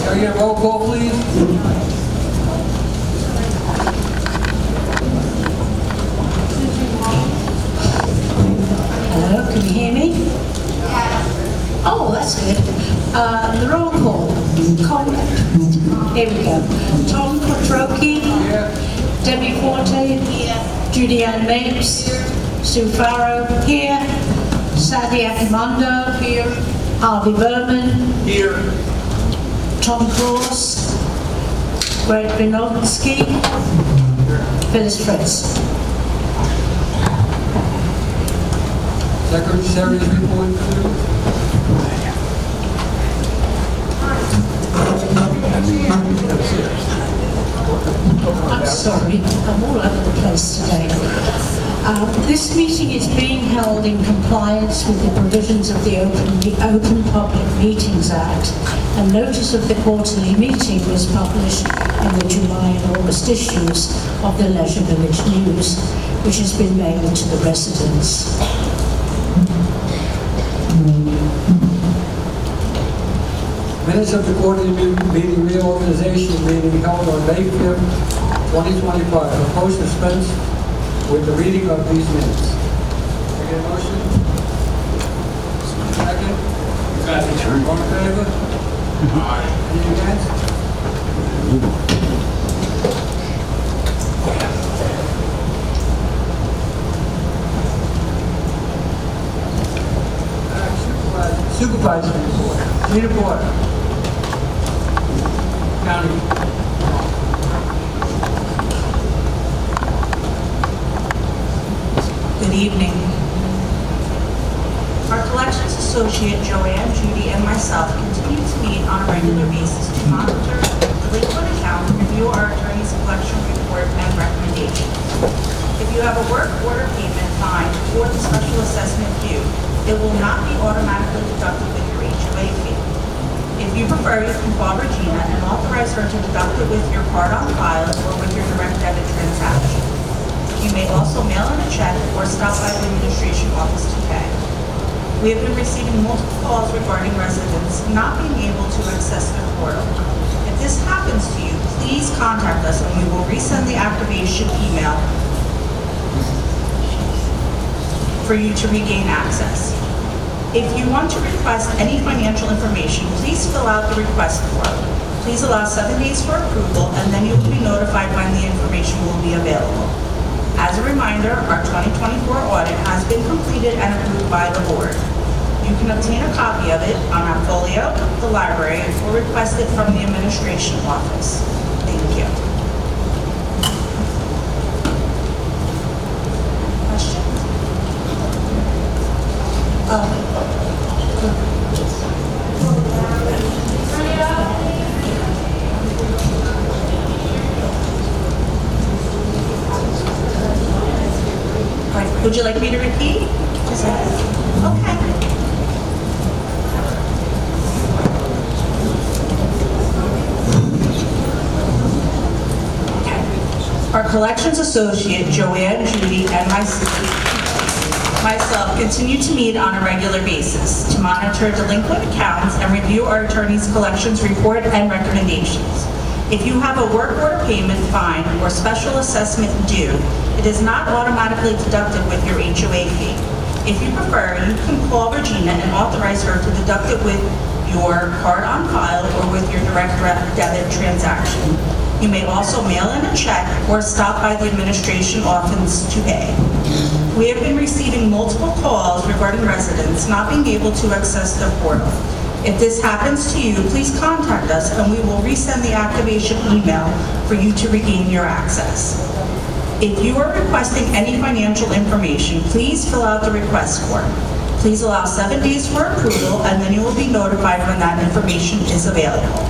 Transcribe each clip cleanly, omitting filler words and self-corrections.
Can I get a roll call, please? Hello, can you hear me? Oh, that's good. The roll call. Here we go. Tom Quattrochi. Here. Debbie Forte. Judy Ann Mapes. Sue Farrow. Here. Sadia Akimondo. Here. Harvey Berman. Here. Tom Claus. Greg Vinowski. Phyllis Fritz. Secretary's report, please. I'm sorry, I'm all over the place today. This meeting is being held in compliance with the provisions of the Open Public Meetings Act. A notice of the quarterly meeting was published in the July and August issues of the Leisure Village News, which has been mailed to the residents. Minutes of the quarterly meeting reorganization meeting held on May 5th, 2025. Propose dispense with the reading of these minutes. Can I get a motion? Second? All in favor? Any against? Supervisor report. Gina Porter. County. Good evening. Our collections associate Joanne, Judy, and myself continue to meet on a regular basis to monitor delinquent accounts, review our attorney's collection report, and recommendations. If you have a work order payment, fine, or the special assessment due, it will not be automatically deducted with your HOA fee. If you prefer, you can call Regina and authorize her to deduct it with your card on file or with your direct debit transaction. You may also mail in a check or stop by the administration office to pay. We have been receiving multiple calls regarding residents not being able to access their portal. If this happens to you, please contact us and we will resend the activation email for you to regain access. If you want to request any financial information, please fill out the request form. Please allow 7 days for approval, and then you will be notified when the information will be available. As a reminder, our 2024 audit has been completed and approved by the board. You can obtain a copy of it on our folio, the library, or request it from the administration office. Thank you. Questions? Would you like me to repeat? Okay. Our collections associate, Joanne, Judy, and myself continue to meet on a regular basis to monitor delinquent accounts and review our attorney's collections report and recommendations. If you have a work order payment, fine, or special assessment due, it is not automatically deducted with your HOA fee. If you prefer, you can call Regina and authorize her to deduct it with your card on file or with your direct debit transaction. You may also mail in a check or stop by the administration office to pay. We have been receiving multiple calls regarding residents not being able to access their portal. If this happens to you, please contact us and we will resend the activation email for you to regain your access. If you are requesting any financial information, please fill out the request form. Please allow 7 days for approval and then you will be notified when that information is available.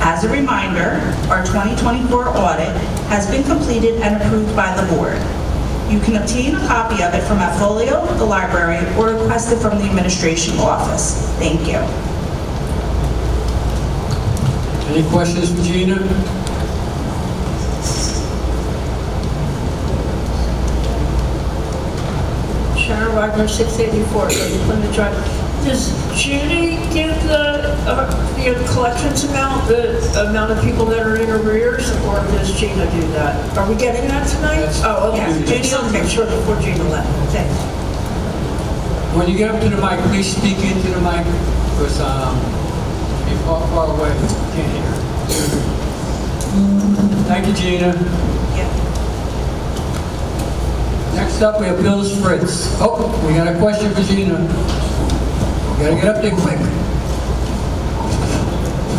As a reminder, our 2024 audit has been completed and approved by the board. You can obtain a copy of it from Appfolio, the library, or request it from the administration office. Thank you. Any questions for Gina? Sharon Wagner, 684, Plymouth Drive. Does Judy give the collections amount, the amount of people that are in arrears, or does Gina do that? Are we getting that tonight? Yes. Oh, okay. Yes. Just want to make sure before Gina left. Thanks. When you get up to the mic, please speak into the mic, because you're far away, can't hear. Thank you, Gina. Next up, we have Bill Fritz. Oh, we got a question for Gina. You gotta get up there quick.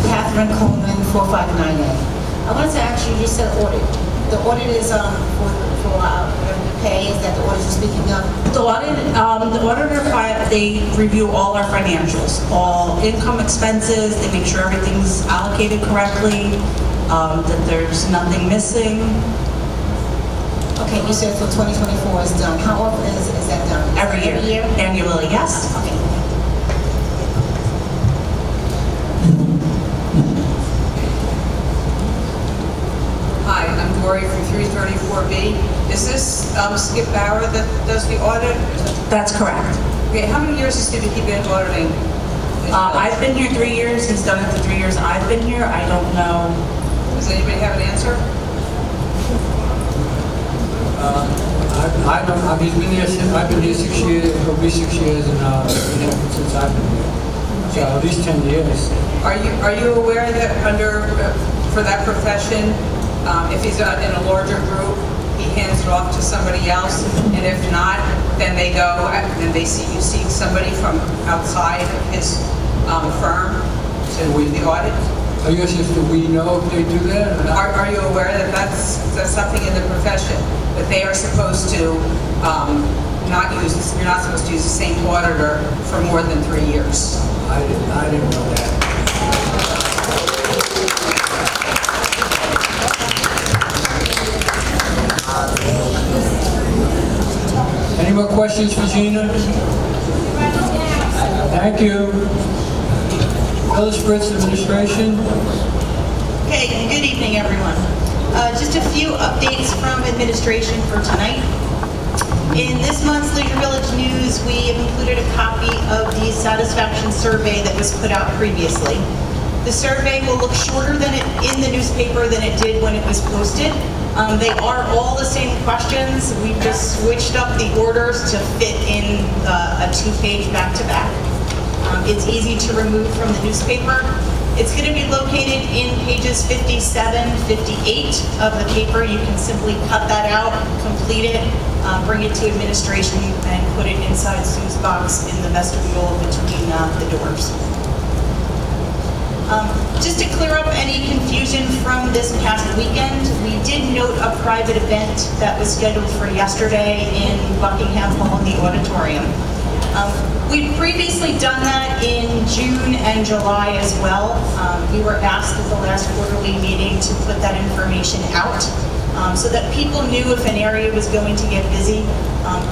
Catherine Coleman, 459A. I wanted to ask you, you said audit. The audit is for whatever we pay, is that the audit you're speaking of? The auditor, they review all our financials, all income expenses, they make sure everything's allocated correctly, that there's nothing missing. Okay, you said for 2024 is done. How often is that done? Every year. Annually, yes. Okay. Hi, I'm Dory from 334B. Is this Skip Bauer that does the audit? That's correct. Okay, how many years has he been auditing? I've been here 3 years, he's done it the 3 years I've been here, I don't know. Does anybody have an answer? I don't, he's been here since, I've been here 6 years, it'll be 6 years, and since I've been here. So at least 10 years. Are you aware that for that profession, if he's in a larger group, he hands it off to somebody else, and if not, then they go and you seek somebody from outside of his firm to do the audit? I guess do we know if they do that or not? Are you aware that that's something in the profession, that they are supposed to you're not supposed to use the same auditor for more than 3 years? I didn't know that. Any more questions for Gina? Thank you. Phyllis Fritz, Administration. Okay, good evening, everyone. Just a few updates from administration for tonight. In this month's Leisure Village News, we have included a copy of the satisfaction survey that was put out previously. The survey will look shorter in the newspaper than it did when it was posted. They are all the same questions. We've just switched up the orders to fit in a 2-page back-to-back. It's easy to remove from the newspaper. It's going to be located in pages 57, 58 of the paper. You can simply cut that out, complete it, bring it to administration, and put it inside Sue's box in the vestibule between the doors. Just to clear up any confusion from this past weekend, we did note a private event that was scheduled for yesterday in Buckingham Hall in the auditorium. We'd previously done that in June and July as well. We were asked at the last quarterly meeting to put that information out so that people knew if an area was going to get busy,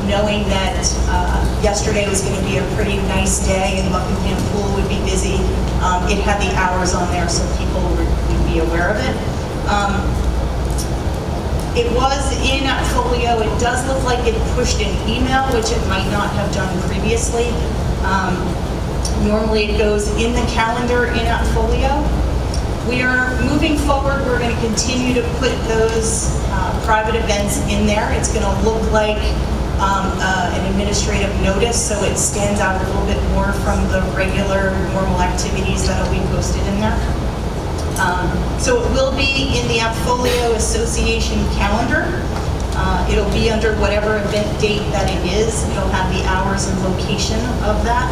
knowing that yesterday was going to be a pretty nice day and Buckingham Pool would be busy. It had the hours on there so people would be aware of it. It was in Folio. It does look like it pushed an email, which it might not have done previously. Normally it goes in the calendar in Folio. We are moving forward. We're going to continue to put those private events in there. It's going to look like an administrative notice, so it stands out a little bit more from the regular, normal activities that will be posted in there. So it will be in the Appfolio Association calendar. It'll be under whatever event date that it is. It'll have the hours and location of that.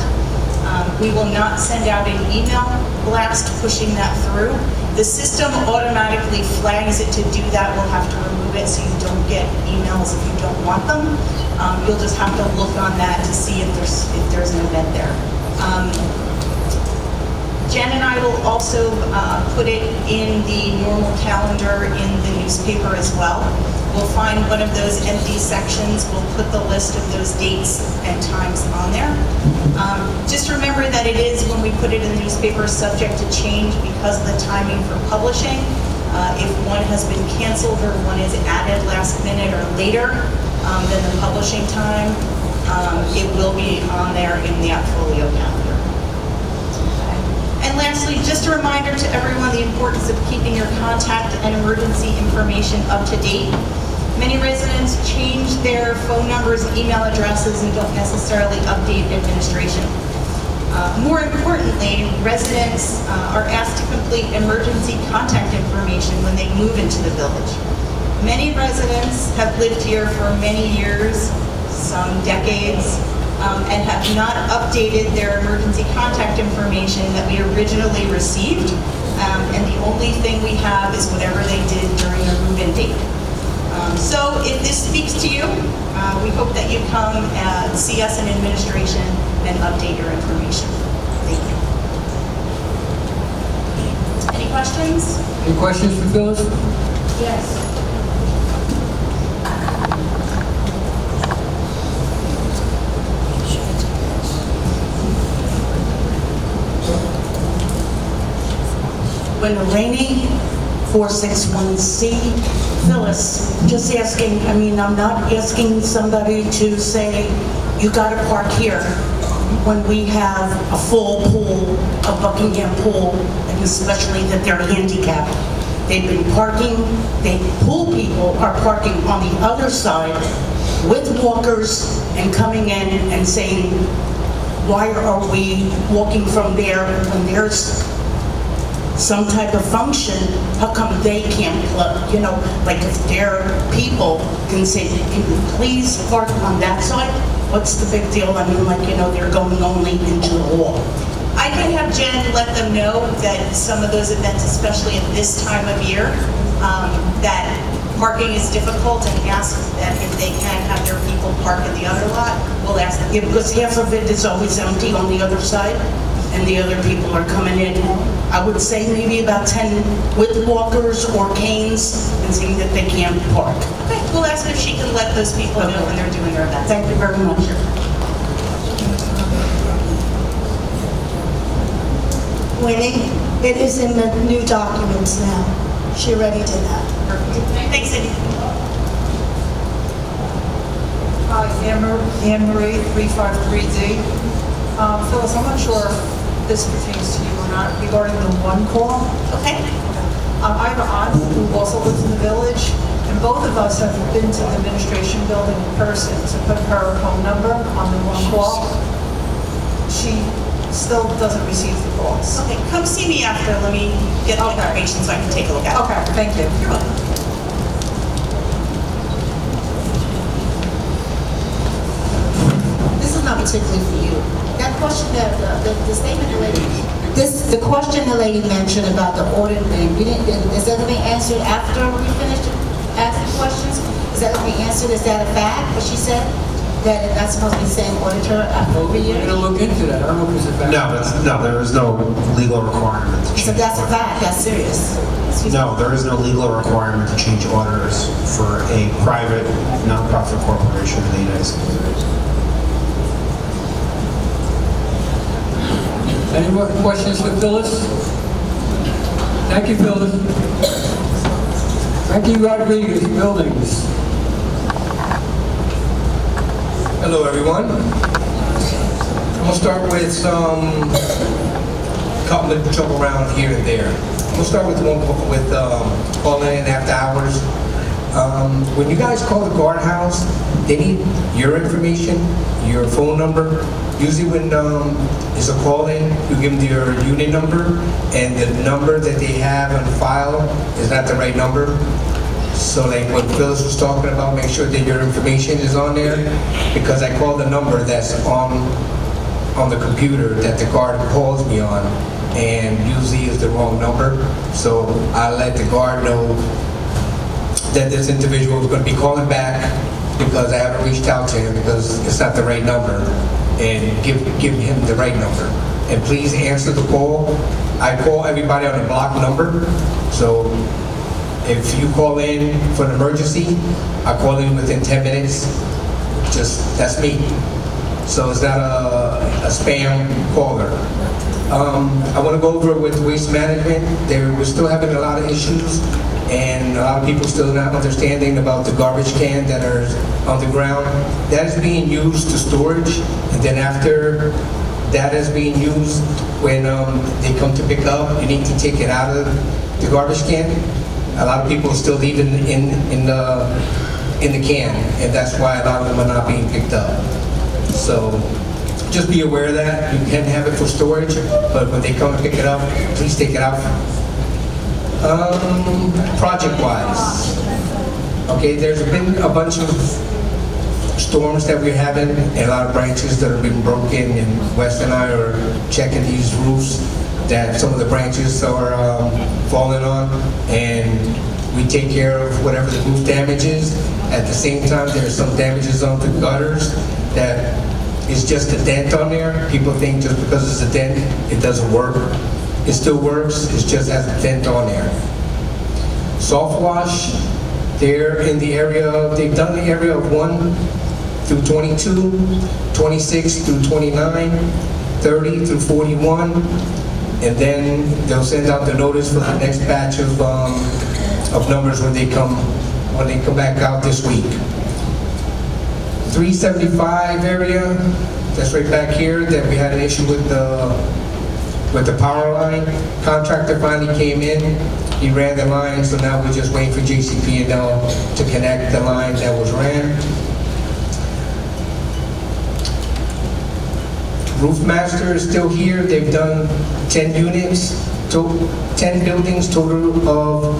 We will not send out an email blast pushing that through. The system automatically flags it to do that. We'll have to remove it so you don't get emails if you don't want them. You'll just have to look on that to see if there's an event there. Jen and I will also put it in the normal calendar in the newspaper as well. We'll find one of those empty sections. We'll put the list of those dates and times on there. Just remember that it is, when we put it in the newspaper, subject to change because of the timing for publishing. If one has been canceled or one is added last minute or later than the publishing time, it will be on there in the Appfolio calendar. lastly, just a reminder to everyone the importance of keeping your contact and emergency information up to date. Many residents change their phone numbers and email addresses and don't necessarily update administration. More importantly, residents are asked to complete emergency contact information when they move into the village. Many residents have lived here for many years, some decades, and have not updated their emergency contact information that we originally received. And the only thing we have is whatever they did during their move-in date. So if this speaks to you, we hope that you come and see us in administration and update your information. Thank you. Any questions? Any questions for Phyllis? Yes. When Rainey 461C, Phyllis, just asking, I mean, I'm not asking somebody to say, you gotta park here when we have a full pool, a Buckingham pool, and especially that they're handicapped. They've been parking, pool people are parking on the other side with walkers and coming in and saying, why are we walking from there when there's some type of function? How come they can't plug? You know, like if their people can say, can you please park on that side? What's the big deal? I mean, like, you know, they're going only into the wall. I can have Jen let them know that some of those events, especially at this time of year, that parking is difficult, and ask that if they can have their people park in the other lot, we'll ask them. Yeah, because half of it is always empty on the other side, and the other people are coming in. I would say maybe about 10 with walkers or canes and saying that they can't park. Okay, we'll ask if she can let those people know when they're doing their events. Thank you very much. Winnie, it is in the new documents now. She already did that. Thanks, Cindy. Hi, Anne Marie, 353D. Phyllis, I'm not sure if this pertains to you or not, regarding the one call. Okay. I have an aunt who also lives in the village, and both of us have been to the administration building in person to put her phone number on the one call. She still doesn't receive the calls. Okay, come see me after. Let me get the information so I can take a look at it. Okay, thank you. You're welcome. This is not particularly for you. That question that, the statement the lady, the question the lady mentioned about the audit thing, is that going to be answered after we finish asking questions? Is that going to be answered? Is that a fact, what she said? That it's not supposed to be saying auditor every year? We're gonna look into that. I don't know if it's a fact. No, there is no legal requirement to change. So that's a fact, that's serious. Excuse me. No, there is no legal requirement to change auditors for a private, nonprofit corporation in the United States. Any more questions for Phyllis? Thank you, Phyllis. Frankie Rodriguez, Buildings. Hello, everyone. I'm gonna start with some couple of jump around here and there. We'll start with the one with calling in after hours. When you guys call the guardhouse, they need your information, your phone number. Usually when it's a call-in, you give them your unit number, and the number that they have on file is not the right number. So like what Phyllis was talking about, make sure that your information is on there, because I called the number that's on the computer that the guard calls me on, and usually is the wrong number. So I let the guard know that this individual is going to be calling back because I haven't reached out to him because it's not the right number, and give him the right number. And please answer the call. I call everybody on a block number, so if you call in for an emergency, I call in within 10 minutes. That's me. So it's not a spam caller. I want to go over with waste management. We're still having a lot of issues, and a lot of people still not understanding about the garbage can that are on the ground. That is being used to storage, and then after That is being used when they come to pick up. You need to take it out of the garbage can. A lot of people are still leaving in the can, and that's why a lot of them are not being picked up. So just be aware of that. You can have it for storage, but when they come and pick it up, please take it out. Project-wise, okay, there's been a bunch of storms that we're having, and a lot of branches that have been broken, and Wes and I are checking these roofs that some of the branches are falling on, and we take care of whatever the roof damage is. At the same time, there's some damages on the gutters that is just a dent on there. People think just because it's a dent, it doesn't work. It still works, it just has a dent on there. Soft wash, they're in the area, they've done the area of 1 through 22, 26 through 29, 30 through 41, and then they'll send out the notice for the next batch of numbers when they come back out this week. 375 area, that's right back here, that we had an issue with the power line. Contractor finally came in, he ran the line, so now we're just waiting for JCP&L to connect the line that was ran. Roofmaster is still here. They've done 10 units, 10 buildings, total of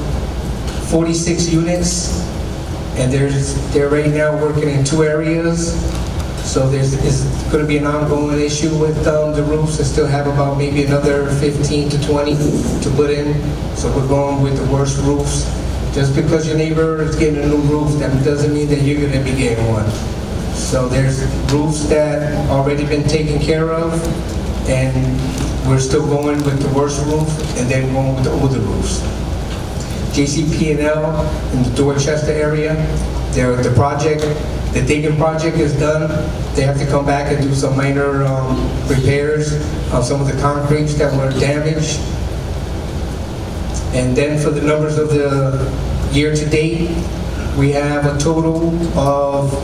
46 units. And they're right now working in 2 areas. So it's going to be an ongoing issue with the roofs. They still have about maybe another 15 to 20 to put in. So we're going with the worst roofs. Just because your neighbor is getting a new roof, that doesn't mean that you're going to be getting one. So there's roofs that already been taken care of, and we're still going with the worst roof and then going with the older roofs. JCP&L in the Dorchester area, the project, the digging project is done. They have to come back and do some minor repairs on some of the concretes that were damaged. And then for the numbers of the year to date, we have a total of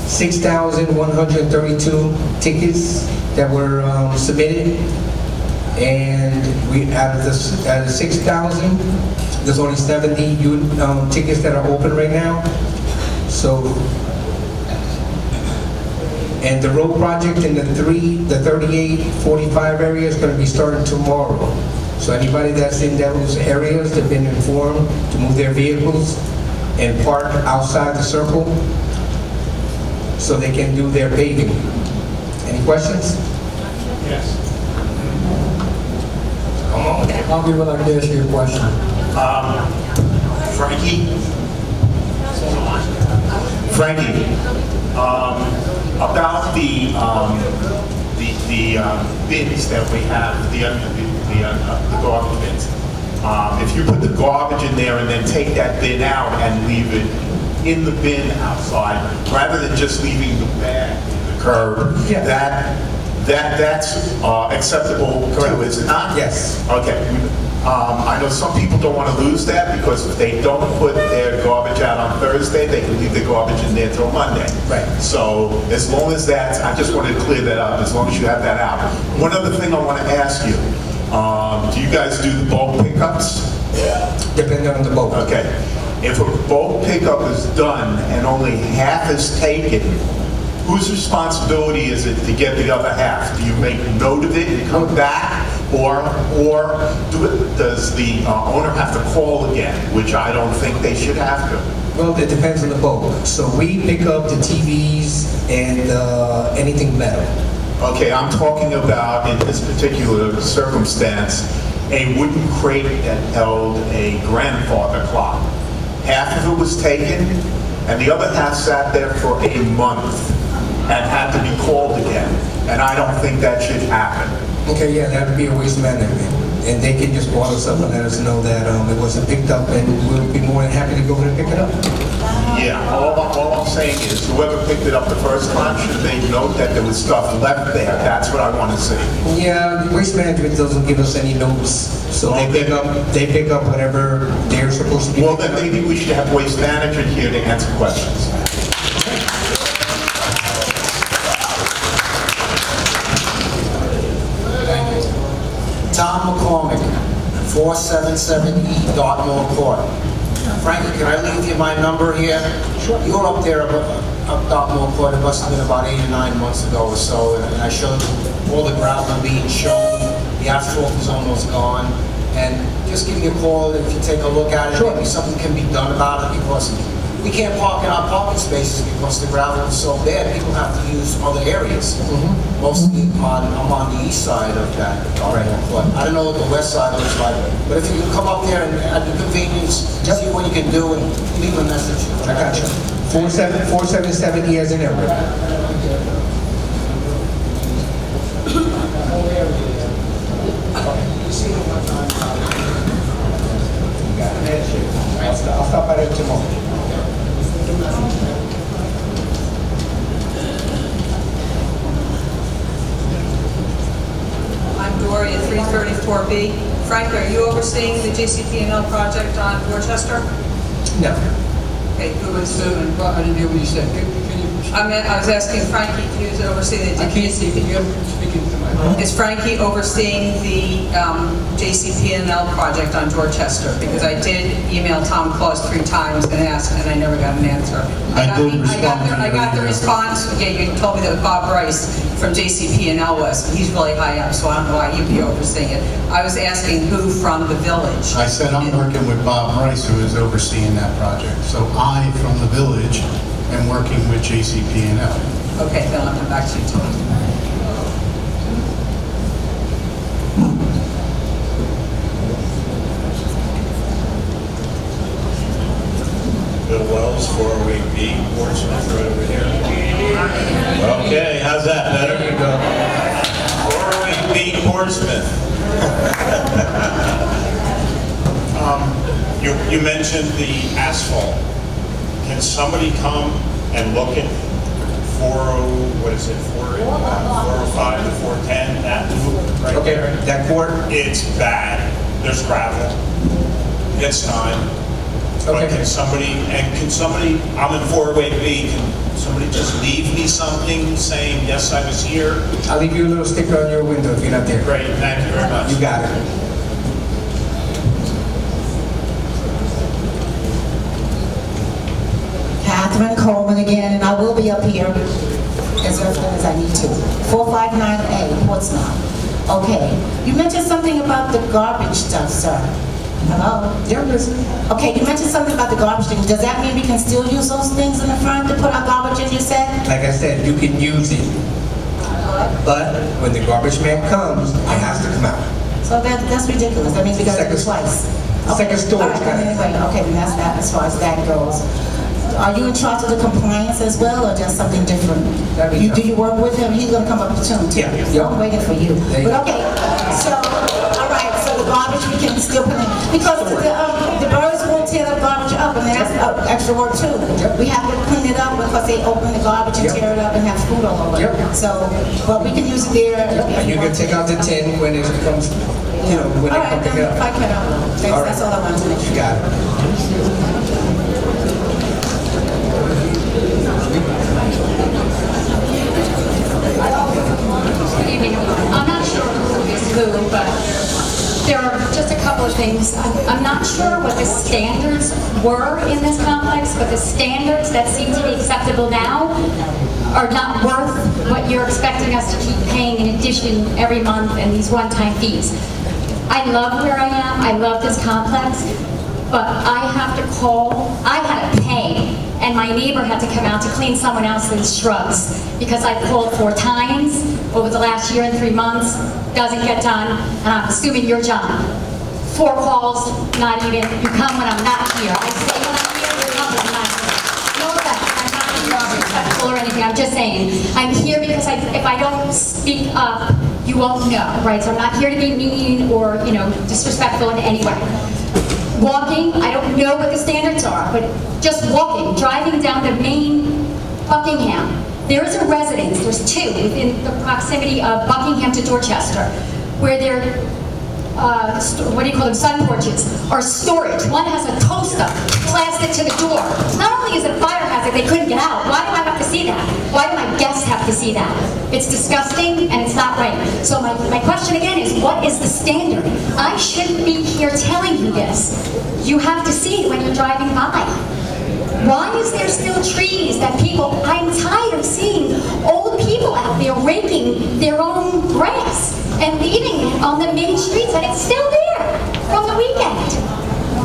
6,132 tickets that were submitted, and we out of 6,000, there's only 70 tickets that are open right now. So, and the road project in the 38-45 area is going to be starting tomorrow. So anybody that's in those areas, they've been informed to move their vehicles and park outside the circle, so they can do their paving. Any questions? Yes. Come on. Bobby would like to ask you a question. Frankie, about the bins that we have, the garbage bins. If you put the garbage in there and then take that bin out and leave it in the bin outside, rather than just leaving the bag in the curb, Yeah. that's acceptable too, is it not? Yes. Okay. I know some people don't want to lose that because if they don't put their garbage out on Thursday, they can leave the garbage in there till Monday. Right. So as long as that's, I just wanted to clear that up, as long as you have that out. One other thing I want to ask you, do you guys do the bulk pickups? Depending on the boat. Okay. If a bulk pickup is done and only half is taken, whose responsibility is it to get the other half? Do you make note of it and come back? Or does the owner have to call again, which I don't think they should have to? Well, it depends on the boat. So we pick up the TVs and anything metal. Okay, I'm talking about, in this particular circumstance, a wooden crate that held a grandfather clock. Half of it was taken, and the other half sat there for a month and had to be called again. And I don't think that should happen. Okay, yeah, that would be a waste management. And they can just call us up and let us know that it wasn't picked up, and we'll be more than happy to go in and pick it up. Yeah, all I'm saying is whoever picked it up the first time, should they note that there was stuff left there? That's what I want to see. Yeah, waste management doesn't give us any notes, so they pick up whatever they're supposed to be. Well, then maybe we should have waste management here to answer questions. Tom McCormick, 477E Dartmoor Court. Frankie, can I leave you my number here? Sure. You were up there, up Dartmoor Court, it must have been about 8 or 9 months ago or so, and I showed you all the gravel being shown, the asphalt is almost gone, and just give me a call if you take a look at it, maybe something can be done about it, because we can't park in our parking spaces because the gravel is so bad, people have to use other areas. Mostly I'm on the east side of that Dartmoor Court. I don't know what the west side looks like, but if you can come up there and at your convenience, see what you can do and leave a message. I got you. 477 years in Everett. I'll stop by there tomorrow. I'm Dory at 334B. Frank, are you overseeing the JCP&L project on Dorchester? No. Okay, who is doing? I didn't hear what you said. Can you? I was asking Frankie to oversee the I can't see, you're speaking to my... Is Frankie overseeing the JCP&L project on Dorchester? Because I did email Tom Claus 3 times and ask, and I never got an answer. I got the response. Yeah, you told me that Bob Rice from JCP&L was. He's really high up, so I don't know why he'd be overseeing it. I was asking who from the village. I said I'm working with Bob Rice, who is overseeing that project. So I, from the village, am working with JCP&L. Okay, then I'll come back to you, Tom. Bill Wells, 408B, Portsmouth, right over here. Okay, how's that? Better? There you go. 408B, Portsmouth. You mentioned the asphalt. Can somebody come and look at 405 to 410, that loop right there? That court? It's bad. There's gravel. It's time. Okay. But can somebody, I'm in 408B, can somebody just leave me something saying, yes, I was here? I'll leave you a little sticker on your window if you're not there. Great, thank you very much. You got it. Catherine Coleman again, and I will be up here as often as I need to. 459A, Portsmouth. Okay, you mentioned something about the garbage stuff, sir. Hello? Yeah, listen. Okay, you mentioned something about the garbage thing. Does that mean we can still use those things in the front to put our garbage in, you said? Like I said, you can use it. But when the garbage man comes, it has to come out. So that's ridiculous. That means we got to do it twice. Second storage. All right, anyway, okay, then that's that as far as that goes. Are you in charge of the compliance as well, or just something different? Do you work with him? He's gonna come up soon too. Yeah. I'm waiting for you. But okay, so, all right, so the garbage we can still put in, because the birds won't tear the garbage up, and that's extra work too. We have to clean it up because they open the garbage and tear it up and have food all over it. So, but we can use it there. And you can take out the tin when it comes, you know, when they come pick it up. If I can, that's all I wanted to make sure. You got it. Good evening. I'm not sure who is who, but there are just a couple of things. I'm not sure what the standards were in this complex, but the standards that seem to be acceptable now are not worth what you're expecting us to keep paying in addition every month and these one-time fees. I love where I am. I love this complex, but I have to call. I had to pay, and my neighbor had to come out to clean someone else's shrubs because I called 4 times over the last year and 3 months. Doesn't get done, and I'm assuming you're John. 4 calls, not even. You come when I'm not here. I say when I'm here, you come when I'm not here. No offense. I'm not being disrespectful or anything. I'm just saying I'm here because if I don't speak up, you won't know, right? So I'm not here to be mean or disrespectful in any way. Walking, I don't know what the standards are, but just walking, driving down the main Buckingham. There is a residence, there's 2 within the proximity of Buckingham to Dorchester, where their, what do you call them, sun porches, are storage. One has a toaster plastic to the door. Not only is it a fire hazard, they couldn't get out. Why do I have to see that? Why do my guests have to see that? It's disgusting and it's not right. So my question again is, what is the standard? I shouldn't be here telling you this. You have to see it when you're driving by. Why is there still trees that people, I'm tired of seeing old people out there raking their own grass and leaving it on the main streets, and it's still there from the weekend.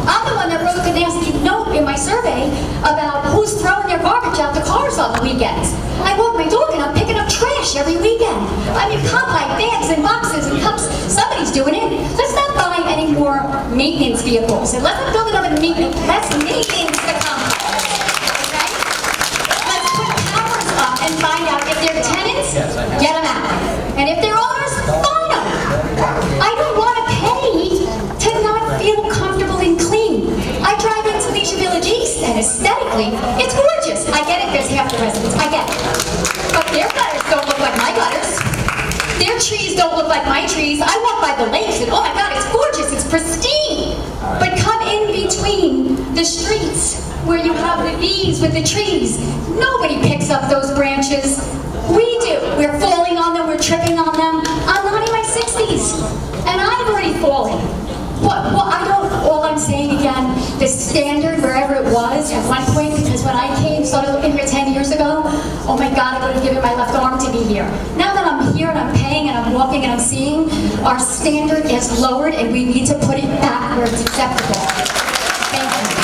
I'm the one that wrote the nasty note in my survey about who's throwing their garbage out the cars on the weekends. I walk my dog and I'm picking up trash every weekend. I mean, compact bags and boxes and cups. Somebody's doing it. Let's not buy any more maintenance vehicles. And let's not build another maintenance. Let's maintenance the complex. Okay? Let's put cameras up and find out if they're tenants, get them out. And if they're owners, fine them. I don't want to pay to not feel comfortable and clean. I drive into Leisure Village East, and aesthetically, it's gorgeous. I get it, there's half the residents, I get it. But their gutters don't look like my gutters. Their trees don't look like my trees. I walk by the lakes, and oh my God, it's gorgeous, it's pristine. But come in between the streets, where you have the V's with the trees, nobody picks up those branches. We do. We're falling on them, we're tripping on them. I'm not in my 60s, and I've already fallen. Well, I don't, all I'm saying again, the standard wherever it was at one point, because when I started looking here 10 years ago, oh my God, I would have given my left arm to be here. Now that I'm here and I'm paying and I'm walking and I'm seeing, our standard is lowered and we need to put it back where it's acceptable. Thank you.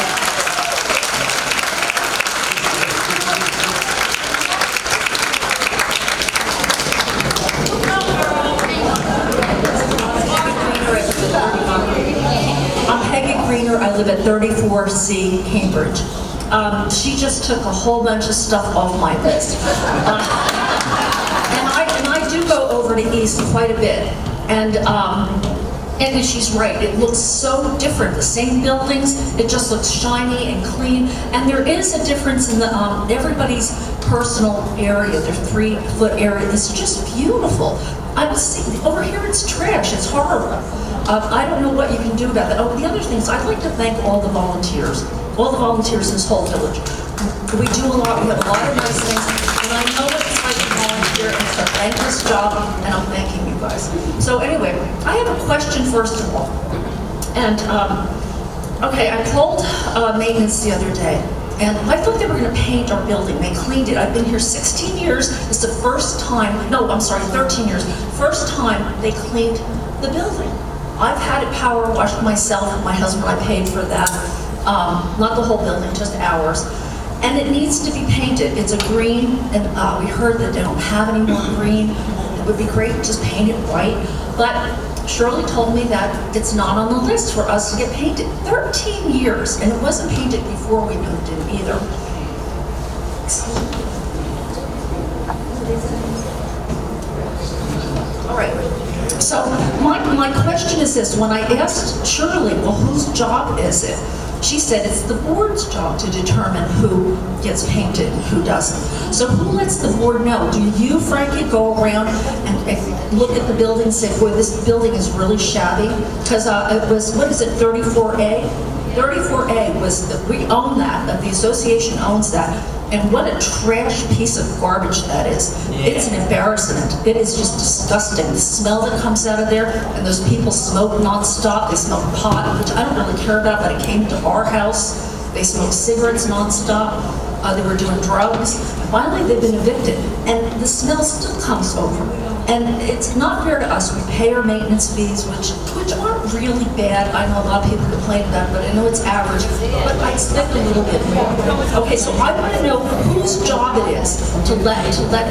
I live at 34C Cambridge. She just took a whole bunch of stuff off my list. And I do go over to East quite a bit. And she's right, it looks so different. The same buildings, it just looks shiny and clean. And there is a difference in the everybody's personal area, their 3-foot area. It's just beautiful. Over here it's trash, it's horrible. I don't know what you can do about that. Oh, the other thing is I'd like to thank all the volunteers in this whole village. We do a lot, we have a lot of nice things, and I know what it's like to volunteer, and it's a thankless job, and I'm thanking you guys. So anyway, I have a question first of all. And, okay, I called maintenance the other day, and I thought they were going to paint our building. They cleaned it. I've been here 16 years. It's the first time, no, I'm sorry, 13 years. First time they cleaned the building. I've had it power washed myself and my husband, I paid for that. Not the whole building, just ours. And it needs to be painted. It's a green, and we heard that they don't have any more green. It would be great to just paint it white. But Shirley told me that it's not on the list for us to get painted. 13 years, and it wasn't painted before we moved in either. All right. So my question is this: when I asked Shirley, well, whose job is it? She said it's the board's job to determine who gets painted and who doesn't. So who lets the board know? Do you, Frankie, go around and look at the building and say, boy, this building is really shabby? Because it was, what is it, 34A? 34A was, we own that, the association owns that. And what a trash piece of garbage that is. It's an embarrassment. It is just disgusting. The smell that comes out of there, and those people smoke nonstop. They smoke pot, which I don't really care about, but it came to our house. They smoked cigarettes nonstop. They were doing drugs. Finally, they've been evicted, and the smell still comes over. And it's not fair to us. We pay our maintenance fees, which aren't really bad. I know a lot of people complain about it, but I know it's average. But I expect a little bit more. Okay, so I want to know whose job it is to let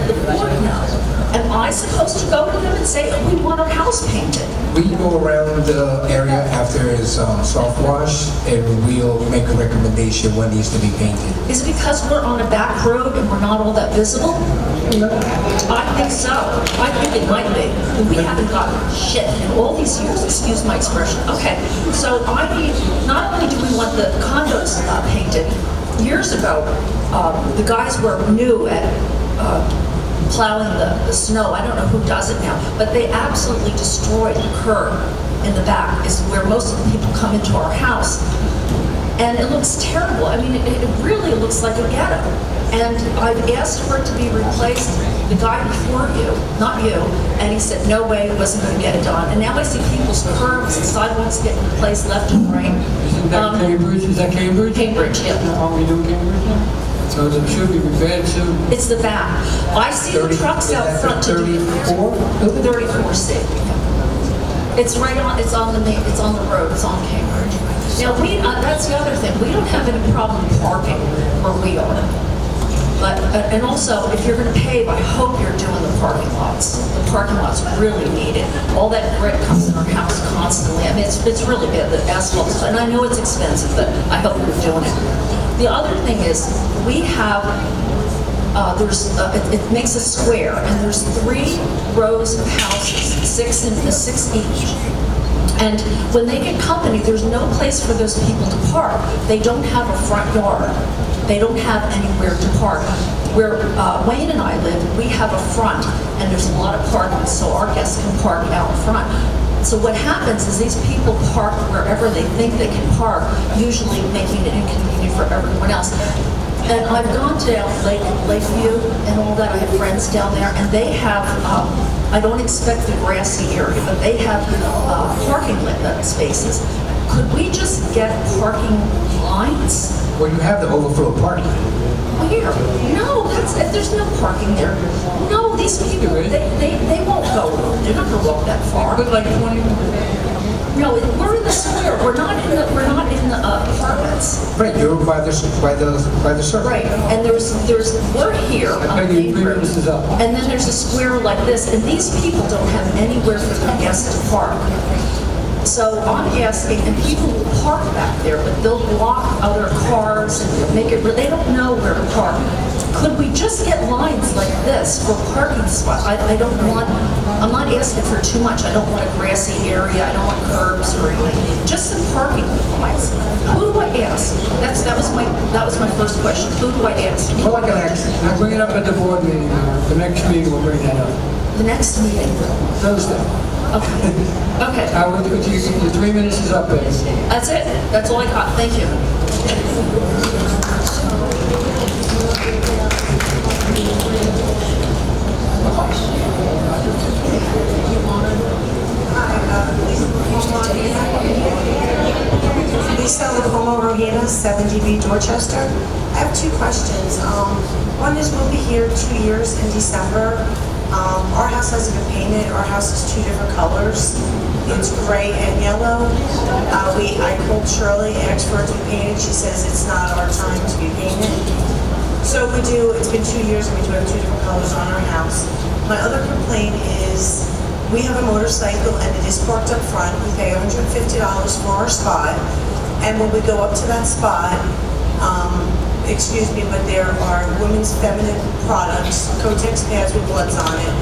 the board know. Am I supposed to go to them and say, oh, we want our house painted? We go around the area after it's soft wash, and we'll make a recommendation what needs to be painted. Is it because we're on a back road and we're not all that visible? I think so. I think it might be. We haven't gotten shit in all these years, excuse my expression. Okay, so I mean, not only do we want the condos painted, years ago, the guys were new at plowing the snow. I don't know who does it now, but they absolutely destroyed the curb in the back, is where most of the people come into our house. And it looks terrible. I mean, it really looks like a ghetto. And I've asked for it to be replaced, the guy before you, not you, and he said, no way, it wasn't gonna get it done. And now I see people's curbs and sidewalks getting replaced left and right. Isn't that Cambridge? Is that Cambridge? Cambridge, yeah. Are we doing Cambridge now? So it should be repaired soon. It's the back. I see the trucks out front to do. 34C. It's right on, it's on the road, it's on Cambridge. Now, that's the other thing, we don't have any problem parking where we are. But, and also, if you're gonna pave, I hope you're doing the parking lots. The parking lots really need it. All that grit comes in our house constantly. I mean, it's really bad, the asphalt, and I know it's expensive, but I hope you're doing it. The other thing is, we have, it makes a square, and there's 3 rows of houses, 6 each. And when they get company, there's no place for those people to park. They don't have a front yard. They don't have anywhere to park. Where Wayne and I live, we have a front, and there's a lot of parking, so our guests can park out front. So what happens is these people park wherever they think they can park, usually making it inconvenient for everyone else. And I've gone down Lakeview and all that. I have friends down there, and they have, I don't expect the grassy area, but they have parking spaces. Could we just get parking lines? Well, you have the overflow parking. Where? No, there's no parking there. No, these people, they won't go. They're not going to walk that far. But like 20. No, we're in the square. We're not in the apartments. Right, you're by the circle. Right, and we're here on Cambridge, and then there's a square like this, and these people don't have anywhere for their guests to park. So I'm asking, and people will park back there, but they'll block other cars and make it, they don't know where to park. Could we just get lines like this for parking spots? I'm not asking for too much. I don't want a grassy area. I don't want curbs or anything. Just some parking lines. Who do I ask? That was my first question. Who do I ask? Well, I can ask. I'll bring it up at the board meeting. The next meeting we'll bring that up. The next meeting? Thursday. Okay. Okay. Your 3 minutes is up, Betty. That's it. That's all I got. Thank you. Lisa Lacomo Rohina, 7DB Dorchester. I have 2 questions. One is we'll be here 2 years in December. Our house hasn't been painted. Our house is 2 different colors. It's gray and yellow. I called Shirley, asked for it to be painted. She says it's not our time to be painted. So it's been 2 years and we do have 2 different colors on our house. My other complaint is we have a motorcycle and it is parked up front. We pay $150 for our spot. And when we go up to that spot, excuse me, but there are women's feminine products, Kotex pads with bloods on it.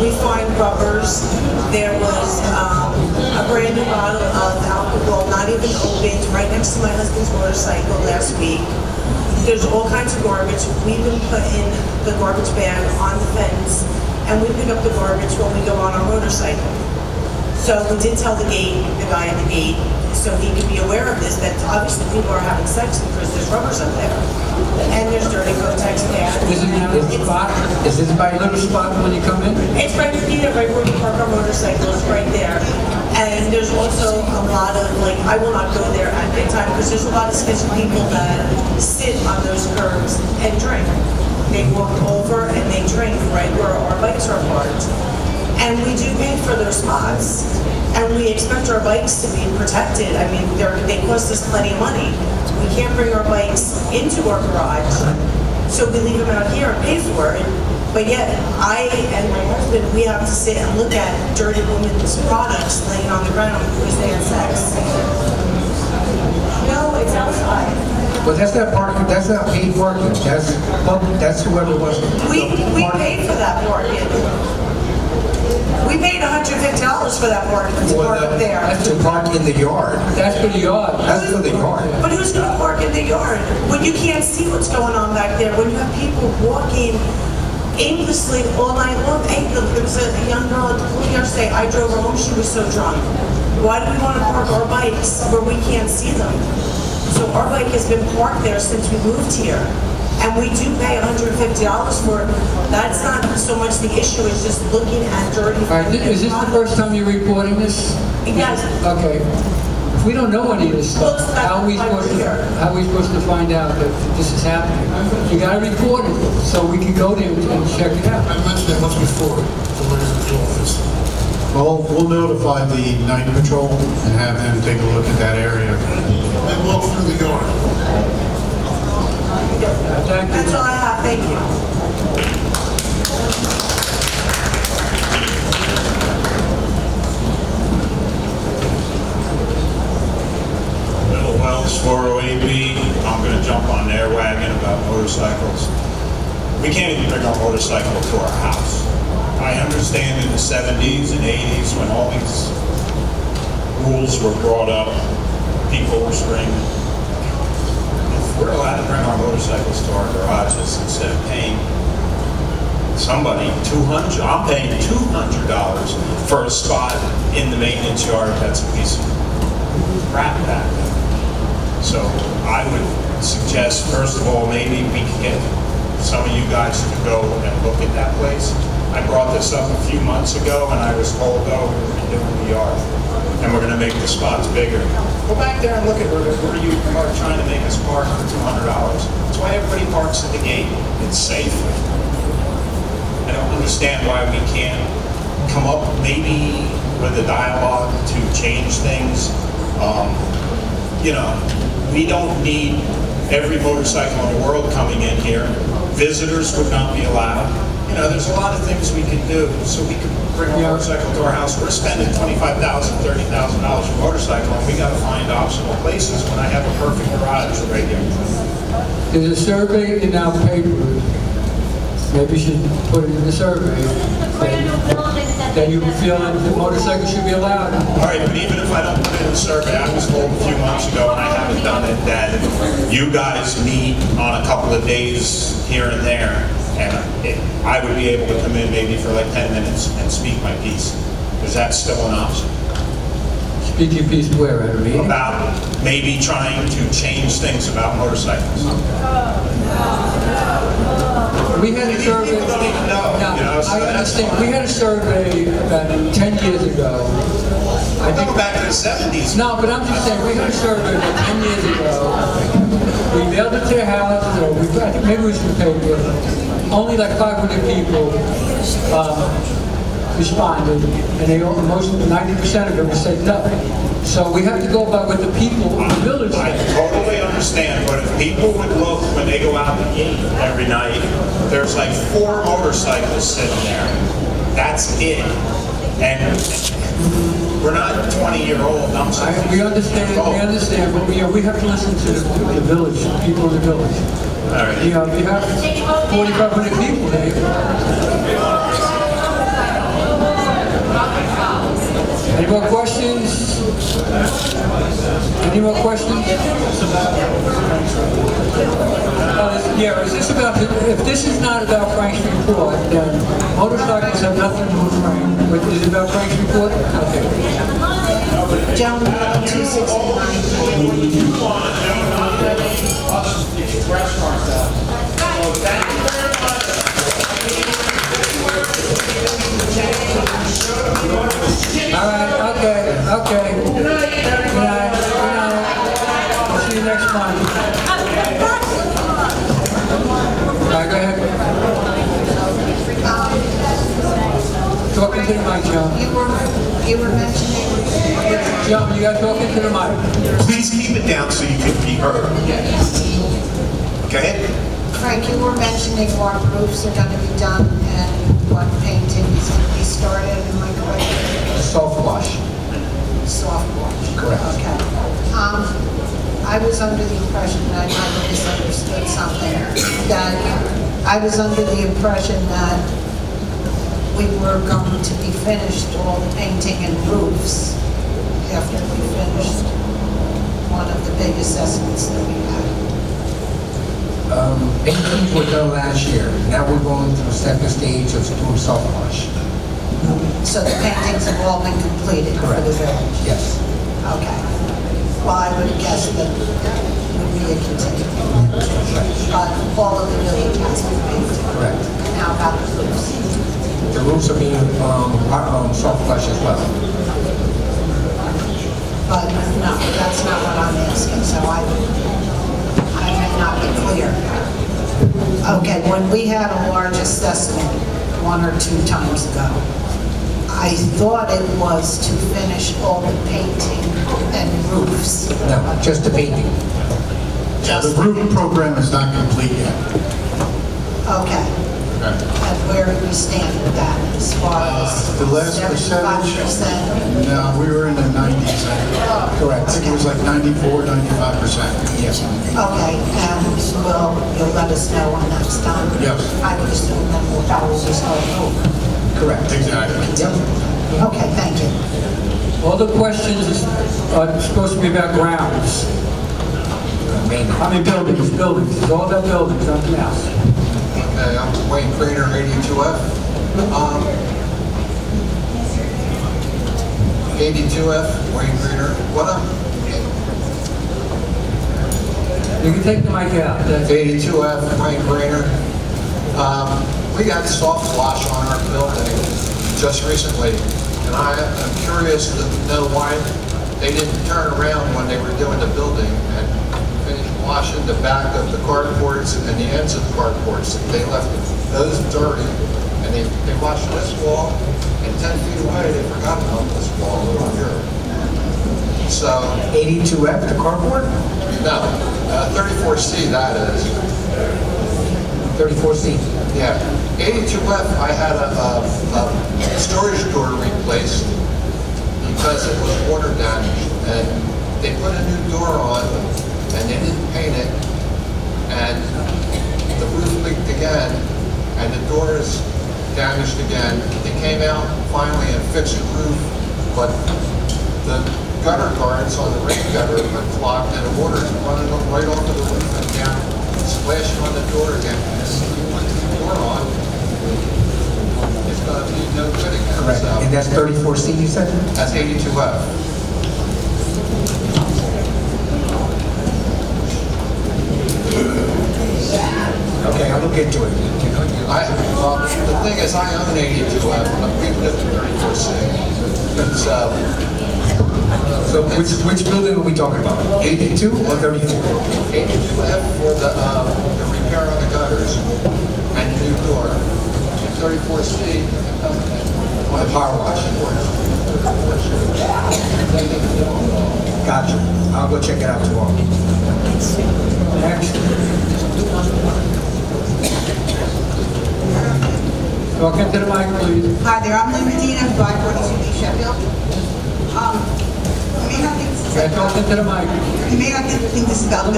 We find rubbers. There was a brand new bottle of alcohol, not even opened, right next to my husband's motorcycle last week. There's all kinds of garbage. We've been putting the garbage bag on the fence, and we pick up the garbage when we go on our motorcycle. So we did tell the guy at the gate, so he could be aware of this, that obviously people are having sex because there's rubbers up there. And there's dirty Kotex pads. Is this by a little spot when you come in? It's right here, right where we park our motorcycles, right there. And there's also a lot of, I will not go there at nighttime because there's a lot of sketchy people that sit on those curbs and drink. They walk over and they drink right where our bikes are parked. And we do pay for those spots. And we expect our bikes to be protected. I mean, they cost us plenty of money. We can't bring our bikes into our garage, so we leave them out here and pay for it. But yet, I and my husband, we have to sit and look at dirty women's products laying on the ground because they have sex. No, it's outside. But that's not parking, that's not paid parking, that's public, that's whoever wants to. We paid for that parking. We paid $150 for that parking to park up there. That's to park in the yard. That's for the yard. That's for the yard. But who's going to park in the yard when you can't see what's going on back there? When you have people walking aimlessly all night long? There was a young girl at the pool yesterday. I drove her home. She was so drunk. Why do we want to park our bikes where we can't see them? So our bike has been parked there since we moved here. and we do pay $150 for it. That's not so much the issue, it's just looking at dirty. All right, is this the first time you're reporting this? Yes. Okay. If we don't know any of this stuff, how are we supposed to find out that this is happening? You gotta report it so we can go there and check it out. I mentioned that once before, the lawyers at the office. Well, we'll notify the night patrol and have them take a look at that area. And walk through the yard. That's all I have, thank you. Little Wells 408B, I'm going to jump on their wagon about motorcycles. We can't even bring our motorcycle to our house. I understand in the 70s and 80s when all these rules were brought up, people were screaming. If we're allowed to bring our motorcycles to our garages instead of paying somebody $200, I'm paying $200 for a spot in the maintenance yard that's a piece of crap back there. So I would suggest, first of all, maybe we can get some of you guys to go and look at that place. I brought this up a few months ago and I was told, oh, we're redoing the yard and we're going to make the spots bigger. Go back there and look at where you are trying to make us park for $200. That's why everybody parks at the gate. It's safe. I don't understand why we can't come up maybe with a dialogue to change things. You know, we don't need every motorcycle in the world coming in here. Visitors would not be allowed. You know, there's a lot of things we can do so we can bring our motorcycle to our house. We're spending $25,000, $30,000 for a motorcycle, and we got to find optional places when I have a perfect garage right here. There's a survey in our paper, maybe you should put it in the survey, that you feel that the motorcycle should be allowed. All right, but even if I don't put it in the survey, I was told a few months ago, and I haven't done it, that you guys meet on a couple of days here and there, and I would be able to come in maybe for like 10 minutes and speak my piece. Is that still an option? Speak your piece where, at a meeting? About maybe trying to change things about motorcycles. We had a survey. I understand. We had a survey about 10 years ago. I think back to the 70s. No, but I'm just saying, we had a survey about 10 years ago. We mailed it to their houses, or I think maybe we should pay for it. Only like 500 people responded, and they most 90% of them said no. So we have to go by what the people in the village say. I totally understand, but if people would look when they go out to eat every night, there's like 4 motorcycles sitting there. That's it. And we're not 20-year-old. We understand, but we have to listen to the village, people in the village. All right. You know, you have 4,500 people there. Any more questions? Any more questions? Yeah, is this about, if this is not about Frank's report, then motorcycles have nothing to do with Frank. But is it about Frank's report? Okay. Gentleman, 269. All right, okay. Good night. I'll see you next month. All right, go ahead. Talking to the mic, John. You were mentioning... John, you got talking to the mic. Please keep it down so you can be heard. Okay? Frank, you were mentioning what roofs are going to be done and what painting is going to be started, am I correct? Soft wash. Soft wash. Correct. Okay. I was under the impression, that I might have misunderstood something, that I was under the impression that we were going to be finished all the painting and roofs after we finished one of the big assessments that we had. Paintings were done last year. Now we're going to the second stage of doing soft wash. So the paintings have all been completed for the village? Yes. Okay. Well, I would guess that would be a continuation. But all of the roofs are being soft flush as well. But no, that's not what I'm asking, so I may not be clear. Okay, when we had a large assessment 1 or 2 times ago, I thought it was to finish all the painting and roofs. No, just the painting. Yeah, the roof program is not complete yet. Okay. And where do we stand with that as far as The last 75%? percentage, no, we were in the 90s. Correct. I think it was like 94, 95%. Yes. Okay, and you'll let us know when that's done? Yes. I would assume then we'll probably start over. Correct, exactly. Okay, thank you. All the questions are supposed to be about grounds. I mean buildings, it's all about buildings, nothing else. Okay, I'm Wayne Craner, 82F. 82F, Wayne Craner. What up? You can take the mic out. 82F, Wayne Craner. We got soft wash on our building just recently, and I am curious to know why they didn't turn around when they were doing the building and finish washing the back of the carports and the ends of the carports. They left those dirty, and they washed this wall, and 10 feet away, they forgot about this wall over here. So... 82F, the carport? No, 34C, that is. 34C? Yeah. 82F, I had a storage door replaced because it was water damaged, and they put a new door on, and they didn't paint it, and the roof leaked again, and the door is damaged again. They came out finally and fixed the roof, but the gutter guards on the rain gutter are clogged, and the water is running right off of the roof and down, splashing on the door again. And if you put the door on, it's going to be no good again. Correct. So, And that's 34C, you said? that's 82F. Okay, I'll look into it. Well, the thing is, I own 82F, but we live in 34C. So which building are we talking about? 82 or 34? 82F for the repair on the gutters and the new door. And 34C, The power wash. Gotcha. I'll go check it out tomorrow. Next. Talk into the mic, please. Hi there, I'm Lynn Medina, 542 Sheffield. You may not think this is Talk into the mic. You may not think this is about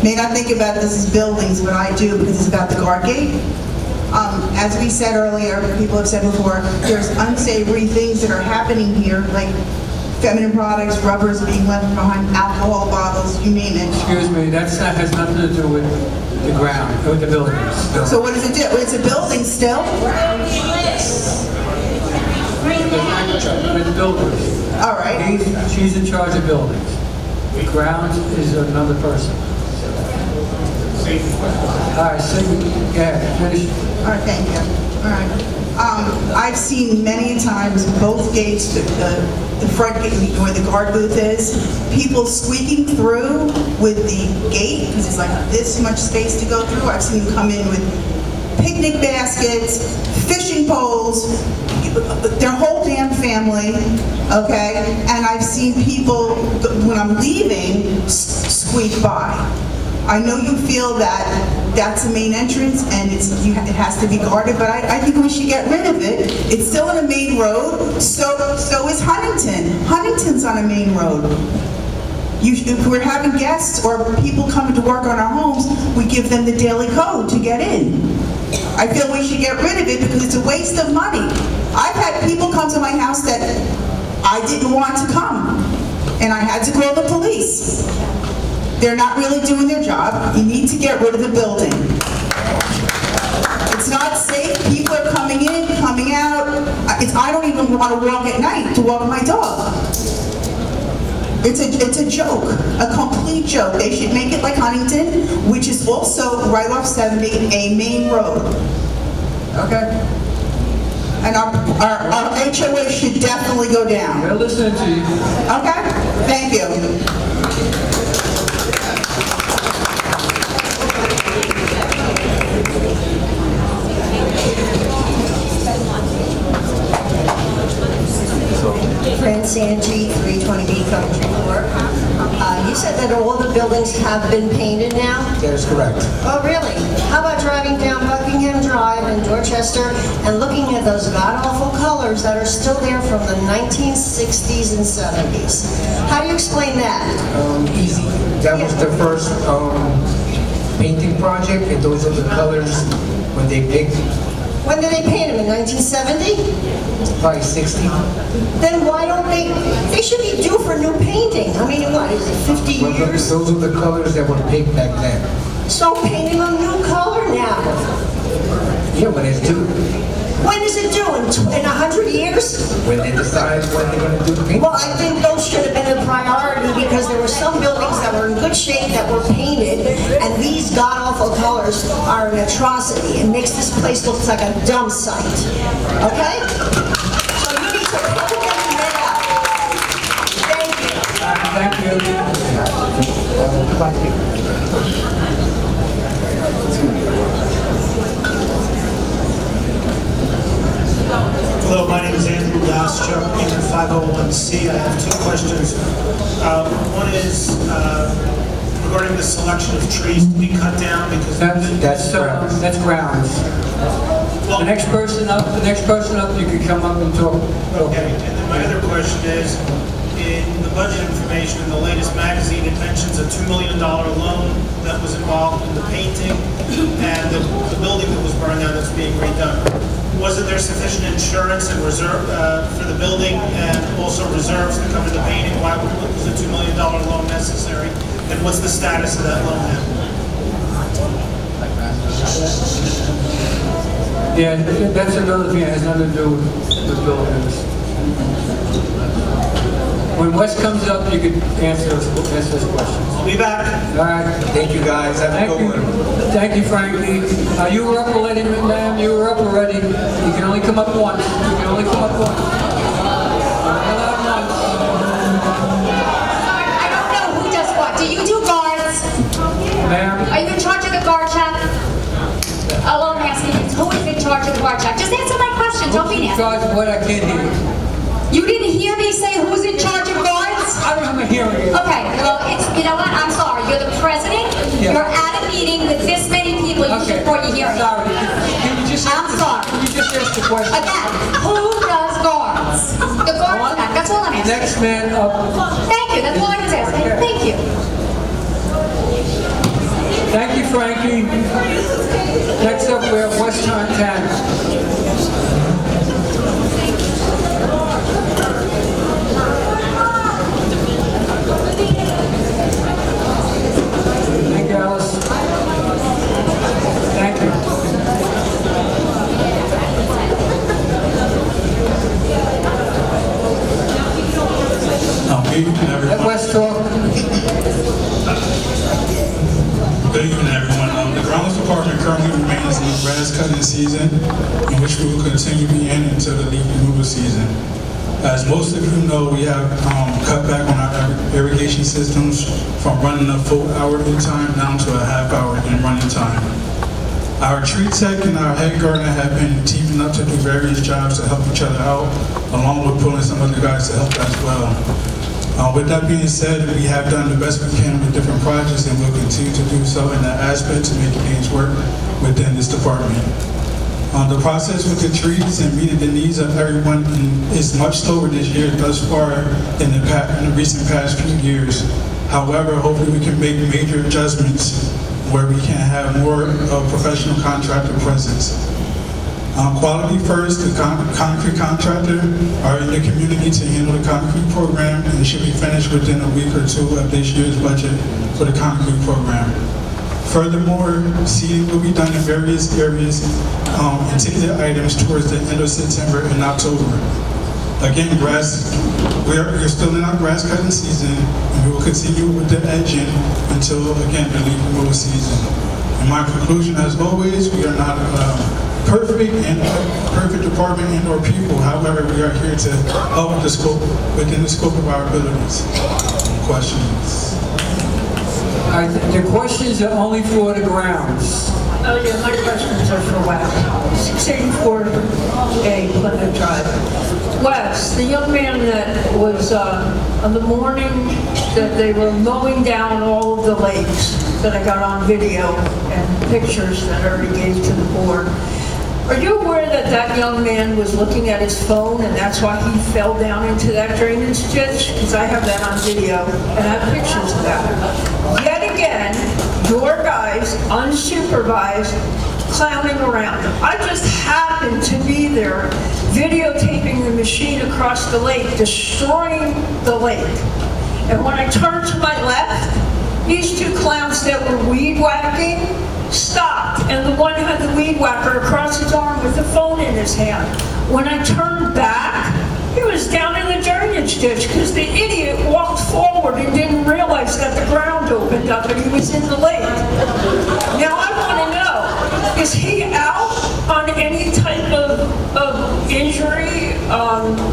may not think about this as buildings, but I do because it's about the guard gate. As we said earlier, people have said before, there's unsavory things that are happening here, like feminine products, rubbers being left behind, alcohol bottles, you name it. Excuse me, that has nothing to do with the ground, with the buildings. So what does it do? It's a building still? With the buildings. All right. She's in charge of buildings. The grounds is another person. All right, so finish. All right, thank you. All right. I've seen many times both gates, the front gate where the guard booth is, people squeaking through with the gate because it's like this much space to go through. I've seen them come in with picnic baskets, fishing poles, their whole damn family, okay? And I've seen people, when I'm leaving, squeak by. I know you feel that that's the main entrance and it has to be guarded, but I think we should get rid of it. It's still on a main road, so is Huntington. Huntington's on a main road. If we're having guests or people coming to work on our homes, we give them the daily code to get in. I feel we should get rid of it because it's a waste of money. I've had people come to my house that I didn't want to come, and I had to call the police. They're not really doing their job. You need to get rid of the building. It's not safe. People are coming in, coming out. I don't even want to walk at night to walk my dog. It's a joke, a complete joke. They should make it like Huntington, which is also right off 70, a main road. Okay? and our HOA should definitely go down. They're listening to you. Okay, thank you. Sanji, 320B Country Court. You said that all the buildings have been painted now? That is correct. Oh, really? How about driving down Buckingham Drive in Dorchester and looking at those god-awful colors that are still there from the 1960s and 70s? How do you explain that? Easy. That was the first painting project, and those are the colors when they picked. When did they paint them? In 1970? Probably 60. Then why don't they should be due for new painting. I mean, what, is it 50 Well, years? those are the colors that were picked back then. So painting a new color now. Yeah, when it's due. When is it due? In 100 years? When they decide when they're going to do the painting. Well, I think those should have been a priority because there were some buildings that were in good shape that were painted, and these god-awful colors are an atrocity. It makes this place look like a dump site. Okay? So you need to put them there. Thank you. Thank you. Hello, my name is Andrew Goschuk, in 501C. I have two questions. One is regarding the selection of trees to be cut down because That's grounds. The next person up, you can come up and talk. Okay, and then my other question is, in the budget information in the latest magazine, it mentions a $2 million loan that was involved in the painting and the building that was burned down that's being redone. Wasn't there sufficient insurance and reserve for the building and also reserves to cover the painting? Why was a $2 million loan necessary? And what's the status of that loan now? Yeah, that's another thing that has nothing to do with buildings. When Wes comes up, you can answer those questions. I'll be back. All right. Thank you, guys. Have a good one. Thank you, Frankie. You were up already, ma'am. You were up already. You can only come up once. You can only come up once. I don't know who does what. Do you do guards? Ma'am? Are you in charge of the guard check? All I'm asking is, who is in charge of the guard check? Just answer my question. Don't be nasty. Who's in charge of what? I can't hear you. You didn't hear me say who's in charge of guards? I don't have a hearing aid. Okay, well, you know what? I'm sorry. You're the president. Yeah. You're at a meeting with this many people. You should report your hearing. Sorry. Can you just I'm sorry. Can you just ask the question? Again, who does guards? The guard check. That's all I'm asking. Next man up. Thank you. That's all I was asking. Okay. Thank you. Thank you, Frankie. Next up, we have West Montana. Thank you, Alice. Thank you. Good evening, everyone. Let Wes talk. Good evening, everyone. The grounds department currently remains in the grass cutting season, in which we will continue to be in until the leaf removal season. As most of you know, we have cut back on our irrigation systems from running a full hour in time down to a half hour in running time. Our tree tech and our head gardener have been teaming up to do various jobs to help each other out, along with pulling some other guys to help as well. With that being said, we have done the best we can with different projects and will continue to do so in that aspect to make things work within this department. The process with the trees and meeting the needs of everyone is much slower this year thus far in the recent past few years. However, hopefully we can make major adjustments where we can have more professional contractor presence. Quality First, the concrete contractor, are in the community to handle the concrete program and should be finished within a week or two of this year's budget for the concrete program. Furthermore, seeding will be done in various areas and ticketed items towards the end of September and October. Again, we're still in our grass cutting season, and we will continue with the edging until, again, the leaf removal season. In my conclusion, as always, we are not perfect department and or people. However, we are here to help with within the scope of our abilities. Questions? All right, the questions are only for the grounds. Oh, yeah, my questions are for Wes. 684A Plymouth Drive. Wes, the young man that was, on the morning that they were mowing down all of the lakes, that I got on video and pictures that I already gave to the board, are you aware that that young man was looking at his phone and that's why he fell down into that drainage ditch? Because I have that on video and I have pictures of that. Yet again, your guys, unsupervised, clowning around. I just happened to be there videotaping the machine across the lake, destroying the lake. And when I turned to my left, these two clowns that were weed whacking stopped, and the one had the weed whacker across his arm with the phone in his hand. When I turned back, he was down in the drainage ditch because the idiot walked forward and didn't realize that the ground opened up and he was in the lake. Now I want to know, is he out on any type of injury?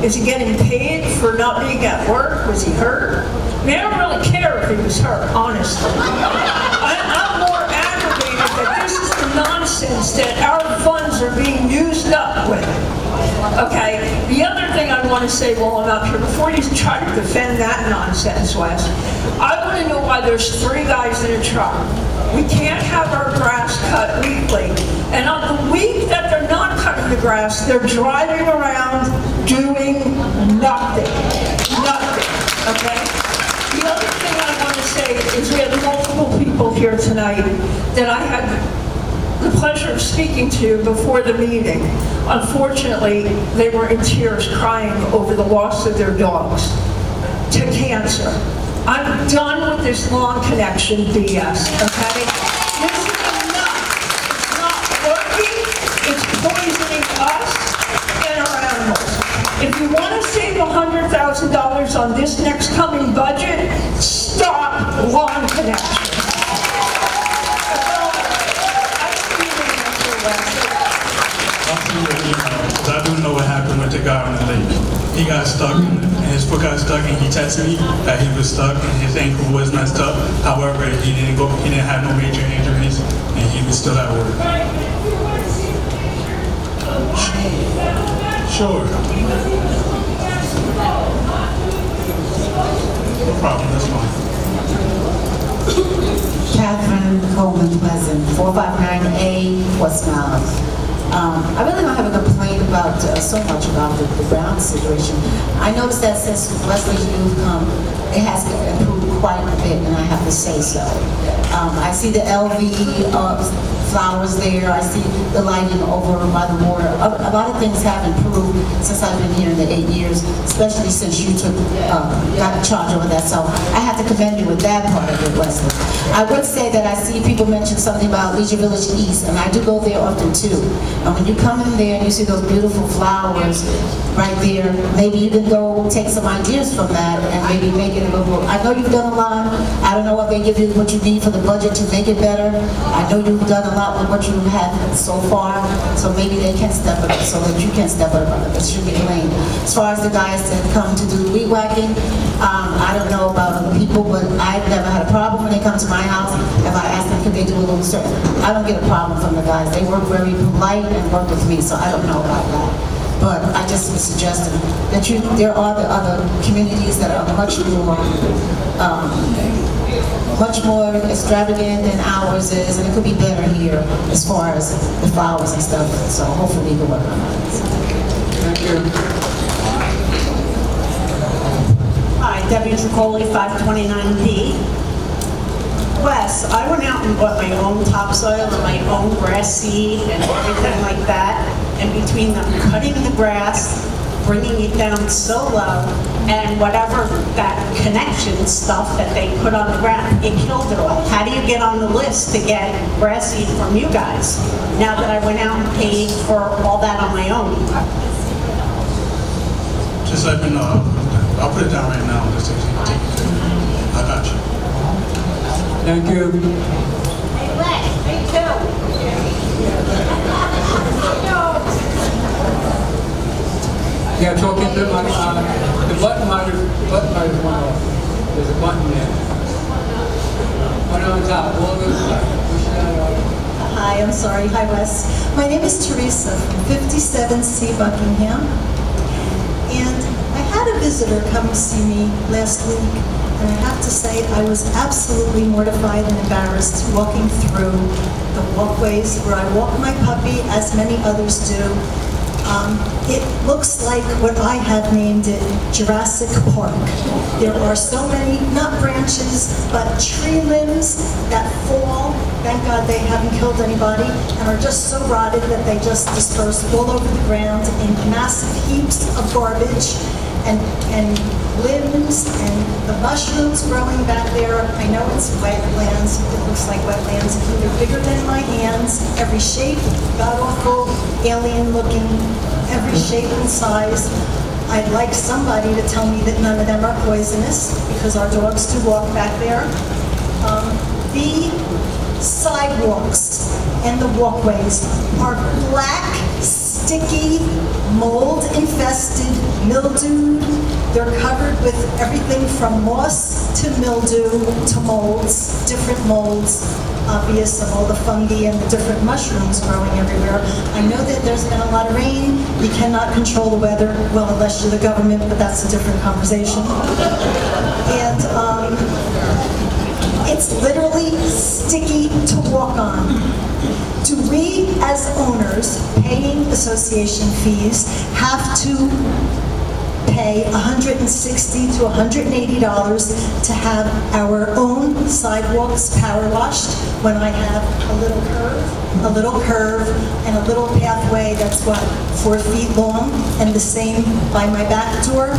Is he getting paid for not being at work? Was he hurt? I mean, I don't really care if he was hurt, honestly. I'm more aggravated that this is the nonsense that our funds are being used up with. Okay, the other thing I want to say while I'm up here, before you try to defend that nonsense, Wes, I want to know why there's 3 guys in a truck. We can't have our grass cut weekly. And on the week that they're not cutting the grass, they're driving around doing nothing. Nothing, okay? The other thing I want to say is we had multiple people here tonight that I had the pleasure of speaking to before the meeting. Unfortunately, they were in tears crying over the loss of their dogs to cancer. I'm done with this long connection BS, okay? This is enough. It's not working. It's poisoning us and our animals. If you want to save $100,000 on this next coming budget, stop lawn connection. I do know what happened with the guy on the lake. He got stuck, and his foot got stuck, and he texted me that he was stuck, and his ankle was messed up. However, he didn't have no major injuries, and he was still at work. Sure. No problem, that's fine. Catherine Coleman Pleasant, 459A, Westmount. I really don't have a complaint about so much about the ground situation. I noticed that since Wesley's youth come, it has improved quite a bit, and I have to say so. I see the LV flowers there. I see the lighting over by the water. A lot of things have improved since I've been here in the 8 years, especially since you got charge over that. So I have to commend you with that part of it, Wesley. I would say that I see people mention something about Leisure Village East, and I do go there often too. And when you come in there and you see those beautiful flowers right there, maybe you can go take some ideas from that and maybe make it a little. I know you've done a lot. I don't know if they give you what you need for the budget to make it better. I know you've done a lot with what you have so far, so maybe they can step it up so that you can step it up. It should be lane. As far as the guys that come to do the weed whacking, I don't know about other people, but I've never had a problem when they come to my house. If I ask them, could they do a little certain? I don't get a problem from the guys. They work very polite and work with me, so I don't know about that. But I just was suggesting that there are the other communities that are much more extravagant than ours is, and it could be better here as far as the flowers and stuff. So hopefully we can work on that. Thank you. Hi, Debbie Tricoli, 529B. Wes, I went out and bought my own topsoil and my own grass seed and everything like that. And between them cutting the grass, bringing it down so low, and whatever that connection stuff that they put on the ground, it killed it all. How do you get on the list to get grass seed from you guys? Now that I went out and paid for all that on my own. Just let me know. I'll put it down right now. Just take it. I got you. Thank you. Hey, Lex, me too. Yeah, talking to my, the button might have went off. There's a button there. One on top, all the way to the left. Push that out. Hi, I'm sorry. Hi, Wes. My name is Teresa from 57C Buckingham. And I had a visitor come see me last week, and I have to say I was absolutely mortified and embarrassed walking through the walkways where I walk my puppy, as many others do. It looks like what I have named it Jurassic Park. There are so many, not branches, but tree limbs that fall. Thank God they haven't killed anybody, and are just so rotted that they just disperse all over the ground in massive heaps of garbage and limbs and the mushrooms growing back there. I know it's wetlands. It looks like wetlands. They're bigger than my hands, every shape, god-awful, alien-looking, every shape and size. I'd like somebody to tell me that none of them are poisonous, because our dogs do walk back there. The sidewalks and the walkways are black, sticky, mold-infested, mildewed. They're covered with everything from moss to mildew to molds, different molds, obvious of all the fungi and the different mushrooms growing everywhere. I know that there's been a lot of rain. You cannot control the weather, well, unless you're the government, but that's a different conversation. And it's literally sticky to walk on. Do we, as owners, paying association fees, have to pay $160 to $180 to have our own sidewalks power washed when I have a little curve, and a little pathway that's, 4 feet long, and the same by my back door?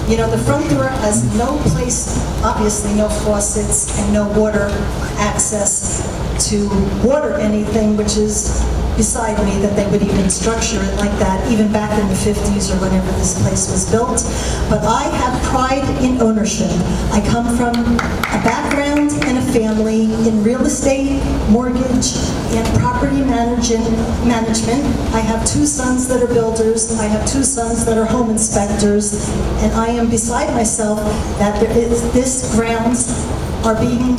You know, the front door has no place, obviously no faucets and no water access to water anything, which is beside me that they would even structure it like that, even back in the 50s or whenever this place was built. But I have pride in ownership. I come from a background and a family in real estate, mortgage, and property management. I have 2 sons that are builders. I have 2 sons that are home inspectors. And I am beside myself that this grounds are being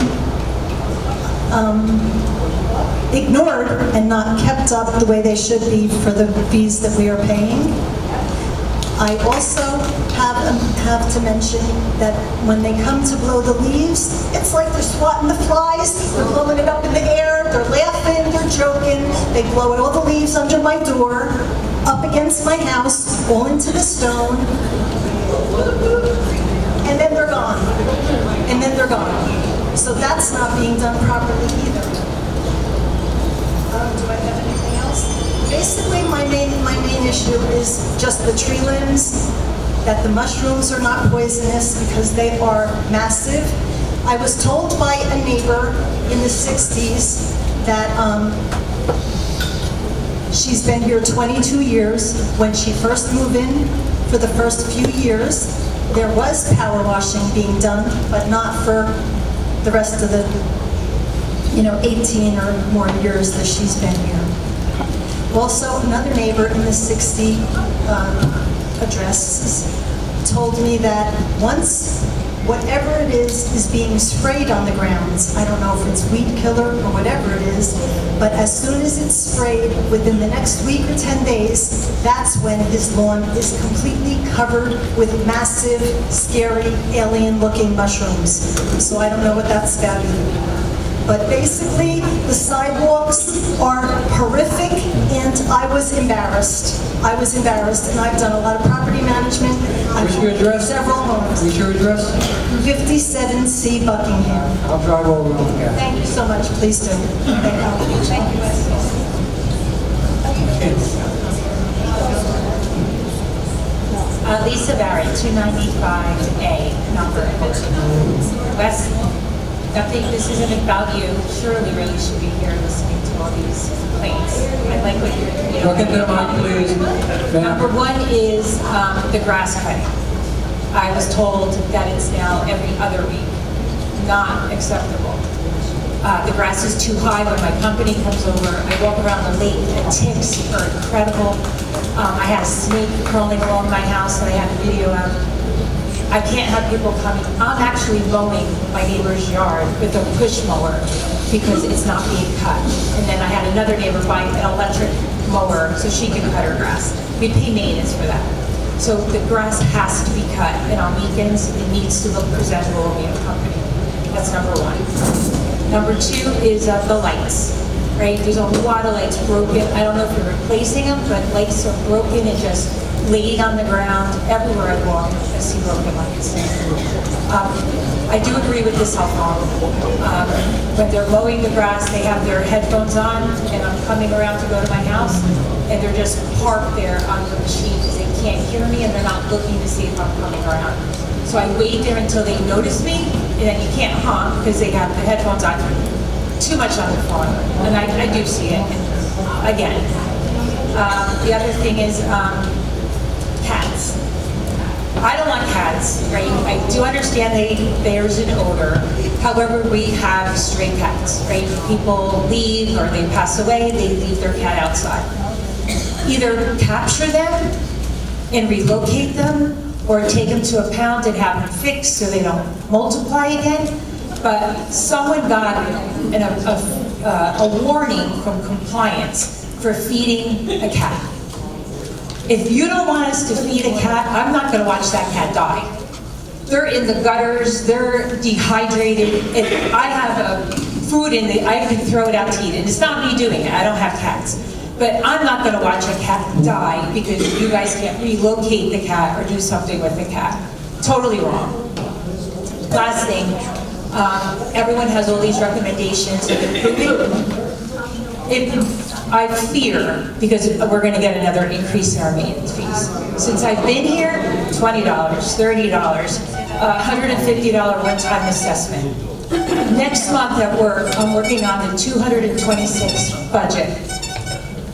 ignored and not kept up the way they should be for the fees that we are paying. I also have to mention that when they come to blow the leaves, it's like they're swatting the flies, they're blowing it up in the air, they're laughing, they're joking, they blow all the leaves under my door, up against my house, all into the stone, and then they're gone. And then they're gone. So that's not being done properly either. Do I have anything else? Basically, my main issue is just the tree limbs, that the mushrooms are not poisonous because they are massive. I was told by a neighbor in the 60s that she's been here 22 years. When she first moved in, for the first few years, there was power washing being done, but not for the rest of the 18 or more years that she's been here. Also, another neighbor in the 60 addresses told me that once whatever it is being sprayed on the grounds, I don't know if it's weed killer or whatever it is, but as soon as it's sprayed, within the next week or 10 days, that's when his lawn is completely covered with massive, scary, alien-looking mushrooms. So I don't know what that's about either. But basically, the sidewalks are horrific, and I was embarrassed. And I've done a lot of property management. What's your address? Several homes. What's your address? 57C Buckingham. I'll drive over and look at it. Thank you so much, please do. Thank you. Lisa Barrett, 295A, Mount West. Nothing, this isn't about you. Shirley really should be here listening to all these complaints. I like what you're, Look at the mic, please. Number 1 is the grass cutting. I was told that it's now every other week. Not acceptable. The grass is too high when my company comes over. I walk around the lake, the ticks are incredible. I had a snake crawling along my house that I had a video of. I can't have people coming. I'm actually mowing my neighbor's yard with a push mower because it's not being cut. And then I had another neighbor buy an electric mower so she can cut her grass. We pay maintenance for that. So the grass has to be cut, and on weekends, it needs to look presentable in the company. That's number one. Number two is the lights, right? There's a lot of lights broken. I don't know if you're replacing them, but lights are broken and just laid on the ground. Everywhere I walk, I see broken lights. I do agree with the cell phone. When they're mowing the grass, they have their headphones on, and I'm coming around to go to my house, and they're just parked there on the machine because they can't hear me, and they're not looking to see if I'm coming around. So I wait there until they notice me, and then you can't honk because they have the headphones on. Too much on the phone, and I do see it. Again, the other thing is cats. I don't want cats, right? I do understand there's an odor. However, we have stray cats, right? People leave or they pass away, they leave their cat outside. Either capture them and relocate them, or take them to a pound and have them fixed so they don't multiply again. But someone got a warning from compliance for feeding a cat. If you don't want us to feed a cat, I'm not going to watch that cat die. They're in the gutters, they're dehydrated. If I have food in the, I can throw it out to eat it. It's not me doing it, I don't have cats. But I'm not going to watch a cat die because you guys can't relocate the cat or do something with the cat. Totally wrong. Last thing, everyone has all these recommendations of improving. I fear, because we're going to get another increase in our maintenance fees. Since I've been here, $20, $30, $150 one-time assessment. Next month at work, I'm working on the 226 budget.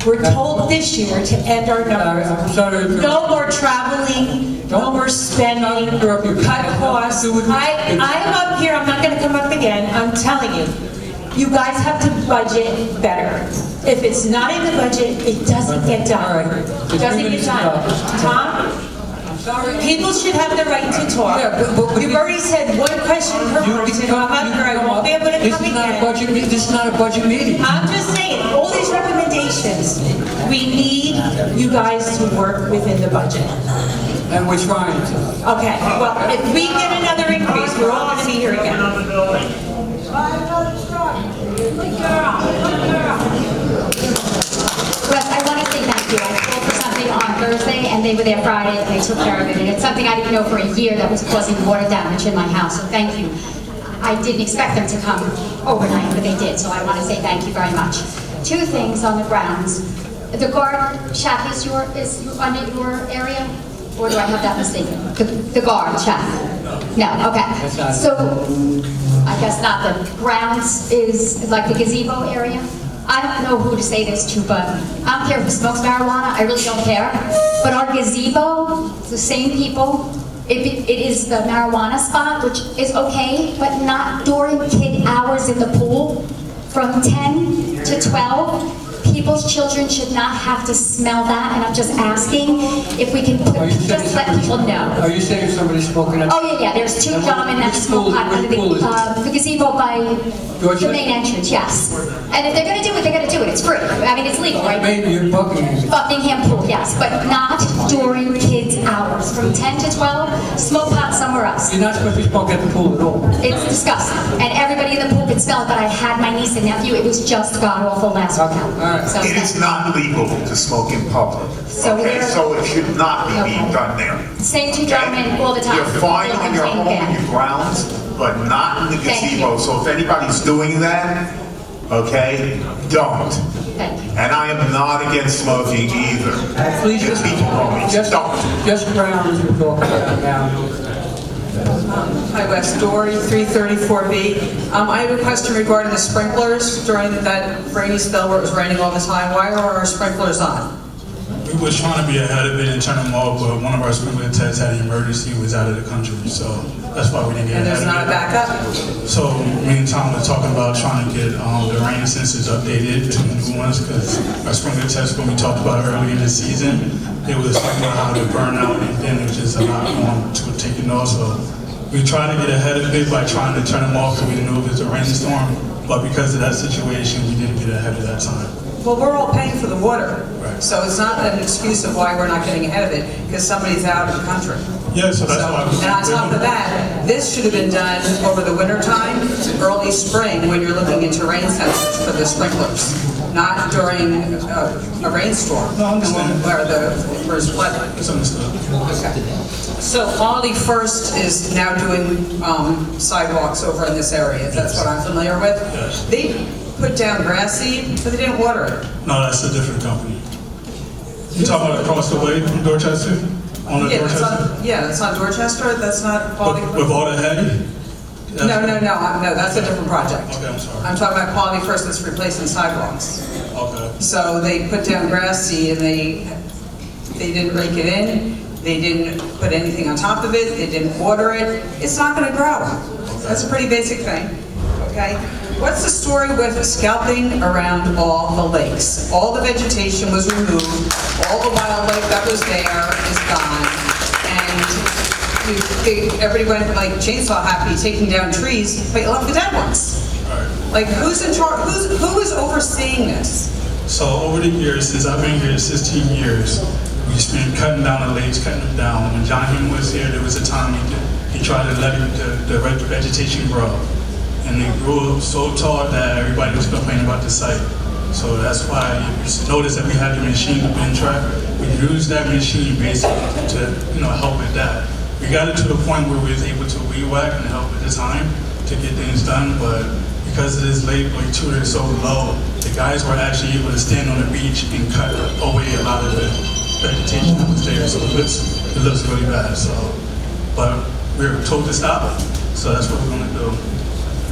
We're told this year to end our numbers. No more traveling, no more spending, cut costs. I'm up here, I'm not going to come up again, I'm telling you. You guys have to budget better. If it's not in the budget, it doesn't get done. It doesn't get done. Tom? People should have the right to talk. You've already said one question per person. I'm up here, I won't be able to come again. This is not a budget meeting. I'm just saying, all these recommendations, we need you guys to work within the budget. And we're trying to. Okay, well, if we get another increase, we're all gonna be here again. Wes, I want to say thank you. I called for something on Thursday, and they were there Friday, and they took care of it. And it's something I didn't know for a year that was causing water damage in my house, so thank you. I didn't expect them to come overnight, but they did, so I want to say thank you very much. Two things on the grounds. The guard shack is under your area? Or do I have that mistaken? The guard shack? No, okay. So, I guess not. The grounds is like the gazebo area? I don't know who to say this to, but I don't care who smokes marijuana, I really don't care. But our gazebo, the same people, it is the marijuana spot, which is okay, but not during kid hours in the pool from 10 to 12. People's children should not have to smell that, and I'm just asking if we can just let people know. Are you saying somebody's smoking? Oh, yeah, there's two gentlemen that smoke pot under the gazebo by the main entrance, yes. And if they're going to do it, they're going to do it. It's free. I mean, it's legal, right? Buckingham Pool, yes, but not during kids' hours. From 10 to 12, smoke pot somewhere else. You're not supposed to smoke at the pool at all. It's disgusting. And everybody in the pool could smell it, but I had my niece and nephew. It was just god-awful last weekend. So, it is not legal to smoke in public. So it should not be being done there. Same two gentlemen all the time. You're fine on your home, your grounds, but not in the gazebo. So if anybody's doing that, okay, don't. And I am not against smoking either. Please just don't. Just grounds we're talking about now. Hi, Wes, Dory, 334B. I have a question regarding the sprinklers during that rainy spell where it was raining all the time. Why are our sprinklers on? We were trying to be ahead of it and turn them off, but one of our sprinkler techs had an emergency, was out of the country, so That's why we didn't get And ahead there's of not a it. backup? So me and Tom were talking about trying to get the rain sensors updated to new ones, because our sprinkler test, when we talked about earlier this season, it was talking about how they burn out, and then it was just a lot going to taking off. So we tried to get ahead of it by trying to turn them off because we didn't know if it was a rainstorm, but because of that situation, we didn't get ahead of that time. Well, we're all paying for the water, so it's not an excuse of why we're not getting ahead of it, because somebody's out of the country. Yeah, so that's why. And on top of that, this should have been done over the winter time, early spring, when you're looking into rain sensors for the sprinklers, not during a rainstorm. No, I understand. Where the first flood. It's understood. Okay. So Quality First is now doing sidewalks over in this area. That's what I'm familiar with. Yes. They put down grass seed, but they didn't water it. No, that's a different company. You talking about across the way from Dorchester? On the Yeah, that's Dorchester? on, yeah, that's on Dorchester. That's not Quality With all the hay? No, that's a different project. Okay, I'm sorry. I'm talking about Quality First that's replacing sidewalks. Okay. So they put down grass seed and they didn't rake it in, they didn't put anything on top of it, they didn't water it. It's not gonna grow. That's a pretty basic thing, okay? What's the story with scalping around all the lakes? All the vegetation was removed, all the wildlife that was there is gone, and everybody went like chainsaw happy taking down trees, but you left the dead ones. Like, who's in charge, who is overseeing this? So over the years, since I've been here 16 years, we've been cutting down the lakes, cutting them down. When John Hume was here, there was a time he tried to let the vegetation grow. And they grew so tall that everybody was complaining about the site. So that's why you notice that we had the machine, the bin track. We used that machine basically to help with that. We got it to the point where we was able to weed whack and help at the time to get things done, but because of this lake, like Tudor is so low, the guys were actually able to stand on the beach and cut away a lot of the vegetation that was there. So it looks really bad. So, but we were told to stop it. So that's what we're gonna do.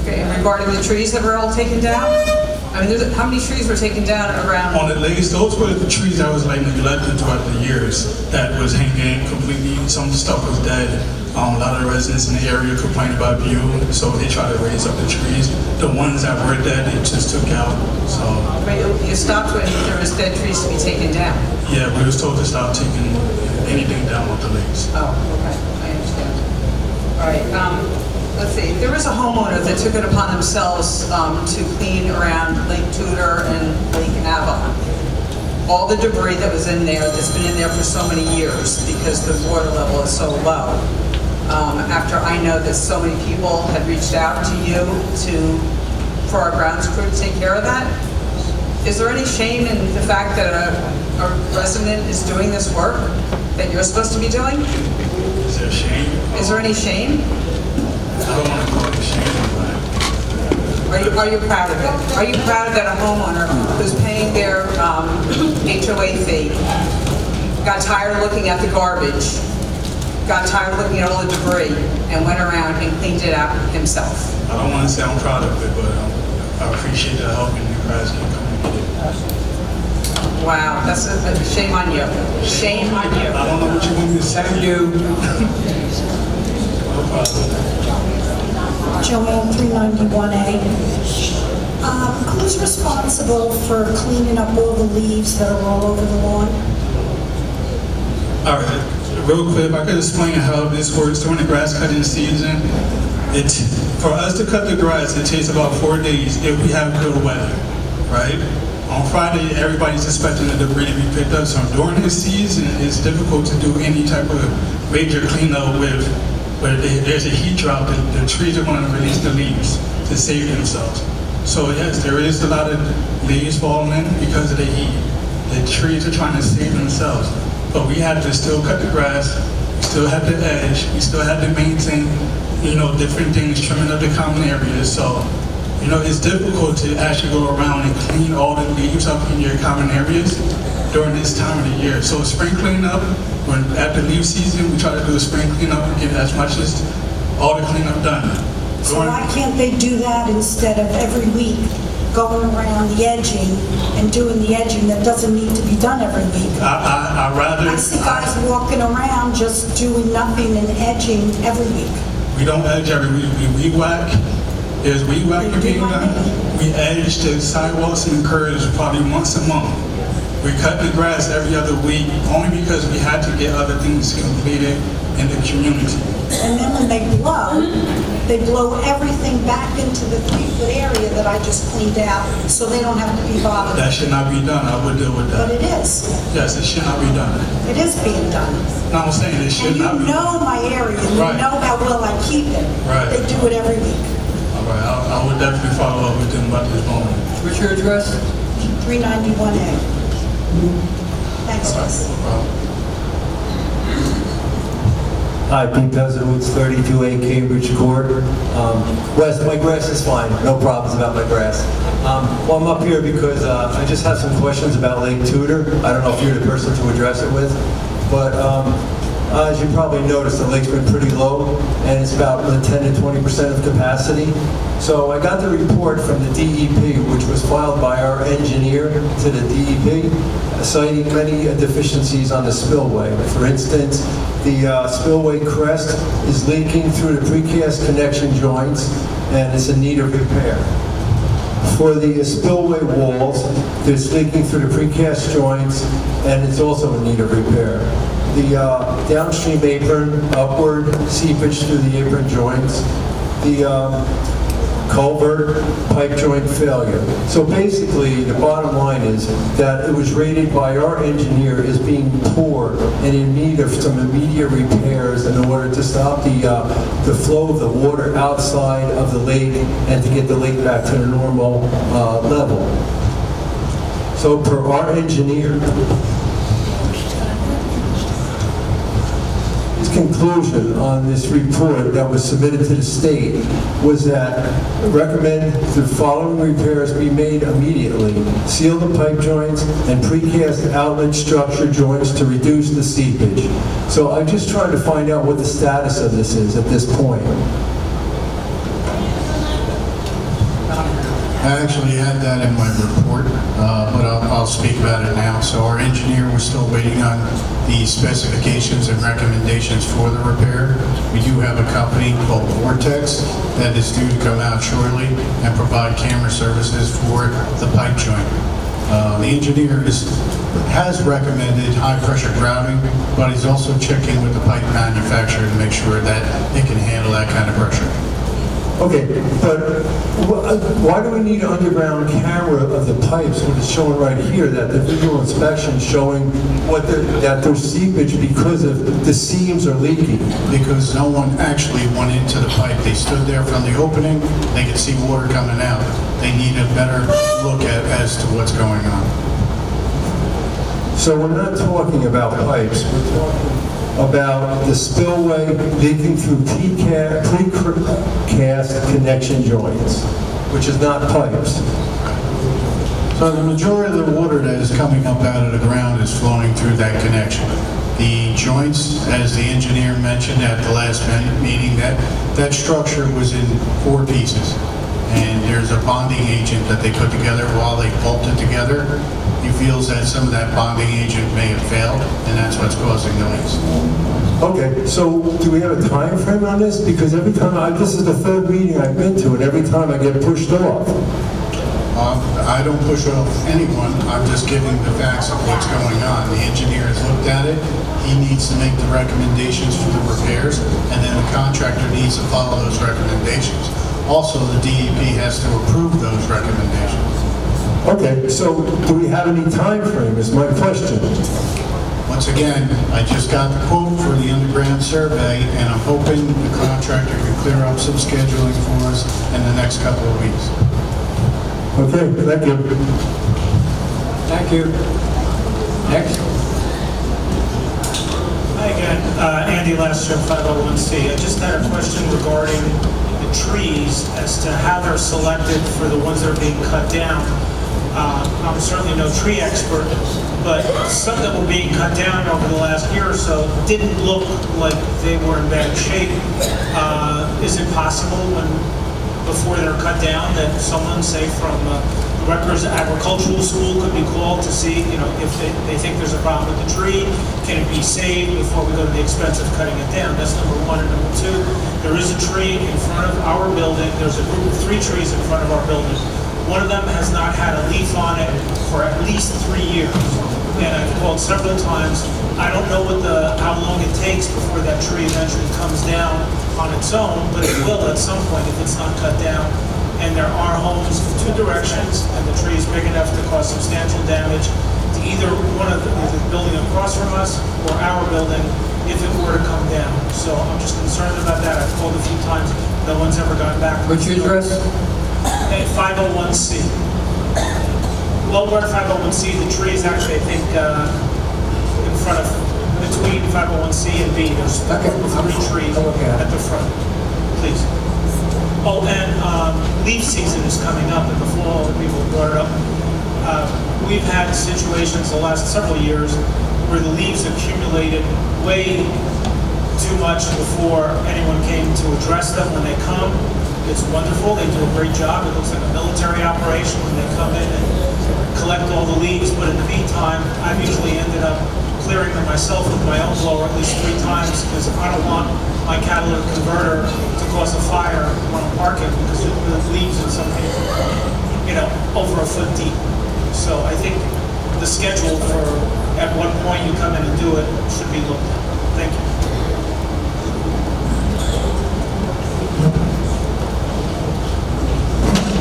Okay, and regarding the trees that were all taken down? I mean, how many trees were taken down around? On the lakes, those were the trees that was like neglected throughout the years. That was hanging completely, some stuff was dead. A lot of the residents in the area complained about view, so they tried to raise up the trees. The ones that were dead, they just took out, so. But you stopped when there was dead trees to be taken down? Yeah, we was told to stop taking anything down with the lakes. Oh, okay, I understand. All right, let's see, there was a homeowner that took it upon themselves to clean around Lake Tudor and Lake Avon. All the debris that was in there, that's been in there for so many years because the water level is so low. After I know that so many people had reached out to you for our grounds crew to take care of that, is there any shame in the fact that a resident is doing this work that you're supposed to be doing? Is there shame? Is there any shame? I don't want to call it shame, but Are you proud of it? Are you proud that a homeowner who's paying their HOA fee got tired of looking at the garbage, got tired of looking at all the debris, and went around and cleaned it out himself? I don't want to say I'm proud of it, but I appreciate the help and you guys can come and get it. Wow, that's a shame on you. Shame on you. I don't know what you want me to say. Thank you. No problem. Joanne, 391A. Who's responsible for cleaning up all the leaves that are all over the lawn? All right, real quick, if I could explain how this works during the grass cutting season. For us to cut the grass, it takes about 4 days if we have good weather, right? On Friday, everybody's expecting the debris to be picked up, so during this season, it's difficult to do any type of major cleanup where there's a heat drought, the trees are going to release the leaves to save themselves. So yes, there is a lot of leaves falling in because of the heat. The trees are trying to save themselves. But we had to still cut the grass, we still had to edge, we still had to maintain, different things, trimming up the common areas. So, it's difficult to actually go around and clean all the leaves up in your common areas during this time of the year. So spring cleanup, when after leaf season, we try to do a spring cleanup and get as much as all the cleanup done. So why can't they do that instead of every week going around the edging and doing the edging that doesn't need to be done every week? I see guys walking around just doing nothing and edging every week. We don't edge every week. We weed whack. There's weed whacking being done. We edge the sidewalks and curbs probably once a month. We cut the grass every other week only because we had to get other things completed in the community. And then when they blow everything back into the 3-foot area that I just cleaned out, so they don't have to be bothered. That should not be done. I would deal with that. But it is. Yes, it should not be done. It is being done. No, I'm saying it should not be. And you know my area, and Right. you know how well I keep it. Right. They do it every week. All right, I would definitely follow up with them about this moment. What's your address? 391A. Thanks, Wes. Hi, Pete Peasowitz, 32A Cambridge Court. Wes, my grass is fine, no problems about my grass. Well, I'm up here because I just have some questions about Lake Tudor. I don't know if you're the person to address it with, but as you probably noticed, the lake's been pretty low, and it's about 10 to 20% of capacity. So I got the report from the DEP, which was filed by our engineer to the DEP, citing many deficiencies on the spillway. For instance, the spillway crest is leaking through the precast connection joints, and it's in need of repair. For the spillway walls, it's leaking through the precast joints, and it's also in need of repair. The downstream apron, upward seepage through the apron joints, the culvert pipe joint failure. So basically, the bottom line is that it was rated by our engineer as being poor and in need of some immediate repairs in order to stop the flow of the water outside of the lake and to get the lake back to the normal level. So per our engineer, his conclusion on this report that was submitted to the state was that recommend the following repairs be made immediately. Seal the pipe joints and precast outlet structure joints to reduce the seepage. So I'm just trying to find out what the status of this is at this point. I actually had that in my report, but I'll speak about it now. So our engineer was still waiting on the specifications and recommendations for the repair. We do have a company called Vortex that is due to come out shortly and provide camera services for the pipe joint. The engineer has recommended high-pressure grouting, but he's also checking with the pipe manufacturer to make sure that it can handle that kind of pressure. Okay, but why do we need an underground camera of the pipes when it's showing right here that the visual inspection is showing that there's seepage because of the seams are leaking? Because no one actually went into the pipe. They stood there from the opening, they could see water coming out. They need a better look at as to what's going on. So we're not talking about pipes, we're talking about the spillway leaking through precast connection joints, which is not pipes. So the majority of the water that is coming up out of the ground is flowing through that connection. The joints, as the engineer mentioned at the last meeting, that structure was in 4 pieces. And there's a bonding agent that they put together while they bolted together. He feels that some of that bonding agent may have failed, and that's what's causing the leaks. Okay, so do we have a time frame on this? Because every time, this is the 3rd meeting I've been to, and every time I get pushed off. I don't push off anyone. I'm just giving the facts of what's going on. The engineer has looked at it. He needs to make the recommendations for the repairs, and then the contractor needs to follow those recommendations. Also, the DEP has to approve those recommendations. Okay, so do we have any time frame is my question. Once again, I just got the quote for the underground survey, and I'm hoping the contractor can clear up some scheduling for us in the next couple of weeks. Okay, thank you. Thank you. Next. Hi again, Andy Lester, 501C. I just had a question regarding the trees as to how they're selected for the ones that are being cut down. I'm certainly no tree expert, but some that were being cut down over the last year or so didn't look like they were in bad shape. Is it possible before they're cut down that someone, say from the Rutgers Agricultural School could be called to see, if they think there's a problem with the tree, can it be saved before we go to the expense of cutting it down? That's number one. And number two, there is a tree in front of our building. There's a group of 3 trees in front of our building. One of them has not had a leaf on it for at least 3 years. And I've called several times. I don't know how long it takes before that tree eventually comes down on its own, but it will at some point if it's not cut down. And there are homes in 2 directions, and the tree is big enough to cause substantial damage to either one of the building across from us or our building if it were to come down. So I'm just concerned about that. I've called a few times. No one's ever gotten back. What's your address? At 501C. Well, we're at 501C. The tree is actually, I think, in front of, between 501C and B. There's 3 trees at the front. Please. Oh, and leaf season is coming up in the fall. People brought it up. We've had situations the last several years where the leaves accumulated way too much before anyone came to address them. When they come, it's wonderful. They do a great job. It looks like a military operation when they come in and collect all the leaves. But in the meantime, I've usually ended up clearing them myself with my own blower at least 3 times because I don't want my catalytic converter to cause a fire when I'm parking because the leaves in some cases, over a foot deep. So I think the schedule for at what point you come in and do it should be looked at. Thank you.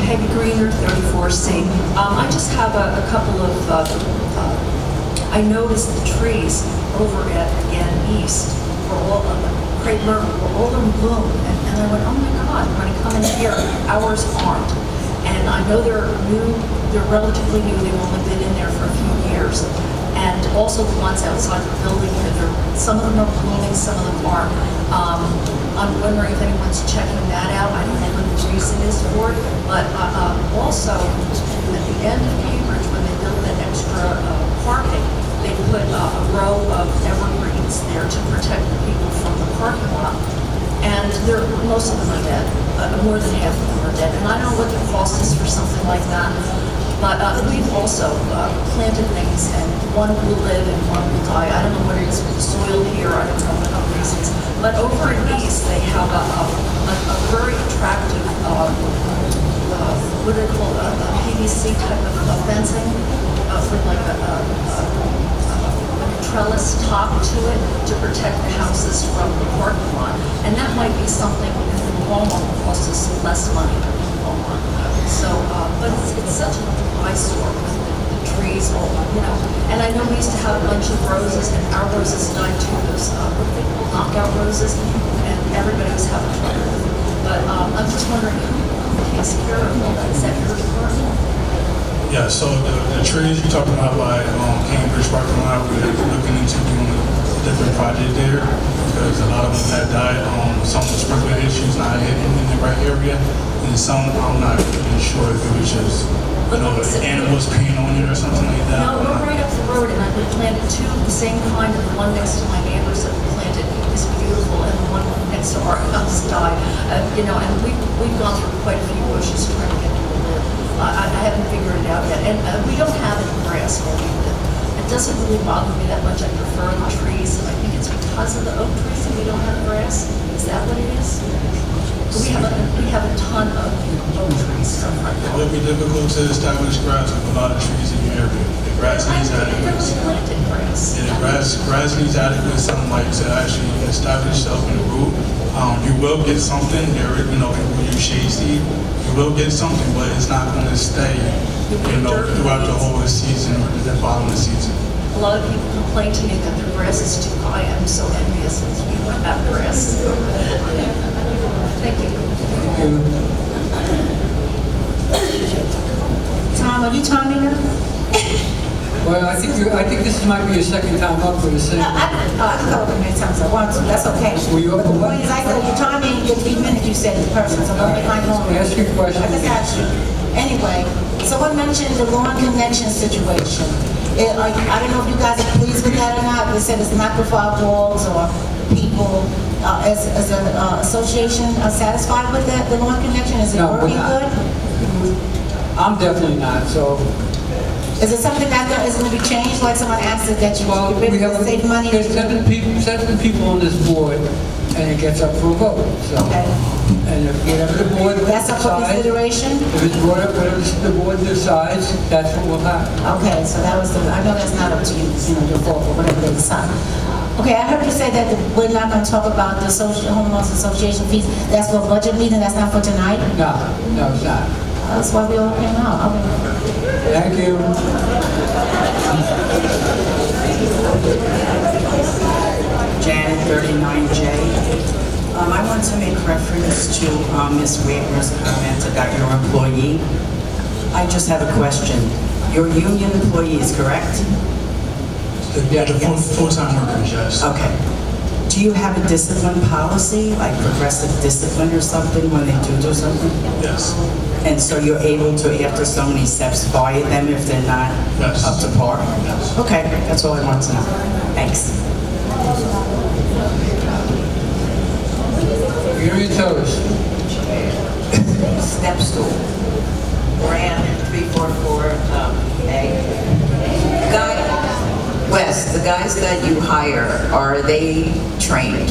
Peggy Greener, 34C. I just have a couple of, I noticed the trees over at, again, East, were all, Craig Murray, were all in bloom. And I went, oh my God, when I come in here, ours aren't. And I know they're new, they're relatively new, they've only been in there for a few years. And also the ones outside the building, some of them are blooming, some of them aren't. I'm wondering if anyone's checking that out. I don't know what the reason is for it. But also, at the end of Cambridge, when they built that extra parking, they put a row of evergreens there to protect the people from the parking lot. And most of them are dead. More than half of them are dead. And I don't know what the cost is for something like that. But we've also planted things, and one will live and one will die. I don't know what it is with the soil here. I don't know what other reasons. But over in East, they have a very attractive, what do they call it, a PVC type of fencing with like a trellis top to it to protect the houses from the parking lot. And that might be something in the long run will cost us less money in the long run. So, but it's such an eyesore with the trees, And I know we used to have a bunch of roses, and our roses died too. Those knockout roses, and everybody was having trouble with them. But I'm just wondering who takes care of all that? Is that your department? Yeah, so the trees you're talking about by Cambridge parking lot, we're looking into doing a different project there because a lot of them had died. Some of the sprinkler issues not hitting in the right area, and some I'm not really sure if it was just animals peeing on it or something like that. No, we're right up the road, and we planted 2 of the same kind, and the one next to my neighbors that we planted is beautiful, and the one next to our house died. And we've gone through quite a few bushes trying to get them to live. I haven't figured it out yet, and we don't have any grass where we live. It doesn't really bother me that much. I prefer the trees. I think it's because of the oak trees that we don't have grass. Is that what it is? We have a ton of oak trees. It would be difficult to establish grass with a lot of trees in your area. The grass needs adequate. Yeah, the grass needs adequate sunlight to actually establish itself in the root. You will get something there. People use shade seed. You will get something, but it's not going to stay. Throughout the whole season or the following season. A lot of people complain to me that their grass is too high. I'm so envious because we don't have grass. Thank you. Tom, are you timing her? Well, I think this might be your second time up with the same. I can go over many times I want to. That's okay. Were you up But the for what? point is, I said your timing, your 3 minutes, you said the person, so don't make my moment. Ask your question. I just asked you. Anyway, someone mentioned the lawn connection situation. I don't know if you guys are pleased with that or not. They said it's not the walls or people as an association are satisfied with that, the lawn connection. Is it No, we're working not. good? I'm definitely not, so. Is it something that is going to be changed, like someone asked it, that you Well, get rid we of have, the save money? there's seven people on this board, and it gets up for a vote, so. Okay. And if whatever the board That's up for decides, consideration? if it's brought up, whatever the board decides, that's what will happen. Okay, so that was the, I know that's not up to you, your fault, or whatever they decide. Okay, I heard you say that we're not going to talk about the homeowners association fees. That's for a budget meeting, that's not for tonight? No, it's not. That's why we all came out. Okay. Thank you. Janet, 39J. I want to make reference to Ms. Wagner's comment about your employee. I just have a question. You're union employees, correct? Yeah, the full-time workers, yes. Okay. Do you have a discipline policy, like progressive discipline or something when they do something? Yes. And so you're able to, after so many steps, fire them if they're not up to par? Yes. Okay, that's all I want to know. Thanks. You're your toes. Step stool. Brand 344A. Wes, the guys that you hire, are they trained?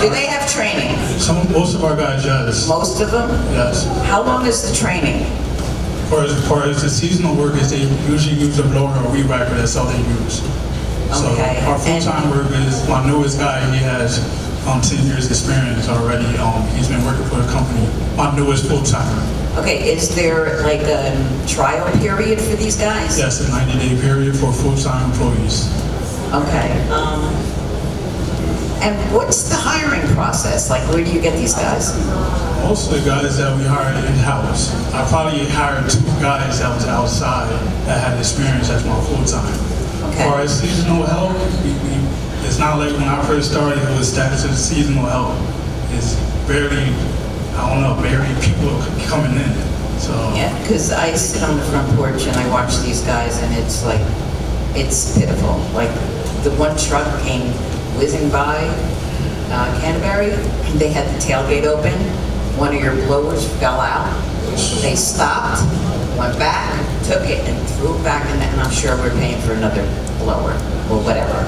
Do they have training? Most of our guys, yes. Most of them? Yes. How long is the training? As far as the seasonal workers, they usually use a blower or weed whacker, that's all they use. So Okay. our full-time workers, my newest guy, he has 10 years experience already. He's been working for the company. My newest full-timer. Okay, is there like a trial period for these guys? Yes, a 90-day period for full-time employees. Okay. And what's the hiring process? Like, where do you get these guys? Most of the guys that we hired in-house, I probably hired 2 guys that was outside that had experience as my full-time. Okay. As far as seasonal help, it's not like when I first started, it was status of seasonal help. It's barely people coming in. So Yeah, because I sit on the front porch and I watch these guys and it's like, it's pitiful. Like, the one truck came whizzing by Canterbury, and they had the tailgate open. One of your blowers fell out. They stopped, went back, took it, and threw it back in, and I'm sure we're paying for another blower or whatever.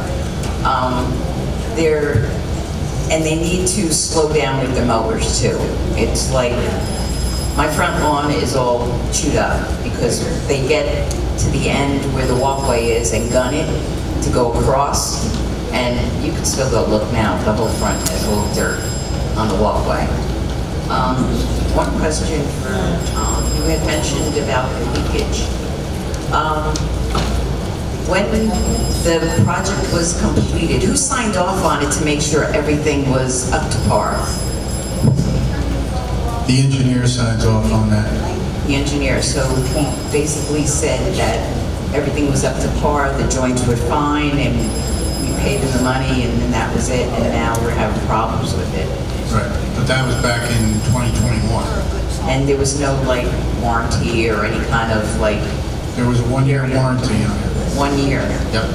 And they need to slow down with the mowers too. It's like, my front lawn is all chewed up because they get to the end where the walkway is and gun it to go across, and you can still go look now, the whole front has a little dirt on the walkway. One question for Tom. You had mentioned about the leakage. When the project was completed, who signed off on it to make sure everything was up to par? The engineer signs off on that. The engineer, so he basically said that everything was up to par, the joints were fine, and we paid him the money, and then that was it, and now we're having problems with it. Right, but that was back in 2021. And there was no, like, warranty or any kind of, like... There was a 1-year warranty on it. 1 year? Yep.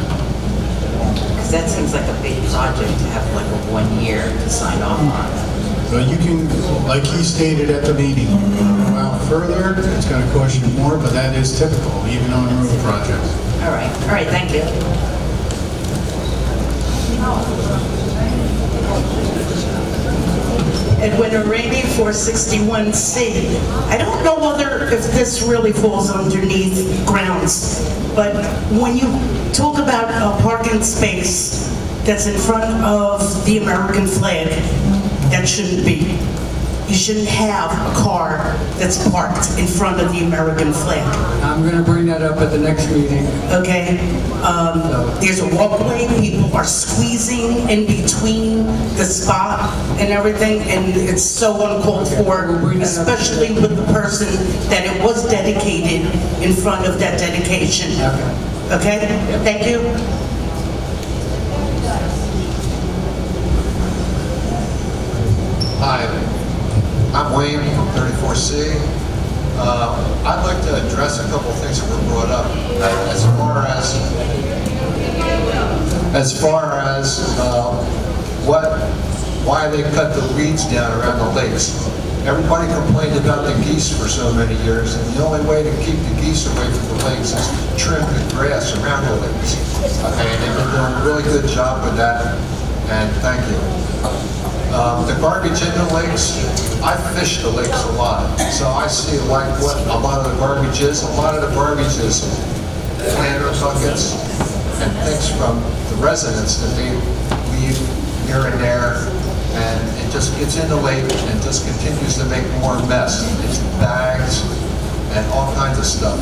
Because that seems like a big project to have, like, a 1 year to sign off on. But you can, like he stated at the meeting, go out further, it's going to cost you more, but that is typical, even on a road project. All right, thank you. Edwina Rainey, 461C. I don't know if this really falls underneath grounds, but when you talk about a parking space that's in front of the American flag, that shouldn't be. You shouldn't have a car that's parked in front of the American flag. I'm going to bring that up at the next meeting. Okay? There's a walkway, people are squeezing in between the spot and everything, and it's so uncalled for, especially with the person that it was dedicated in front of that dedication. Okay? Thank you. Hi, I'm Wayne from 34C. I'd like to address a couple of things that were brought up. As far as why they cut the weeds down around the lakes. Everybody complained about the geese for so many years, and the only way to keep the geese away from the lakes is to trim the grass around the lakes. Okay, and they've been doing a really good job with that, and thank you. The garbage in the lakes, I fish the lakes a lot, so I see like what a lot of the garbage is. A lot of the garbage is planter buckets and things from the residents that they leave here and there, and it just gets in the lake and just continues to make more mess. It's bags and all kinds of stuff.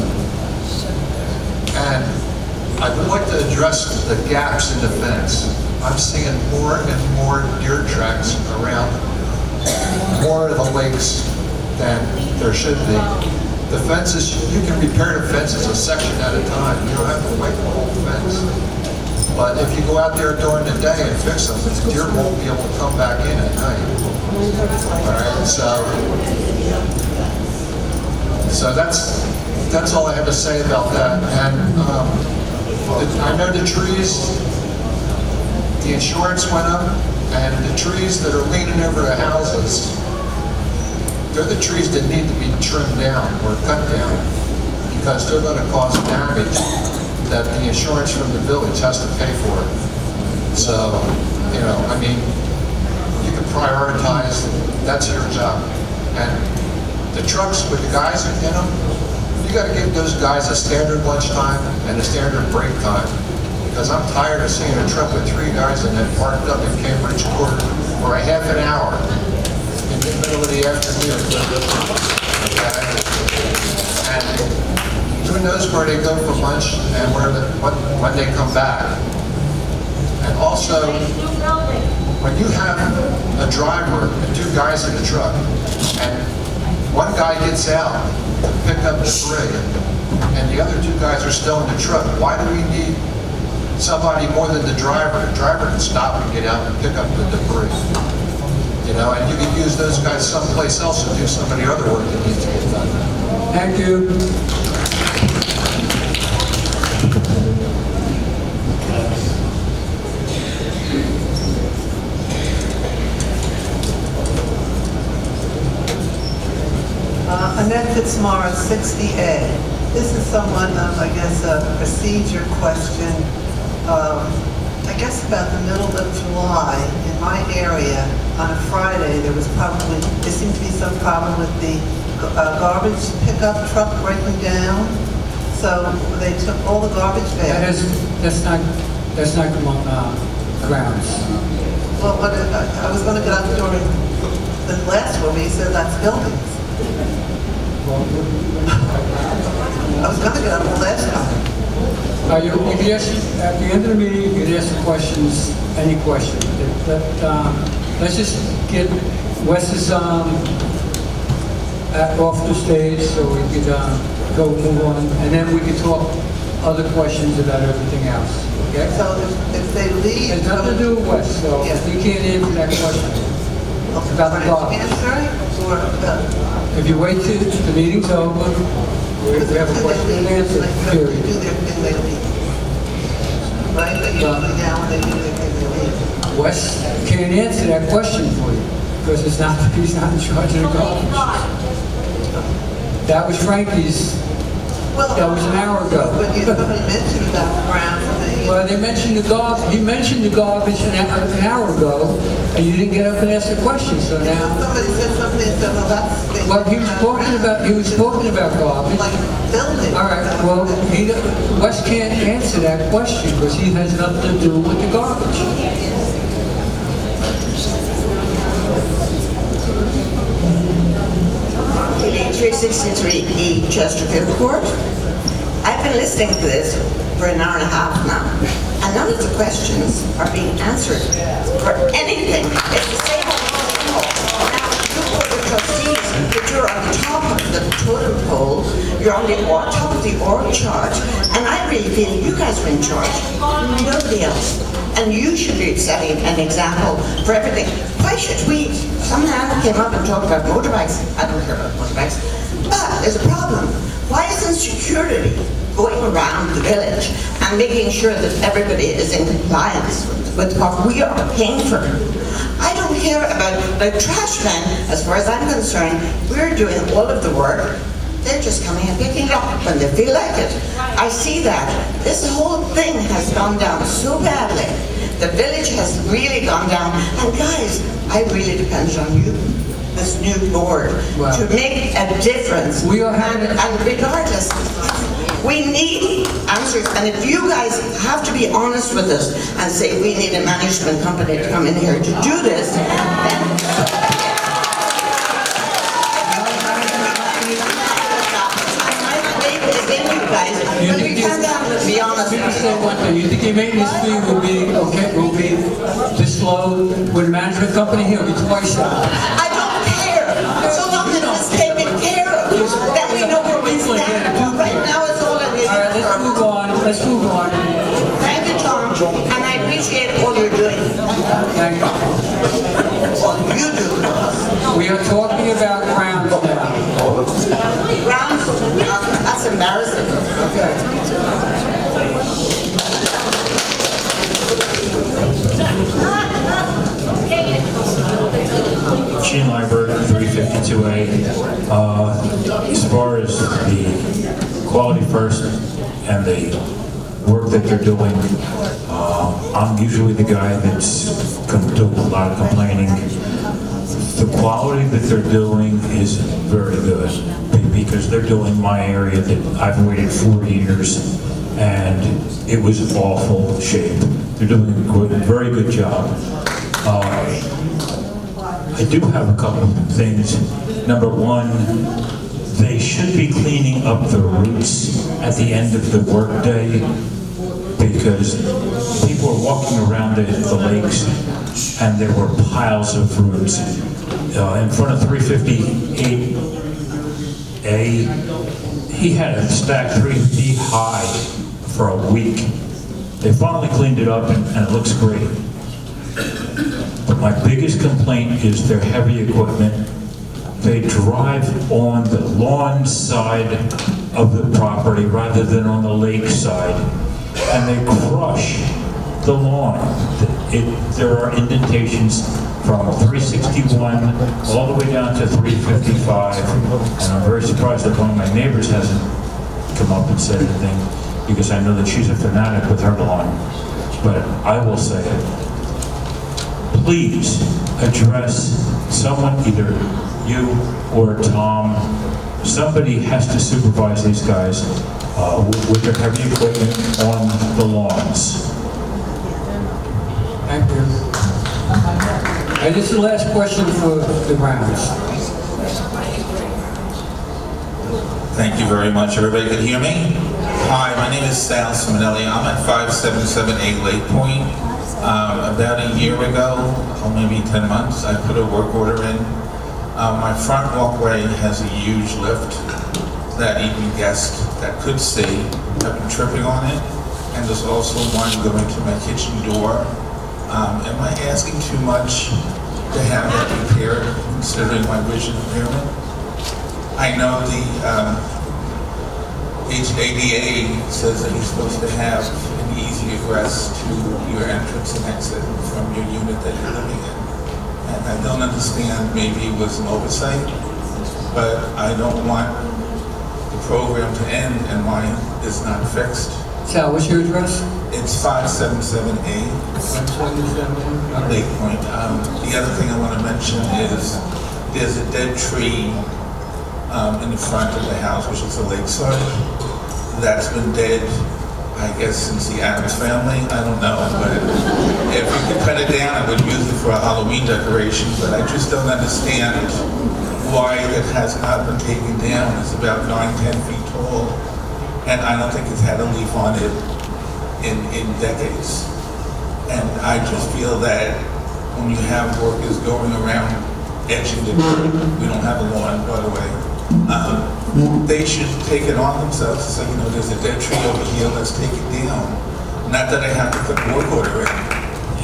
And I would like to address the gaps in the fence. I'm seeing more and more deer tracks around more of the lakes than there should be. The fences, you can repair the fences a section at a time. You don't have to wipe the whole fence. But if you go out there during the day and fix them, the deer won't be able to come back in at night. All right, so that's all I have to say about that. And I know the trees, the insurance went up, and the trees that are leaning over the houses, they're the trees that need to be trimmed down or cut down because they're going to cause damage that the insurance from the village has to pay for. So, you know, I mean, you can prioritize, that's your job. And the trucks with the guys in them, you got to give those guys a standard lunchtime and a standard break time. Because I'm tired of seeing a truck with 3 guys in it parked up in Cambridge Court for a half an hour in the middle of the afternoon. Okay? And who knows where they go for lunch and when they come back. And also, when you have a driver and 2 guys in the truck, and one guy gets out to pick up debris, and the other 2 guys are still in the truck, why do we need somebody more than the driver? The driver can stop and get out and pick up the debris. You know, and you can use those guys someplace else to do some of the other work that needs to get done. Thank you. Annette Fitzmaurice, 60A. This is somewhat of, I guess, a procedure question. I guess about the middle of July, in my area, on a Friday, there seemed to be some problem with the garbage pickup truck breaking down. So they took all the garbage bags. That's not grounds. Well, I was going to get up during the last one, but you said that's buildings. I was going to get up the last time. You can ask, at the end of the meeting, you can ask the questions, any question. Let's just get Wes's off the stage so we could go move on, and then we can talk other questions about everything else. Okay? So if they leave... It has nothing to do with Wes, so you can't answer that question. About the garbage. If you wait till the meeting's over, we have a question and answer period. Right? They usually now when they do their thing, they leave. Wes can't answer that question for you because he's not in charge of the garbage. That was Frankie's. That was an hour ago. But somebody mentioned about the grounds. Well, they mentioned the garbage. He mentioned the garbage an hour ago, and you didn't get up and ask the question. So now somebody said something and said, "Well, that's." Well, he was talking about garbage. Like building. All right. Well, Wes can't answer that question because he has nothing to do with the garbage. E. Chesterfield Court. I've been listening to this for an hour and a half now, and none of the questions are being answered for anything. It's the same old. Now, you board of trustees, but you're on top of the totem pole, you're on the top of the org chart, and I really feel you guys are in charge, nobody else. And you should be setting an example for everything. Why should we? Some man came up and talked about motorbikes. I don't care about motorbikes. But there's a problem. Why isn't security going around the village and making sure that everybody is in compliance with what we are paying for? I don't care about the trash man. As far as I'm concerned, we're doing all of the work. They're just coming and picking it up when they feel like it. I see that. This whole thing has gone down so badly. The village has really gone down. And guys, I really depend on you, this new board, to make a difference. And regardless, we need answers. And if you guys have to be honest with us and say we need a management company to come in here to do this, then You think your maintenance fee will be okay? Will be this low with a management company here? It'll be twice that. I don't care. So long as it's taken care of, then we know where we stand. Right now, it's all in the. All right, let's move on. Let's move on. Thank you, Tom, and I appreciate all you're doing. Thank you. All you do. We are talking about grounds now. Grounds? That's embarrassing. Gene Liebert, 352A. As far as the Quality First and the work that they're doing, I'm usually the guy that's doing a lot of complaining. The quality that they're doing is very good because they're doing my area that I've waited 4 years and it was awful shape. They're doing a very good job. I do have a couple of things. Number one, they should be cleaning up the roots at the end of the workday because people are walking around the lakes and there were piles of roots. In front of 358A, he had it stacked 3 feet high for a week. They finally cleaned it up and it looks great. But my biggest complaint is their heavy equipment. They drive on the lawn side of the property rather than on the lake side, and they crush the lawn. There are indentations from 361 all the way down to 355, and I'm very surprised that one of my neighbors hasn't come up and said anything, because I know that she's a fanatic with her lawn. But I will say it. Please address someone, either you or Tom. Somebody has to supervise these guys with their heavy equipment on the lawns. Thank you. And this is the last question for the grounds. Thank you very much. Everybody can hear me? Hi, my name is Sal Simonelli. I'm at 577A Lake Point. About a year ago, or maybe 10 months, I put a work order in. My front walkway has a huge lift that even guests that could see have been tripping on it. And there's also one going to my kitchen door. Am I asking too much to have that repaired, considering my vision impairment? I know the ADA says that you're supposed to have an easy egress to your entrance and exit from your unit that you're living in. And I don't understand, maybe it was an oversight, but I don't want the program to end and mine is not fixed. Sal, what's your address? It's 577A. 577A? On Lake Point. The other thing I want to mention is there's a dead tree in the front of the house, which is a lakeside. That's been dead, I guess, since the Addams family. I don't know, but if you could cut it down, I would use it for a Halloween decoration, but I just don't understand why it has not been taken down. It's about 9-10 feet tall, and I don't think it's had a leaf on it in decades. And I just feel that when you have workers going around edging the dirt, we don't have a lawn, by the way, they should take it on themselves and say, you know, there's a dead tree over here, let's take it down. Not that I have to put work order in.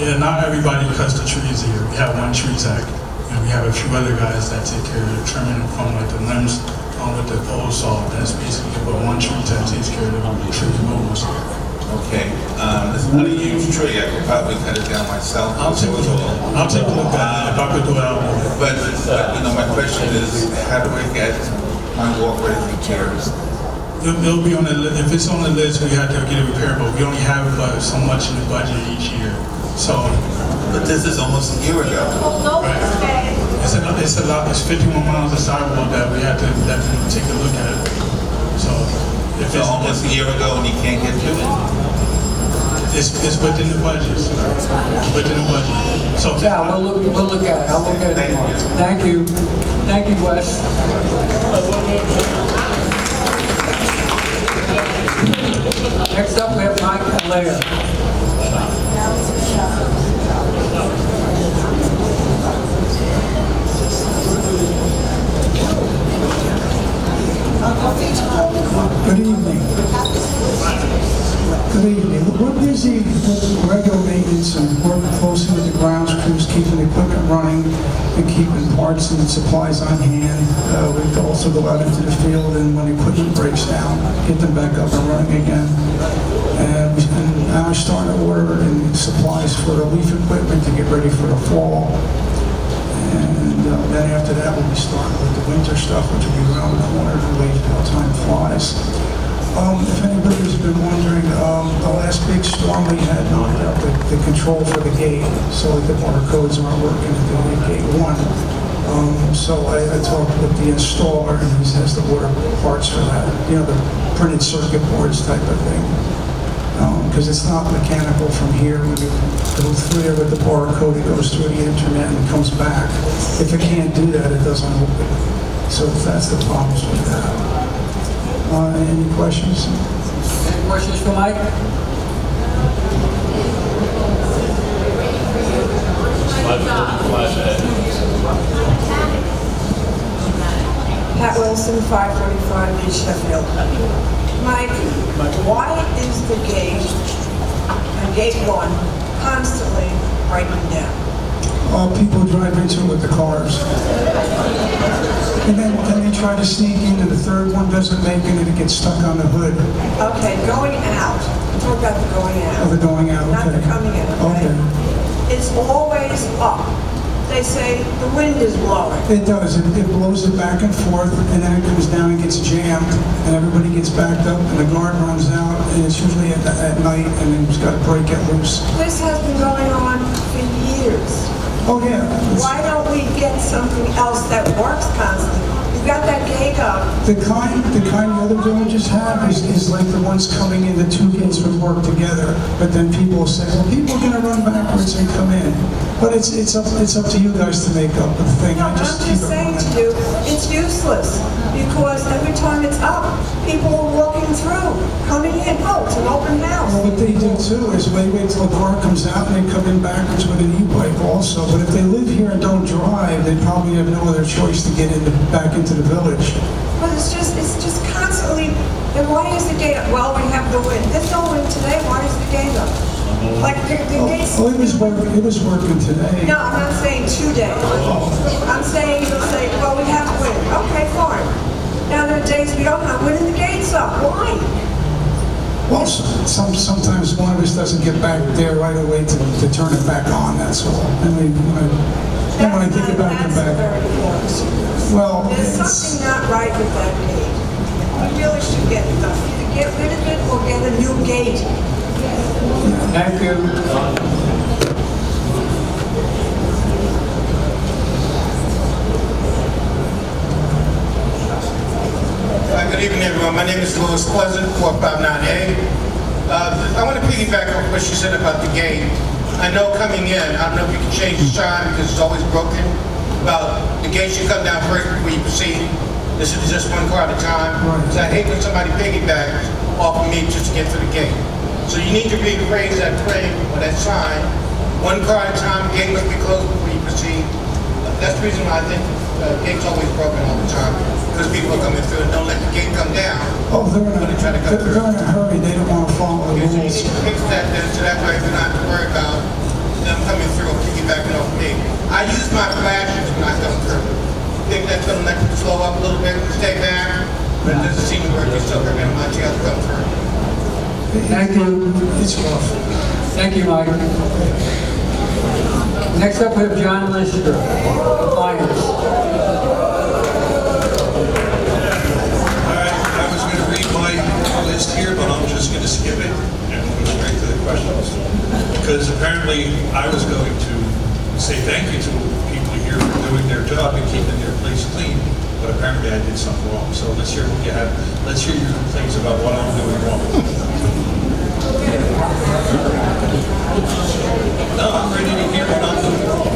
Yeah, not everybody cuts the trees here. We have one tree tech, and we have a few other guys that take care of the trimming from like the limbs on with the pole saw. That's basically what one tree tech takes care of the tree removals. Okay, it's not a huge tree, I could probably cut it down myself. I'll take a look at it, if I could do it out. But, my question is, how do I get my walkway repaired? It'll be on if it's on the list, we have to get it repaired, but we only have so much in the budget each year. So. But this is almost a year ago. It's a lot, it's 51 miles of sidewalk that we have to definitely take a look at. So. If it's almost a year ago and you can't get to it? It's within the budget. Within the budget. So. Yeah, we'll look at it. I'll look at it tomorrow. Thank you. Thank you, Wes. Next up, we have Mike Alea. Good evening. Good evening. We're busy with regular maintenance and working closely with the grounds crews, keeping equipment running and keeping parts and supplies on hand. We also go out into the field and when equipment breaks down, get them back up and running again. And now we're starting to order in supplies for the leaf equipment to get ready for the fall. And then after that, we'll be starting with the winter stuff, which will be around the corner the way how time flies. If anybody's been wondering, the last big storm we had knocked out the control for the gate, so the water codes aren't working at gate 1. So I talked with the installer, and he has to order parts for that, the printed circuit boards type of thing. Because it's not mechanical from here. When you go through there with the barcode, it goes through the internet and comes back. If it can't do that, it doesn't open. So that's the problems with that. Any questions? Any questions for Mike? Pat Wilson, 545 East Sheffield. Mike, why is the gate, gate 1, constantly breaking down? People drive into it with the cars. And then they try to sneak in, and the third one doesn't make it, and it gets stuck on the hood. Okay, going out. Talk about the going out. Oh, the going out, Not okay. the coming in, okay? It's always up. They say the wind is blowing. It does. It blows it back and forth, and then it comes down and gets jammed, and everybody gets backed up, and the guard runs out, and it's usually at night, and then it's got to break it loose. This has been going on for years. Oh, yeah. Why don't we get something else that works constantly? You've got that gate up. The kind the other villages have is like the ones coming in, the two gates would work together, but then people will say, well, people are going to run backwards and come in. But it's up to you guys to make up the thing. No, I'm just saying to you, it's useless, because every time it's up, people are walking through, coming in. Oh, it's an open house. Well, what they do too is wait till a car comes out and they come in backwards with an e-bike also. But if they live here and don't drive, they probably have no other choice to get back into the village. But it's just constantly, then why is the gate up? Well, we have the wind. There's no wind today, why is the gate up? Like the gates. Oh, it was working today. No, I'm not saying today. I'm saying, well, we have wind. Okay, fine. Now there are days we don't have wind and the gate's up. Why? Well, sometimes one of us doesn't get back there right away to turn it back on, that's all. And when I think about it back. Well, there's something not right with that gate. We really should either get rid of it or get a new gate. Thank you. Good evening, everyone. My name is Louis Pleasant, 459A. I want to piggyback on what she said about the gate. I know coming in, I don't know if you can change the sign because it's always broken. Well, the gate should come down first before you proceed. This is just one car at a time. So I hate when somebody piggybacks off of me just to get to the gate. So you need to raise that frame or that sign. One car at a time, gate must be closed before you proceed. That's the reason why I think the gate's always broken all the time. Because people are coming through and don't let the gate come down. Oh, they're in a hurry. They don't want to follow the rules. So you need to fix that then, so that way we don't have to worry about them coming through or piggybacking off me. I use my flashes when I come through. Think that's going to let you slow up a little bit and stay back, but it doesn't seem to work. You still got my tail to come through. Thank you. It's rough. Thank you, Mike. Next up, we have John Lister, Lions. I was going to read my list here, but I'm just going to skip it and go straight to the questions. Because apparently I was going to say thank you to people here for doing their job and keeping their place clean, but apparently I did something wrong. So let's hear what you have. Let's hear your complaints about what I'm doing wrong. No, I'm ready to hear what I'm doing wrong.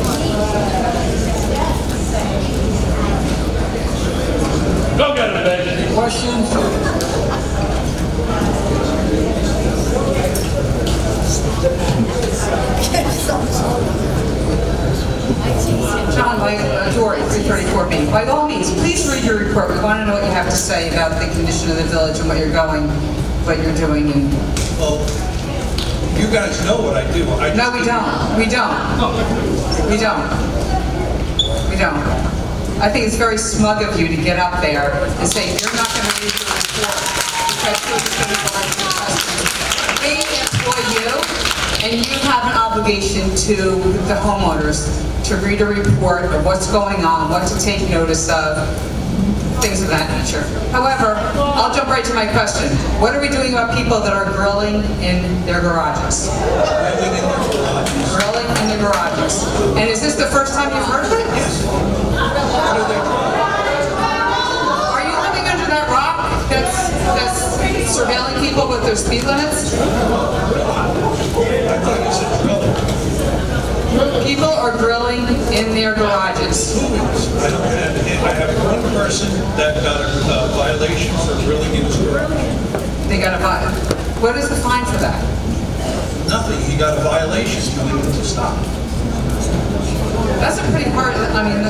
Go get it, baby. Questions? John, Dory, 334B. By all means, please read your report. We want to know what you have to say about the condition of the village and what you're doing, and Well, you guys know what I do. no, we don't. We don't. We don't. We don't. I think it's very smug of you to get up there and say you're not going to read your report because you're just going to go into the customers. We employ you, and you have an obligation to the homeowners to read a report of what's going on, what to take notice of, things of that nature. However, I'll jump right to my question. What are we doing about people that are grilling in their garages? Grilling in the garages. And is this the first time you've heard of it? Yes. Are you living under that rock that's surveilling people with their speed limits? I thought you said drilling. People are grilling in their garages. I have one person that got a violation for grilling in his garage. They got a fine. What is the fine for that? Nothing, he got a violation, telling him to stop. That's a pretty hard, I mean,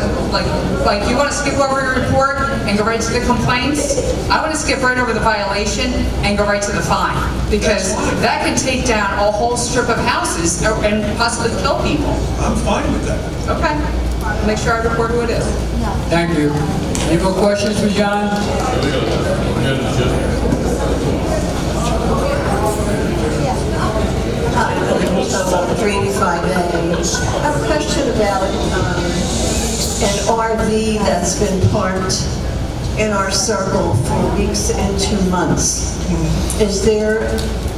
like you want to skip over your report and go right to the complaints? I want to skip right over the violation and go right to the fine. Because that can take down a whole strip of houses and possibly kill people. I'm fine with that. Okay. Make sure I report who it is. Thank you. Any more questions for John? Hi, 385A. I have a question about an RV that's been parked in our circle for weeks and 2 months. Is there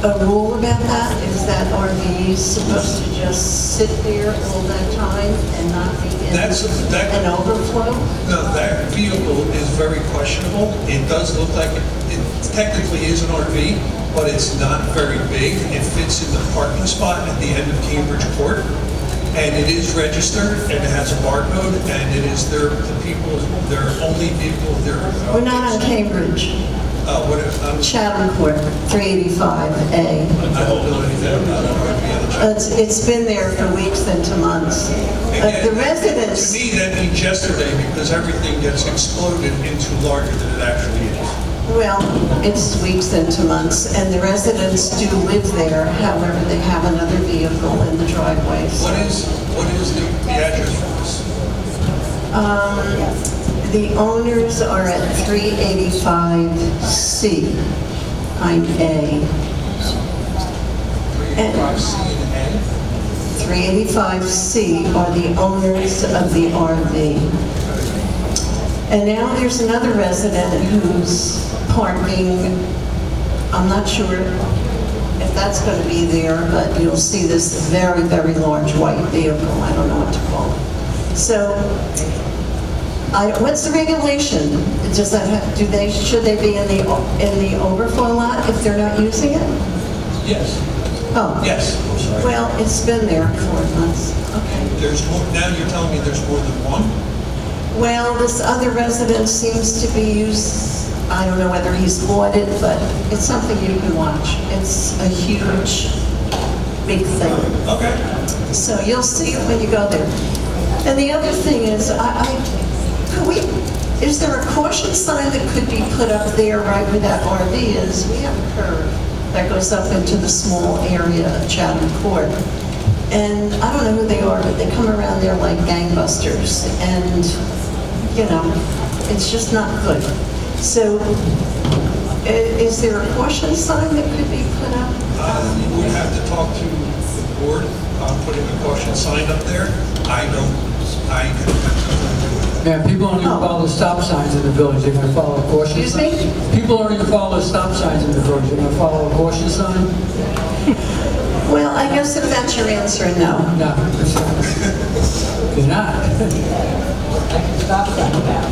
a rule about that? Is that RV supposed to just sit there all that time and not be in an overflow? No, that vehicle is very questionable. It does look like it technically is an RV, but it's not very big. It fits in the parking spot at the end of Cambridge Court, and it is registered, and it has a barcode, and it is their only vehicle. We're not on Cambridge. Chatham Court, 385A. I don't know anything about it. It's been there for weeks into months. The residents... To me, that means yesterday, because everything gets exploded into larger than it actually is. Well, it's weeks into months, and the residents do live there. However, they have another vehicle in the driveway. What is the address for this? The owners are at 385C. I'm A. 385C are the owners of the RV. And now there's another resident who's parking, I'm not sure if that's going to be there, but you'll see this very, very large white vehicle. I don't know what to call it. So, what's the regulation? Does that have, should they be in the overflow lot if they're not using it? Yes. Oh. Yes. I'm sorry. Well, it's been there 4 months. Okay. There's more. Now you're telling me there's more than one? Well, this other resident seems to be I don't know whether he's bought it, but it's something you can watch. It's a huge, big thing. Okay. So you'll see it when you go there. And the other thing is, is there a caution sign that could be put up there right where that RV is? We have a curve that goes up into the small area of Chatham Court. And I don't know who they are, but they come around there like gangbusters. And, it's just not good. So Is there a caution sign that could be put up? You would have to talk to the board on putting a caution sign up there. I Yeah, people don't even follow stop signs in the village, they're gonna follow a caution sign. Excuse me? People don't even follow stop signs in the village, they're gonna follow a caution sign? Well, I guess if that's your answer, no. No, you're not. Stop that now.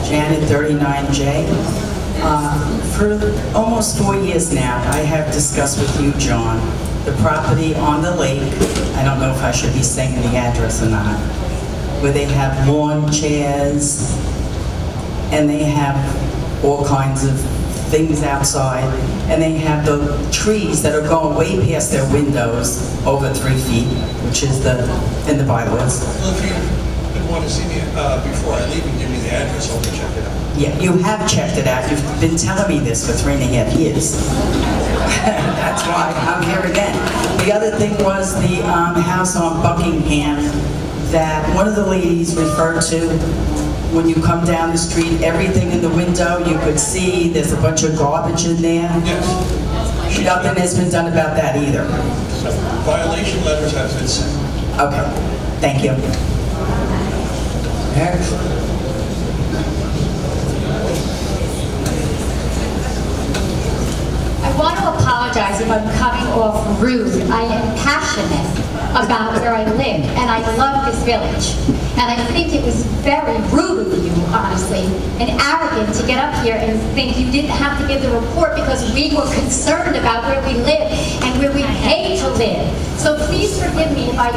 Janet, 39J. For almost 4 years now, I have discussed with you, John, the property on the lake. I don't know if I should be saying the address or not, where they have lawn chairs and they have all kinds of things outside, and they have the trees that are going way past their windows, over 3 feet, which is in the bylaws. Well, if you want to see me before I leave and give me the address, I'll check it out. Yeah, you have checked it out. You've been telling me this for 3.5 years. That's why I'm here again. The other thing was the house on Buckingham that one of the ladies referred to. When you come down the street, everything in the window you could see, there's a bunch of garbage in there. Yes. Nothing has been done about that either. Violation letters have been sent. Okay, thank you. Next. I want to apologize if I'm coming off rude. I am passionate about where I live, and I love this village. And I think it was very rude of you, honestly, and arrogant to get up here and think you didn't have to give the report because we were concerned about where we live and where we pay to live. So please forgive me if I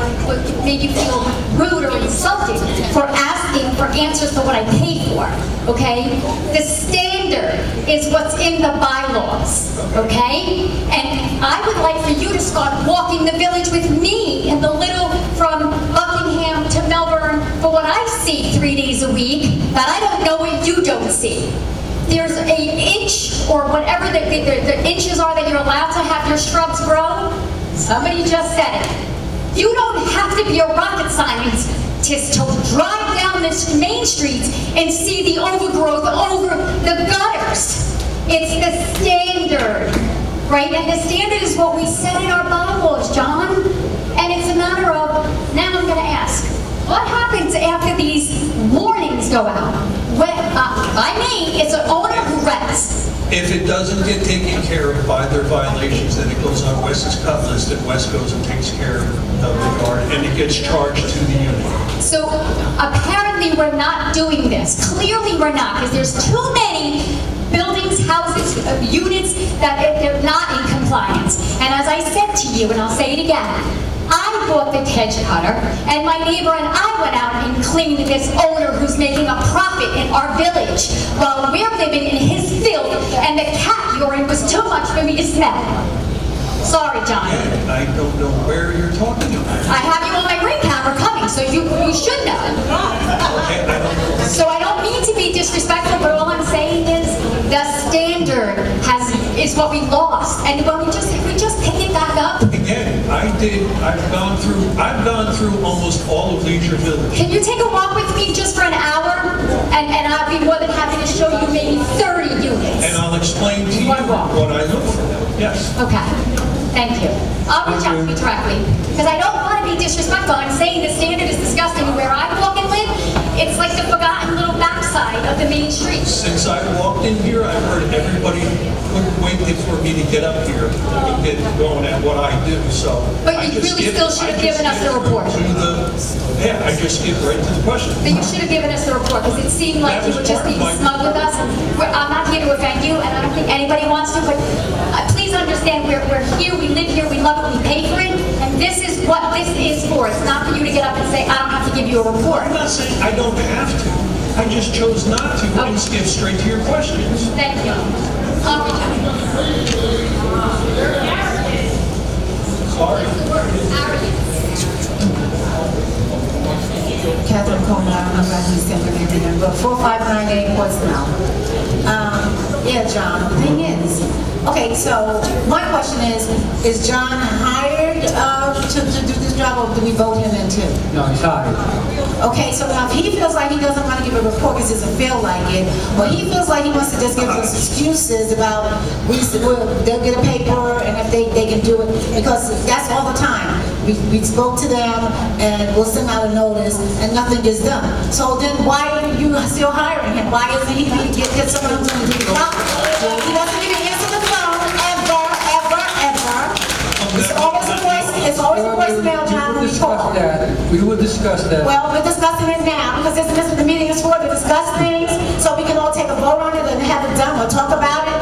made you feel rude or insulted for asking for answers to what I pay for, okay? The standard is what's in the bylaws, okay? And I would like for you to start walking the village with me in the little from Buckingham to Melbourne for what I see 3 days a week that I don't know what you don't see. There's an inch or whatever the inches are that you're allowed to have your shrubs grow. Somebody just said it. You don't have to be a rocket scientist to drive down this main streets and see the overgrowth over the gutters. It's the standard, right? And the standard is what we set in our bylaws, John. And it's a matter of, now I'm going to ask, what happens after these warnings go out? By me, it's an owner who rents. If it doesn't get taken care of by their violations, then it goes on Wes's cut list, and Wes goes and takes care of the yard, and it gets charged to the unit. So apparently we're not doing this. Clearly we're not, because there's too many buildings, houses, units that they're not in compliance. And as I said to you, and I'll say it again, I bought the hedge cutter, and my neighbor and I went out and cleaned this owner who's making a profit in our village while we're living in his filth, and the cat urine was too much for me to smell. Sorry, John. And I don't know where you're talking about. I have you on my ring camera coming, so you should know. Okay, I don't know. So I don't mean to be disrespectful, but all I'm saying is the standard is what we lost, and when we just pick it back up. Again, I've gone through almost all of Leisure Village. Can you take a walk with me just for an hour? And I'll be more than happy to show you maybe 30 units. And I'll explain to you what I look for. Yes. Okay, thank you. I'll reach out to you directly, because I don't want to be disrespectful. I'm saying the standard is disgusting. Where I walk and live, it's like the forgotten little backside of the main street. Since I walked in here, I've heard everybody couldn't wait for me to get up here and get going at what I do, so. But you really still should have given us the report. Yeah, I just get right to the question. But you should have given us the report, because it seemed like you were just being smug with us. I'm not here to offend you, and I don't think anybody wants to, but please understand, we're here, we live here, we love it, we pay for it, and this is what this is for. It's not for you to get up and say, I don't have to give you a report. I'm not saying I don't have to. I just chose not to and skip straight to your questions. Thank you. I'll reach out. Sorry. Catherine Coleman, I don't know if I understand what you're doing, but 4598 Portsmouth. Yeah, John, the thing is, okay, so my question is John hired to do this job, or do we vote him in too? No, he's hired. Okay, so now if he feels like he doesn't want to give a report because he doesn't feel like it, or he feels like he wants to just give us excuses about, they'll get a paper and if they can do it, because that's all the time. We spoke to them and we'll send out a notice and nothing gets done. So then why are you still hiring him? Why isn't he get someone who's going to do the job? He doesn't even answer the phone, ever. It's always a voicemail, John, when we talk. We will discuss that. Well, we're discussing it now, because this is what the meeting is for, to discuss things, so we can all take a vote on it and have it done, or talk about it.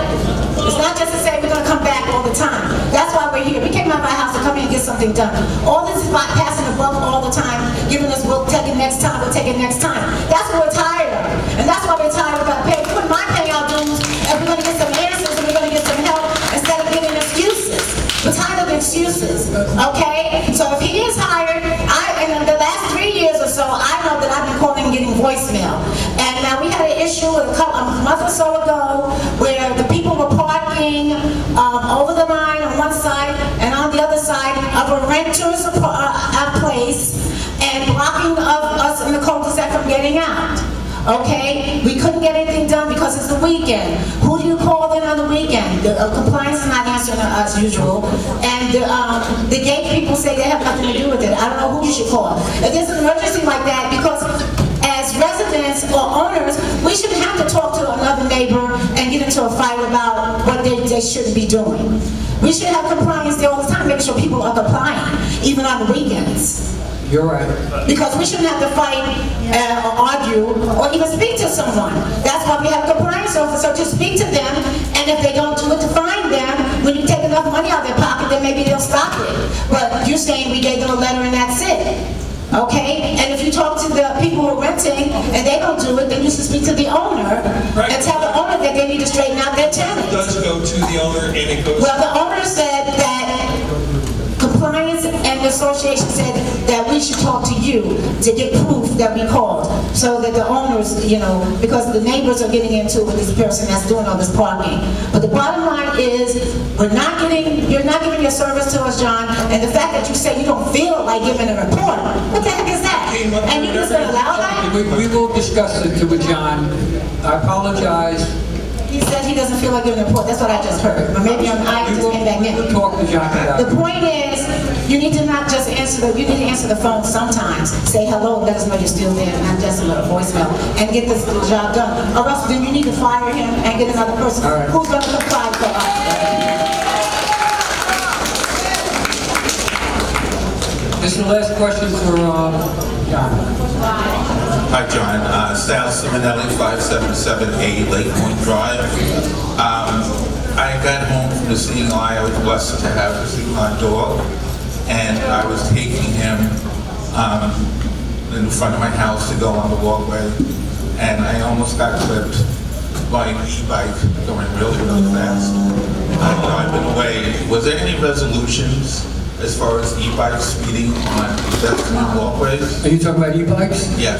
It's not just to say we're gonna come back all the time. That's why we're here. We came out of our house to come here and get something done. All this is about passing the buck all the time, giving us, we'll take it next time, we'll take it next time. That's what we're tired of. And that's why we're tired of our pay. We wouldn't mind paying our dues if we're gonna get some answers and we're gonna get some help, instead of giving excuses. We're tired of excuses, okay? So if he is hired, in the last 3 years or so, I know that I've been calling and getting voicemail. And now we had an issue a month or so ago where the people were parking over the line on one side and on the other side of a renter's place and blocking of us in the cul-de-sac from getting out. Okay, we couldn't get anything done because it's the weekend. Who do you call then on the weekend? The compliance is not answering as usual, and the gate people say they have nothing to do with it. I don't know who you should call. If there's an emergency like that, because as residents or owners, we shouldn't have to talk to another neighbor and get into a fight about what they shouldn't be doing. We should have compliance there all the time, making sure people are complying, even on the weekends. You're right. Because we shouldn't have to fight or argue or even speak to someone. That's why we have a compliance officer to speak to them, and if they don't do it, to fine them. When you take enough money out of their pocket, then maybe they'll stop it. But you're saying we gave them a letter and that's it. Okay? And if you talk to the people who are renting and they don't do it, then you should speak to the owner and tell the owner that they need to straighten out their tenants. It does go to the owner and it goes... Well, the owner said that compliance and the association said that we should talk to you to get proof that we called, so that the owners, because the neighbors are getting into it with this person that's doing all this parking. But the bottom line is, you're not giving your service to us, John, and the fact that you say you don't feel like giving a report, what the heck is that? And you just gonna allow that? We will discuss it with John. I apologize. He said he doesn't feel like giving a report. That's what I just heard. But maybe I just came back in. We'll talk to John about it. The point is, you need to not just you need to answer the phone sometimes. Say hello, let us know you're still there, not just a voicemail, and get this job done. Or else then you need to fire him and get another person who's going to comply for us. This is the last question for John. Hi, John. Sal Simonelli, 577A Lake Point Drive. I got home from the Seeing Eye. I was blessed to have a Seeing Eye dog, and I was taking him in front of my house to go on the walkway, and I almost got clipped by an e-bike going really, really fast. I've been away. Was there any resolutions as far as e-bikes speeding on pedestrian walkways? Are you talking about e-bikes? Yeah.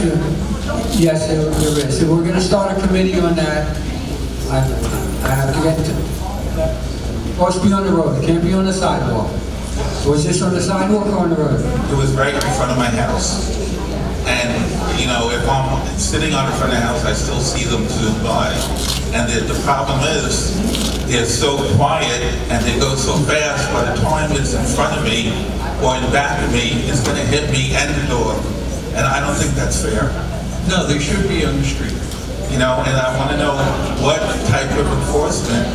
Yes, there is. So we're going to start a committee on that. I have to get to it. It's supposed to be on the road. It can't be on the sidewalk. Was this on the sidewalk or on the road? It was right in front of my house. And, if I'm sitting on the front of the house, I still see them zoom by. And the problem is, they're so quiet and they go so fast, by the time it's in front of me or in back of me, it's going to hit me and the dog. And I don't think that's fair. No, they should be on the street. And I want to know what type of enforcement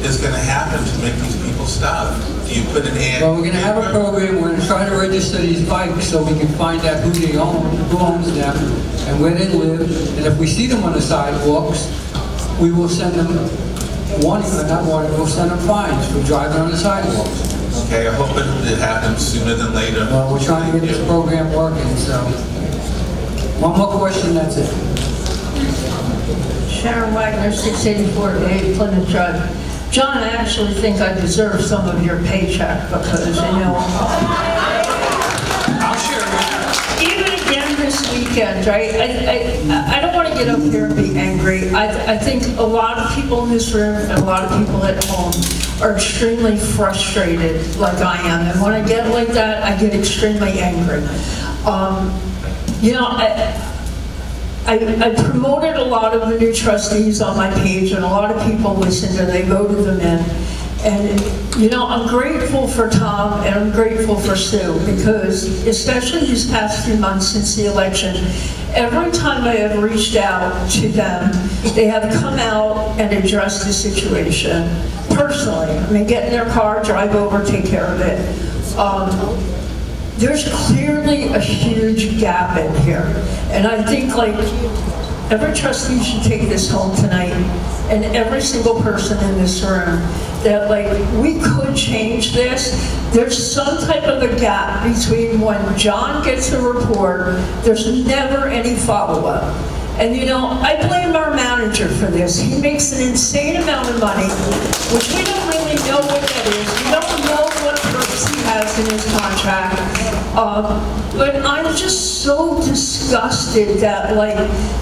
is going to happen to make these people stop. Do you put an ad? Well, we're going to have a program. We're going to try to register these bikes so we can find out who they own, who owns them, and where they live. And if we see them on the sidewalks, we will send them we'll send them fines for driving on the sidewalks. Okay, I hope it happens sooner than later. Well, we're trying to get this program working, so. One more question, that's it. Sharon Wagner, 684 Plymouth Drive. John, I actually think I deserve some of your paycheck because, even again this weekend, right? I don't want to to get up here and be angry. I think a lot of people in this room and a lot of people at home are extremely frustrated like I am. And when I get like that, I get extremely angry. You know, I promoted a lot of the new trustees on my page, and a lot of people listened and they voted them in. And, you know, I'm grateful for Tom and I'm grateful for Sue, because especially these past few months since the election, every time I have reached out to them, they have come out and addressed the situation personally. I mean, get in their car, drive over, take care of it. There's clearly a huge gap in here. And I think, like, every trustee should take this home tonight, and every single person in this room, that, like, we could change this. There's some type of a gap between when John gets a report, there's never any follow-up. And, you know, I blame our manager for this. He makes an insane amount of money, which we don't really know what that is. We don't know what perks he has in his contract. But I'm just so disgusted that, like,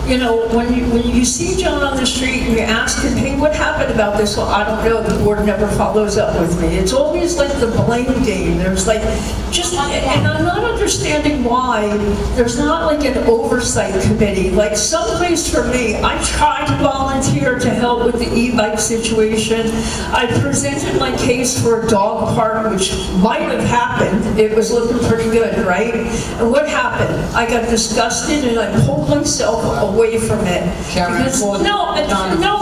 you know, when you see John on the street and you ask him, hey, what happened about this? Well, I don't know. The board never follows up with me. It's always like the blame game. There's like, just, and I'm not understanding why there's not like an oversight committee. Like, someplace for me, I tried to volunteer to help with the e-bike situation. I presented my case for a dog park, which might have happened. It was looking pretty good, right? And what happened? I got disgusted and I pulled myself away from it. Because, no,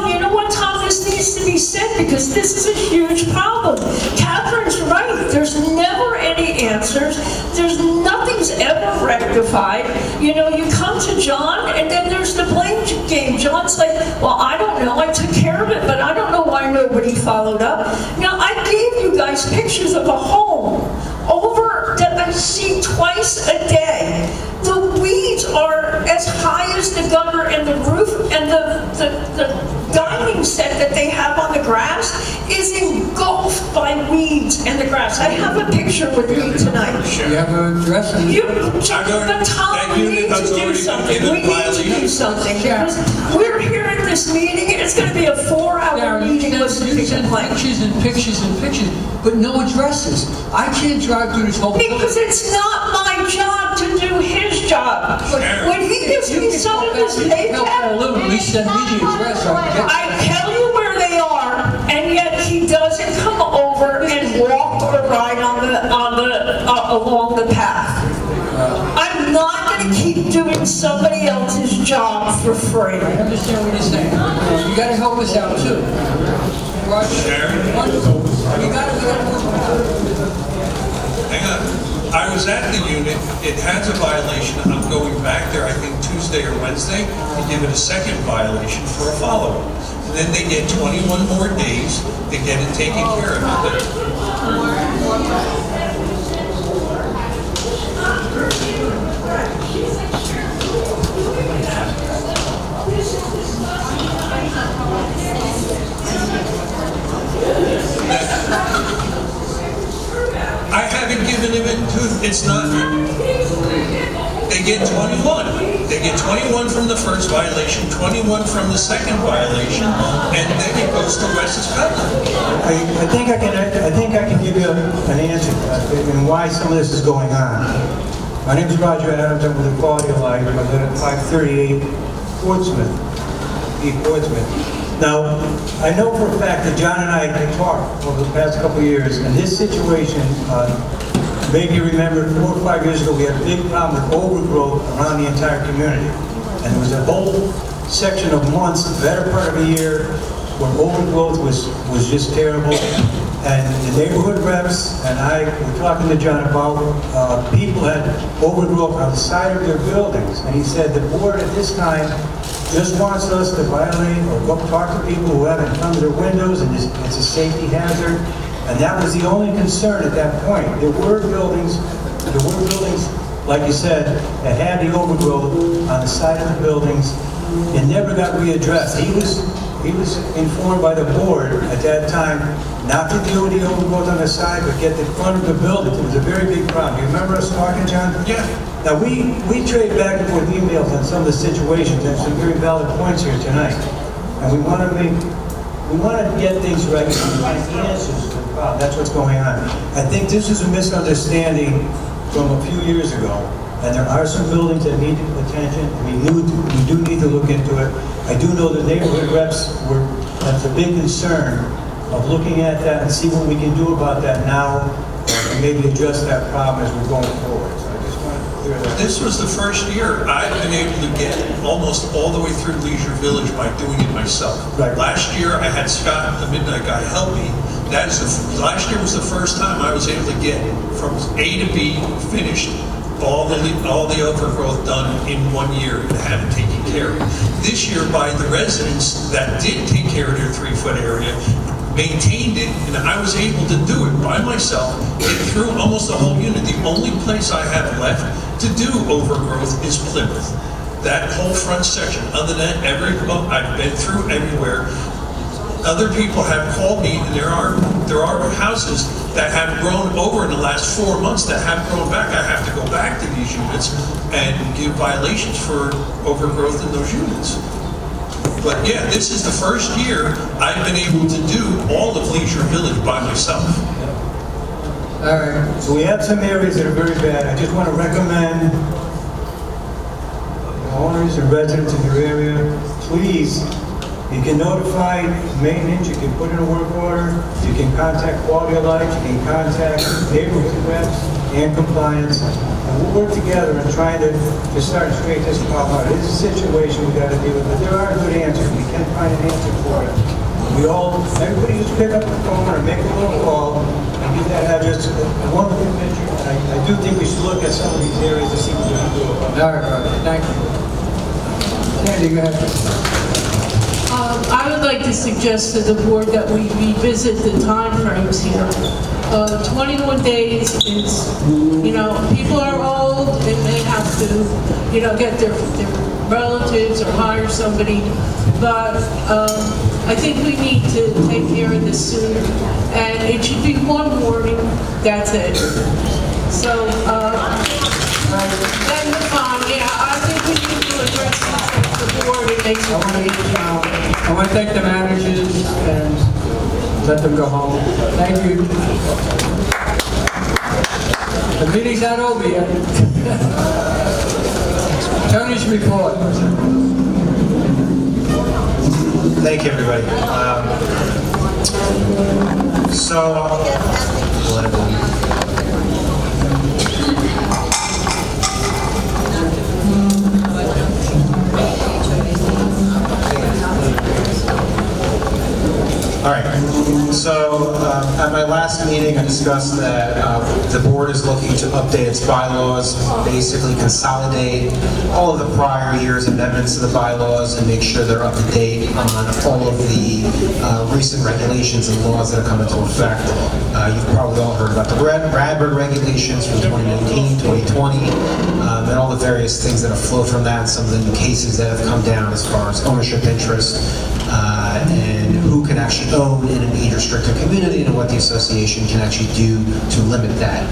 you know what, Tom? This needs to be said, because this is a huge problem. Catherine's right. There's never any answers. Nothing's ever rectified. You know, you come to John and then there's the blame game. John's like, well, I don't know. I took care of it, but I don't know why nobody followed up. Now, I gave you guys pictures of a home over that I see twice a day. The weeds are as high as the gutter, and the roof and the dining set that they have on the grass is engulfed by weeds and the grass. I have a picture with me tonight. You have a dress and... But Tom, we need to do something. We need to do something. Because we're here at this meeting, and it's going to be a 4-hour meeting listening to complaints. Pictures and pictures and pictures, but no addresses. I can't drive through this whole building. Because it's not my job to do his job. When he gives me some of his paycheck, I tell you where they are, and yet he doesn't come over and walk or ride along the path. I'm not going to keep doing somebody else's job for free. I understand what you're saying. You got to help us out too. Hang on. I was at the unit. It has a violation. I'm going back there, I think Tuesday or Wednesday, to give it a second violation for a follow-up. And then they get 21 more days to get it taken care of. I haven't given him it to, it's not, they get 21. They get 21 from the first violation, 21 from the second violation, and then it goes to Wes's Cutler. I think I can give you an answer and why some of this is going on. My name is Roger Adams. I'm with the Quality of Life. I live at 538 Portsmouth, East Portsmouth. Now, I know for a fact that John and I have talked over the past couple of years, and this situation, maybe you remember 4 or 5 years ago, we had a big problem with overgrowth around the entire community. And there was a whole section of months, the better part of a year, where overgrowth was just terrible. And the neighborhood reps and I were talking to John about people had overgrowth on the side of their buildings. And he said the board at this time just wants us to violate or go talk to people who haven't come to their windows, and it's a safety hazard. And that was the only concern at that point. There were buildings, like you said, that had the overgrowth on the side of the buildings. It never got readdressed. He he was informed by the board at that time not to deal with the overgrowth on the side, but get the front of the building. It was a very big problem. You remember us talking, John? Yeah. Now, we trade back and forth emails on some of the situations, and some very valid points here tonight. And we want to get things right and find answers to the problem. That's what's going on. I think this is a misunderstanding from a few years ago, and there are some buildings that need attention. We do need to look into it. I do know the neighborhood reps that's a big concern of looking at that and see what we can do about that now, and maybe address that problem as we're going forward. So I just want to clear that. This was the first year I've been able to get almost all the way through Leisure Village by doing it myself. Right. Last year, I had Scott, the Midnight Guy, help me. Last year was the first time I was able to get from A to B finished, all the overgrowth done in 1 year and have it taken care of. This year, by the residents that did take care of their 3-foot area, maintained it, and I was able to do it by myself, get through almost the whole unit. The only place I have left to do overgrowth is Plymouth. That whole front section. Other than that, I've been through everywhere. Other people have called me, and there are houses that have grown over in the last 4 months that have grown back. I have to go back to these units and give violations for overgrowth in those units. But yeah, this is the first year I've been able to do all of Leisure Village by myself. All right, so we have some areas that are very bad. I just want to recommend the owners and residents in your area, please, you can notify maintenance, you can put in a work order, you can contact quality of life, you can contact neighborhood reps and compliance, and we'll work together in trying to start to straighten this problem out. It is a situation we got to deal with, but there are good answers. We can find an answer for it. Everybody just pick up the phone or make a little call and get that address. One good picture. I do think we should look at some of these areas to see what we can do about it. All right, brother. Thank you. Sandy, go ahead. I would like to suggest to the board that we revisit the timeframes here. 21 days is, people are old and they have to, get their relatives or hire somebody. But I think we need to take care of this soon. And it should be one warning, that's it. So, then the fine, I think we need to address the board and make some I want to thank the managers and let them go home. Thank you. The meeting's not over yet. Tony's report. Thank you, everybody. Let it go. All right, so at my last meeting, I discussed that the board is looking to update its bylaws, basically consolidate all of the prior year's amendments to the bylaws and make sure they're up to date on all of the recent regulations and laws that have come into effect. You've probably all heard about the Bradford regulations from 2019, 2020, and all the various things that have flowed from that, and some of the new cases that have come down as far as ownership interest, and who can actually own in an age-restricted community and what the association can actually do to limit that.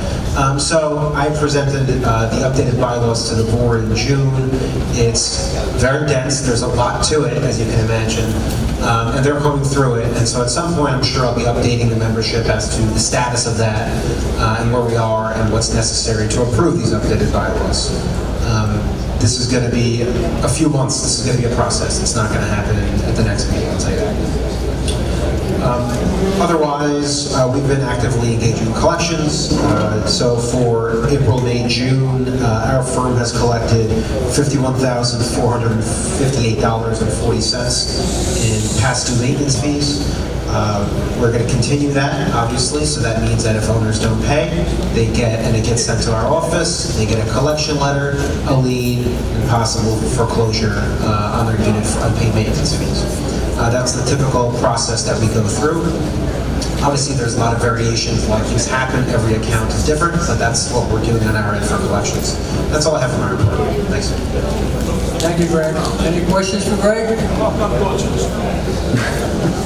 So I presented the updated bylaws to the board in June. It's very dense. There's a lot to it, as you can imagine, and they're going through it. And so at some point, I'm sure I'll be updating the membership as to the status of that and where we are and what's necessary to approve these updated bylaws. This is going to be a few months. This is going to be a process. It's not going to happen at the next meeting, I'll tell you that. Otherwise, we've been actively engaging in collections. So for April, May, June, our firm has collected $51,458.40 in past due maintenance fees. We're going to continue that, obviously, so that means that if owners don't pay, it gets sent to our office, they get a collection letter, a lien, and possible foreclosure on their unit for unpaid maintenance fees. That's the typical process that we go through. Obviously, there's a lot of variations, a lot of things happen, every account is different, but that's what we're doing on our end for collections. That's all I have for my report. Thanks. Thank you, Greg. Any questions for Greg?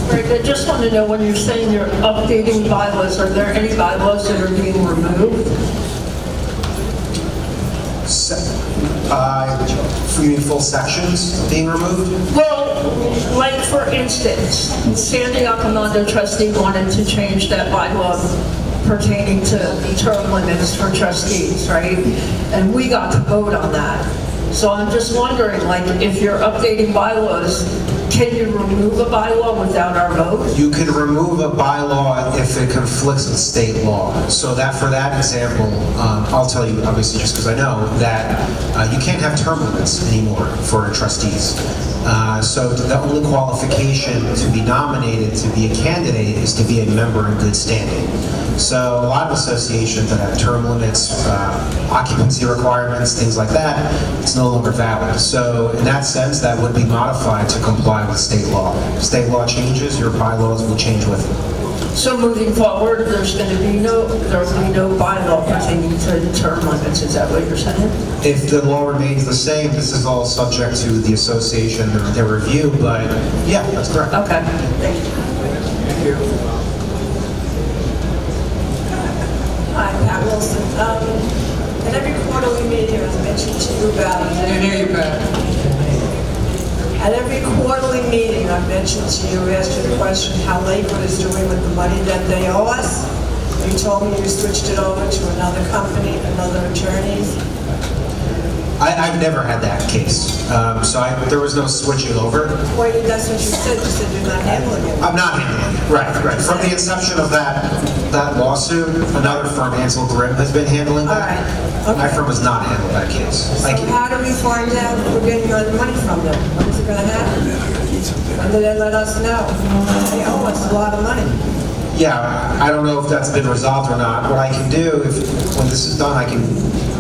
Greg, I just want to know, when you're saying you're updating bylaws, are there any bylaws that are being removed? You mean full sections being removed? Well, like for instance, Sandy Accomando trustee wanted to change that bylaw pertaining to term limits for trustees, right? And we got to vote on that. So I'm just wondering, like, if you're updating bylaws, can you remove a bylaw without our vote? You can remove a bylaw if it conflicts with state law. So that, for that example, I'll tell you, obviously, just because I know, that you can't have term limits anymore for trustees. So the only qualification to be nominated to be a candidate is to be a member in good standing. So a lot of associations that have term limits, occupancy requirements, things like that, it's no longer valid. So in that sense, that would be modified to comply with state law. If state law changes, your bylaws will change with it. So moving forward, there'll be no bylaw pertaining to term limits, is that what you're saying? If the law remains the same, this is all subject to the association, their review, but yeah, that's correct. Okay, thank you. Hi, Pat Wilson. At every quarterly meeting, I was mentioned to you about... Can't hear you, Pat. At every quarterly meeting, I've mentioned to you, asked you the question how Lakewood is doing with the money that they owe us. You told me you switched it over to another company, another attorneys. I've never had that case, so there was no switching over. Well, that's what you said. You said you're not handling it. I'm not handling it. Right. From the inception of that lawsuit, another firm, Ansel Grimm, has been handling that. All right. My firm has not handled that case. So how do we find out if we're getting our money from them? When is it going to happen? When do they let us know? They owe us a lot of money. Yeah, I don't know if that's been resolved or not. What I can do, when this is done, I can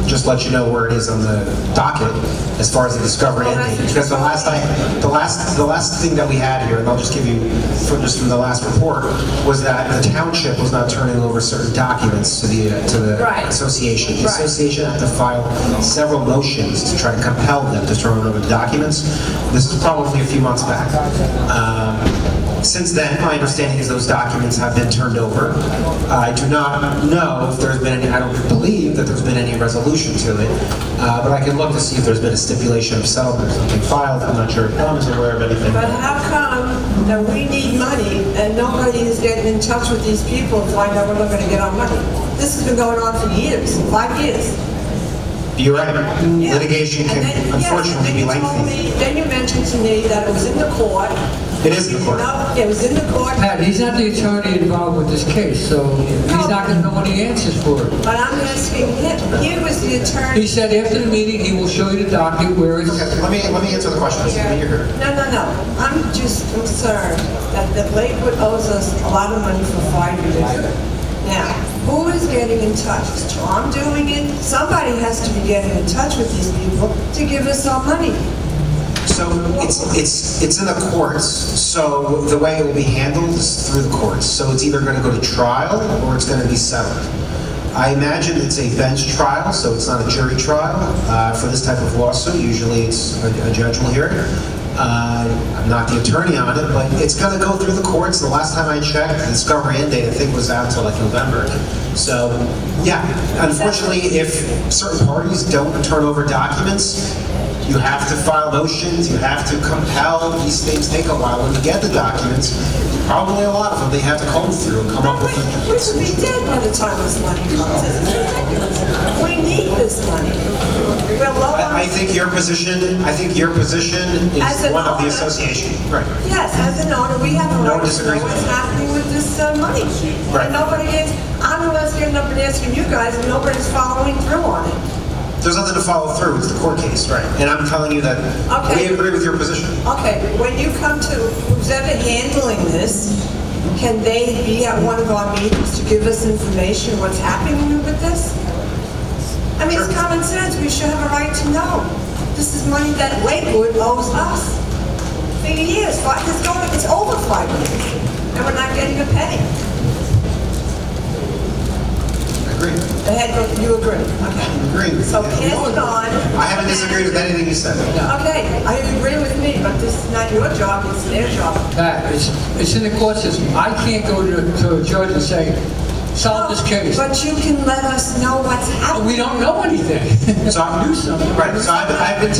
just let you know where it is on the docket as far as the discovery ending. Because the last thing that we had here, and I'll just give you from the last report, was that the township was not turning over certain documents to the association. The association had to file several motions to try to compel them to turn over the documents. This is probably a few months back. Since then, my understanding is those documents have been turned over. I do not know if there's been any, I don't believe that there's been any resolution to it, but I can look to see if there's been a stipulation of settlement or something filed. I'm not sure if Tom is aware of anything. But how come that we need money and nobody is getting in touch with these people to find out when we're going to get our money? This has been going on for years, 5 years. You're right. Litigation can unfortunately be lengthy. Then you mentioned to me that it was in the court. It is in the court. No, it was in the court. Pat, he's not the attorney involved with this case, so he's not going to know any answers for it. But I'm asking him. He was the attorney. He said after the meeting, he will show you the document where it's... Okay, let me answer the question. No. I'm just concerned that Lakewood owes us a lot of money for 5 years. Now, who is getting in touch? Is Tom doing it? Somebody has to be getting in touch with these people to give us our money. So it's in the courts. So the way it will be handled is through the courts. So it's either going to go to trial or it's going to be settled. I imagine it's a bench trial, so it's not a jury trial for this type of lawsuit. Usually it's a judge will hear it. I'm not the attorney on it, but it's going to go through the courts. The last time I checked, the discovery end date, I think, was out until like November. So, yeah, unfortunately, if certain parties don't turn over documents, you have to file motions, you have to compel. These things take a while. When you get the documents, probably a lot of them, they have to comb through and come up with them. We should be dead by the time this money comes in. We need this money. I think your position is one of the association. Right. Yes, as an owner, we have a No right to know disagreement. what's happening with this money. Right. And nobody is, I'm the one's getting up and asking you guys, and nobody's following through on it. There's nothing to follow through. It's the court case, right? And I'm telling you that we agree with your position. Okay, when you come to who's ever handling this, can they be at one of our meetings to give us information what's happening with this? I mean, it's common sense. We should have a right to know. This is money that Lakewood owes us. For years, it's over 5 years, and we're not getting a penny. The head coach, you agree? Okay. Agreed. So pass it on. I haven't disagreed with anything you said. Okay, I agree with me, but this is not your job, it's their job. Pat, it's in the court system. I can't go to a judge and say, solve this case. But you can let us know what's happening. We don't know anything. So do something. Right. So I've been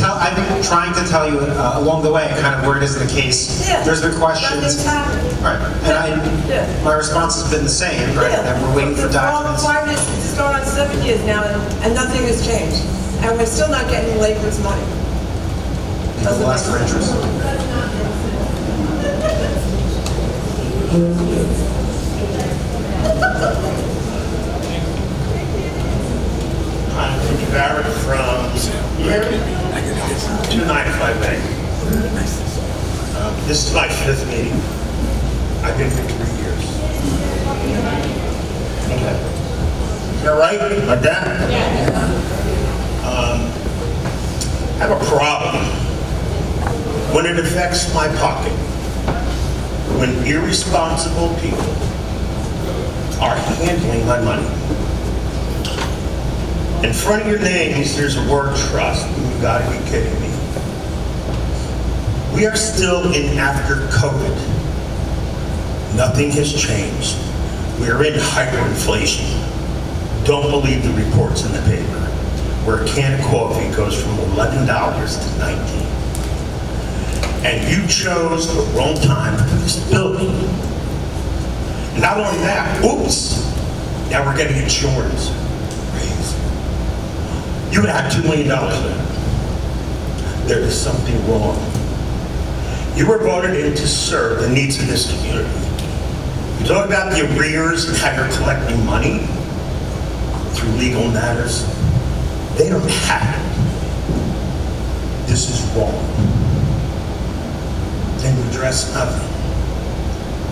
trying to tell you along the way kind of where it is in the case. Yeah. There's been questions. Nothing's happening. Right. And my response has been the same. Right. Yeah. And we're waiting for It's all documents. required is going on 7 years now, and nothing has changed. And we're still not getting Lakewood's money. People ask for interest. I'm Ricky Barrett from 295A. This is my 5th meeting. I've been for 3 years. Okay. Is that right? Like that? I have a problem when it affects my pocket. When irresponsible people are handling my money. In front of your names, there's a word trust. You've got to be kidding me. We are still in after COVID. Nothing has changed. We are in hyperinflation. Don't believe the reports in the paper, where a can of coffee goes from $11 to $19. And you chose the wrong time for this building. And not only that, oops, now we're getting insurance raised. You would have $2 million there. There is something wrong. You were voted in to serve the needs of this community. You talk about the arrears and how you're collecting money through legal matters. They don't have it. This is wrong. Then you address nothing.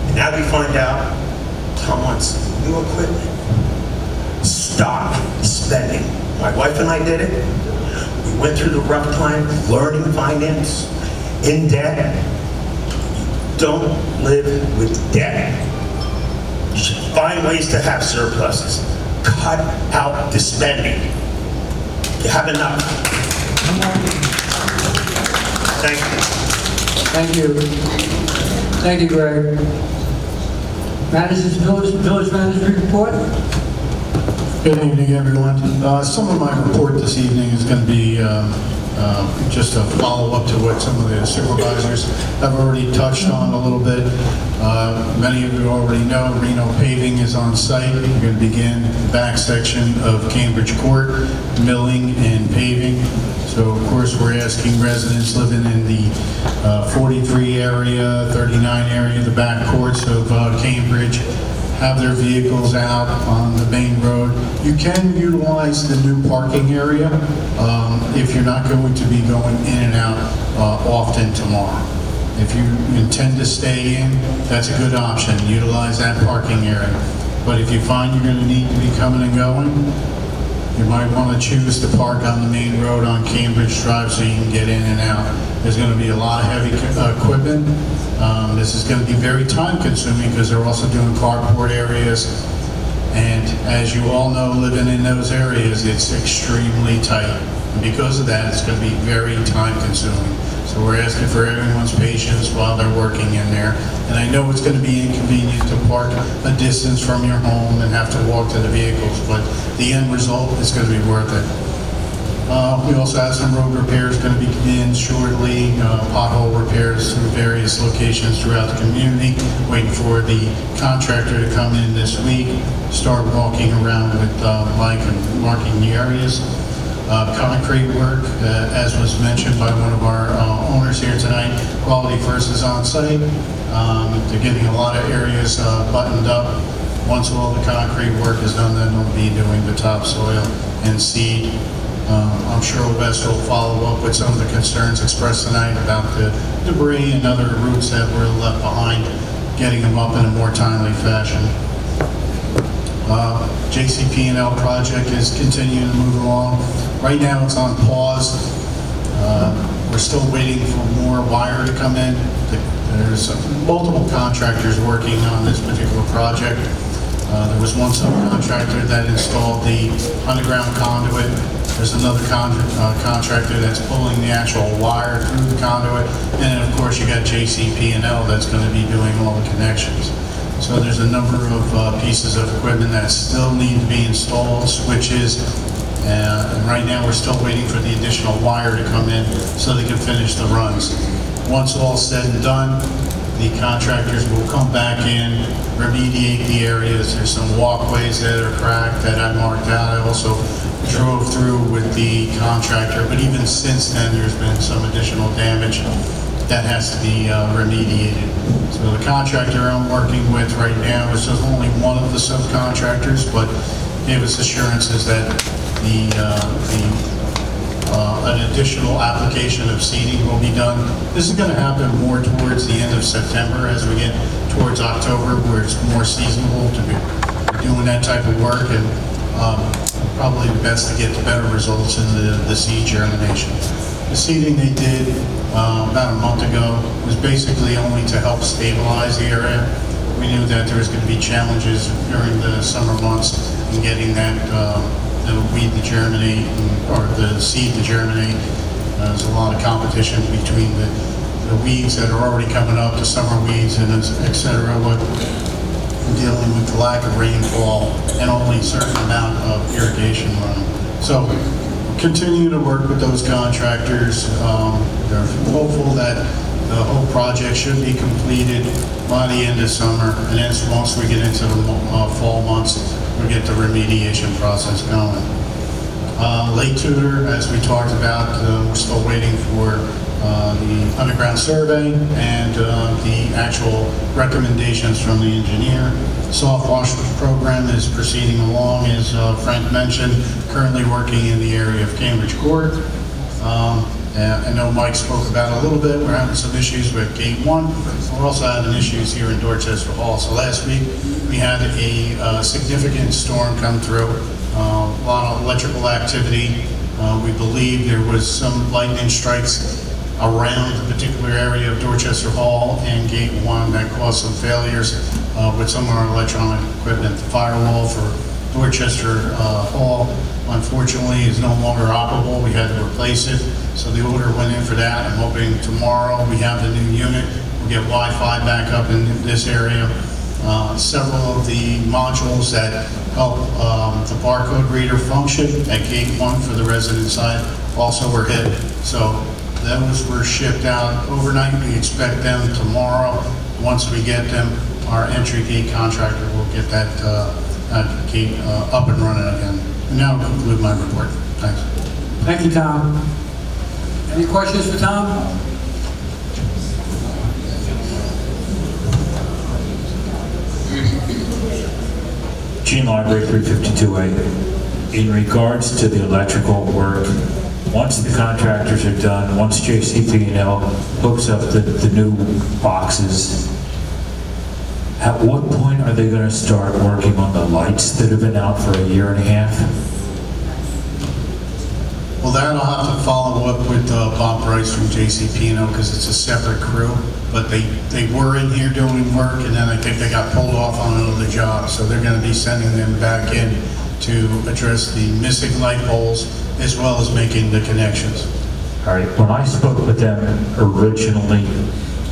And now we find out Tom wants new equipment. Stop spending. My wife and I did it. We went through the rough time, learning finance, in debt. Don't live with debt. You should find ways to have surpluses. Cut out the spending. You have enough. Thank you. Thank you. Thank you, Greg. Village manager report? Good evening, everyone. Some of my report this evening is going to be just a follow-up to what some of the supervisors have already touched on a little bit. Many of you already know Reno Paving is on site. We're going to begin the back section of Cambridge Court, milling and paving. So, of course, we're asking residents living in the 43 area, 39 area, the back courts of Cambridge, have their vehicles out on the main road. You can utilize the new parking area if you're not going to be going in and out often tomorrow. If you intend to stay in, that's a good option. Utilize that parking area. But if you find you're going to need to be coming and going, you might want to choose to park on the main road on Cambridge Drive so you can get in and out. There's going to be a lot of heavy equipment. This is going to be very time consuming because they're also doing carport areas. And as you all know, living in those areas, it's extremely tight. And because of that, it's going to be very time consuming. So we're asking for everyone's patience while they're working in there. And I know it's going to be inconvenient to park a distance from your home and have to walk to the vehicles, but the end result is going to be worth it. We also have some road repairs going to be in shortly, pothole repairs through various locations throughout the community. Waiting for the contractor to come in this week, start walking around with Mike and marking the areas. Concrete work, as was mentioned by one of our owners here tonight, Quality First is on site. They're getting a lot of areas buttoned up. Once all the concrete work is done, then they'll be doing the topsoil and seed. I'm sure West will follow up with some of the concerns expressed tonight about the debris and other routes that were left behind, getting them up in a more timely fashion. JCP&L project is continuing to move along. Right now it's on pause. We're still waiting for more wire to come in. There's multiple contractors working on this particular project. There was one subcontractor that installed the underground conduit. There's another contractor that's pulling the actual wire through the conduit. And then, of course, you got JCP&L that's going to be doing all the connections. So there's a number of pieces of equipment that still need to be installed, switches, and right now we're still waiting for the additional wire to come in so they can finish the runs. Once all's said and done, the contractors will come back in, remediate the areas. There's some walkways that are cracked that I marked out. I also drove through with the contractor, but even since then, there's been some additional damage that has to be remediated. So the contractor I'm working with right now is just only one of the subcontractors, but gave us assurances that an additional application of seeding will be done. This is going to happen more towards the end of September as we get towards October, where it's more seasonable to be doing that type of work, and probably the best to get the better results in the seed germination. The seeding they did about a month ago was basically only to help stabilize the area. We knew that there was going to be challenges during the summer months in getting that the weed to germinate, or the seed to germinate. There's a lot of competition between the weeds that are already coming up, the summer weeds, and et cetera, but dealing with the lack of rainfall and only a certain amount of irrigation running. So continue to work with those contractors. They're hopeful that the whole project should be completed by the end of summer, and then once we get into the fall months, we get the remediation process going. Lake Tudor, as we talked about, we're still waiting for the underground survey and the actual recommendations from the engineer. Soft wash program is proceeding along, as Frank mentioned, currently working in the area of Cambridge Court. I know Mike spoke about it a little bit. We're having some issues with Gate 1. We're also having issues here in Dorchester Hall. So last week we had a significant storm come through, a lot of electrical activity. We believe there was some lightning strikes around the particular area of Dorchester Hall and Gate 1 that caused some failures with some of our electronic equipment. The firewall for Dorchester Hall, unfortunately, is no longer operable. We had to replace it, so the order went in for that. I'm hoping tomorrow we have the new unit. We'll get Wi-Fi back up in this area. Several of the modules that help the barcode reader function at Gate 1 for the resident side also were hit. So those were shipped out overnight. We expect them tomorrow. Once we get them, our entry gate contractor will get that gate up and running again. And now I'll conclude my report. Thanks. Thank you, Tom. Any questions for Tom? Gene Library, 352A. In regards to the electrical work, once the contractors are done, once JCP&L hooks up the new boxes, at what point are they going to start working on the lights that have been out for a year and a half? Well, that I'll have to follow up with Bob Bryce from JCP&L, because it's a separate crew. But they were in here doing work, and then I think they got pulled off on another job. So they're going to be sending them back in to address the missing light poles, as well as making the connections. All right, when I spoke with them originally,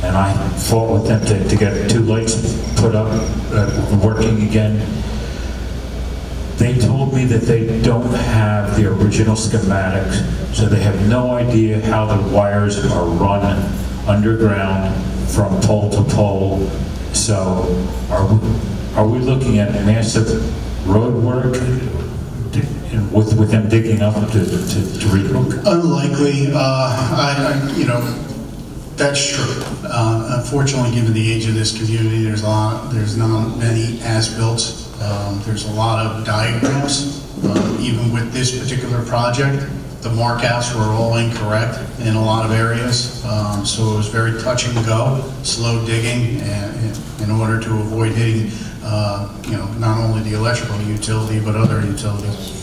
and I fought with them to get two lights put up, working again, they told me that they don't have the original schematics, so they have no idea how the wires are run underground from pole to pole. So are we looking at massive road work with them digging up to rehook? Unlikely. That's true. Unfortunately, given the age of this community, there's not many as-built. There's a lot of diagrams. Even with this particular project, the markouts were all incorrect in a lot of areas. So it was very touch and go, slow digging, and in order to avoid hitting, not only the electrical utility, but other utilities.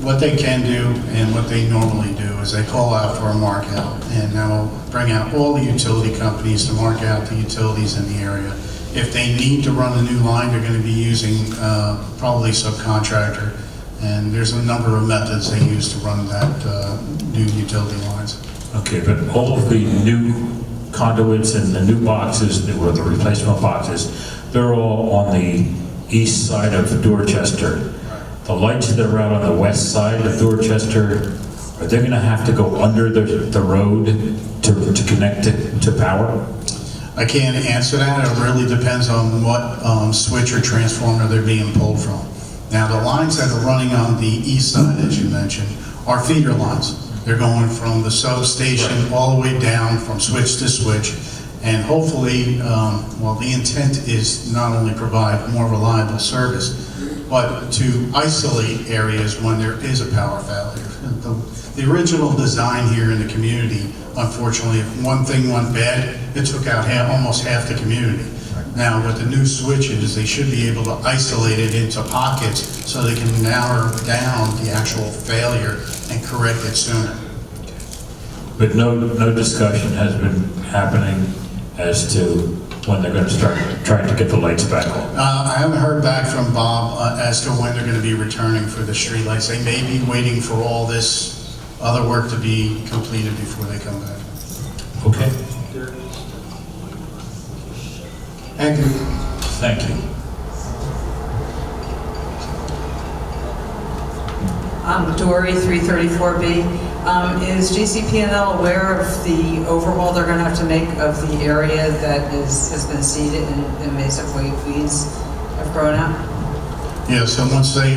What they can do and what they normally do is they call out for a mark out, and that'll bring out all the utility companies to mark out the utilities in the area. If they need to run a new line, they're going to be using probably subcontractor. And there's a number of methods they use to run that new utility lines. Okay, but all of the new conduits and the new boxes, or the replacement boxes, they're all on the east side of Dorchester. The lights that are out on the west side of Dorchester, are they going to have to go under the road to connect to power? I can't answer that. It really depends on what switch or transformer they're being pulled from. Now, the lines that are running on the east side, as you mentioned, are feeder lines. They're going from the substation all the way down from switch to switch. And hopefully, the intent is not only provide more reliable service, but to isolate areas when there is a power failure. The original design here in the community, unfortunately, if one thing went bad, it took out almost half the community. Now, with the new switches, they should be able to isolate it into pockets so they can narrow down the actual failure and correct it sooner. But no discussion has been happening as to when they're going to start trying to get the lights back on. I haven't heard back from Bob as to when they're going to be returning for the streetlights. They may be waiting for all this other work to be completed before they come back. Okay. Thank you. Thank you. I'm Dory, 334B. Is JCP&L aware of the overhaul they're going to have to make of the area that has been seeded and invasive weeds have grown out? Yeah, so once the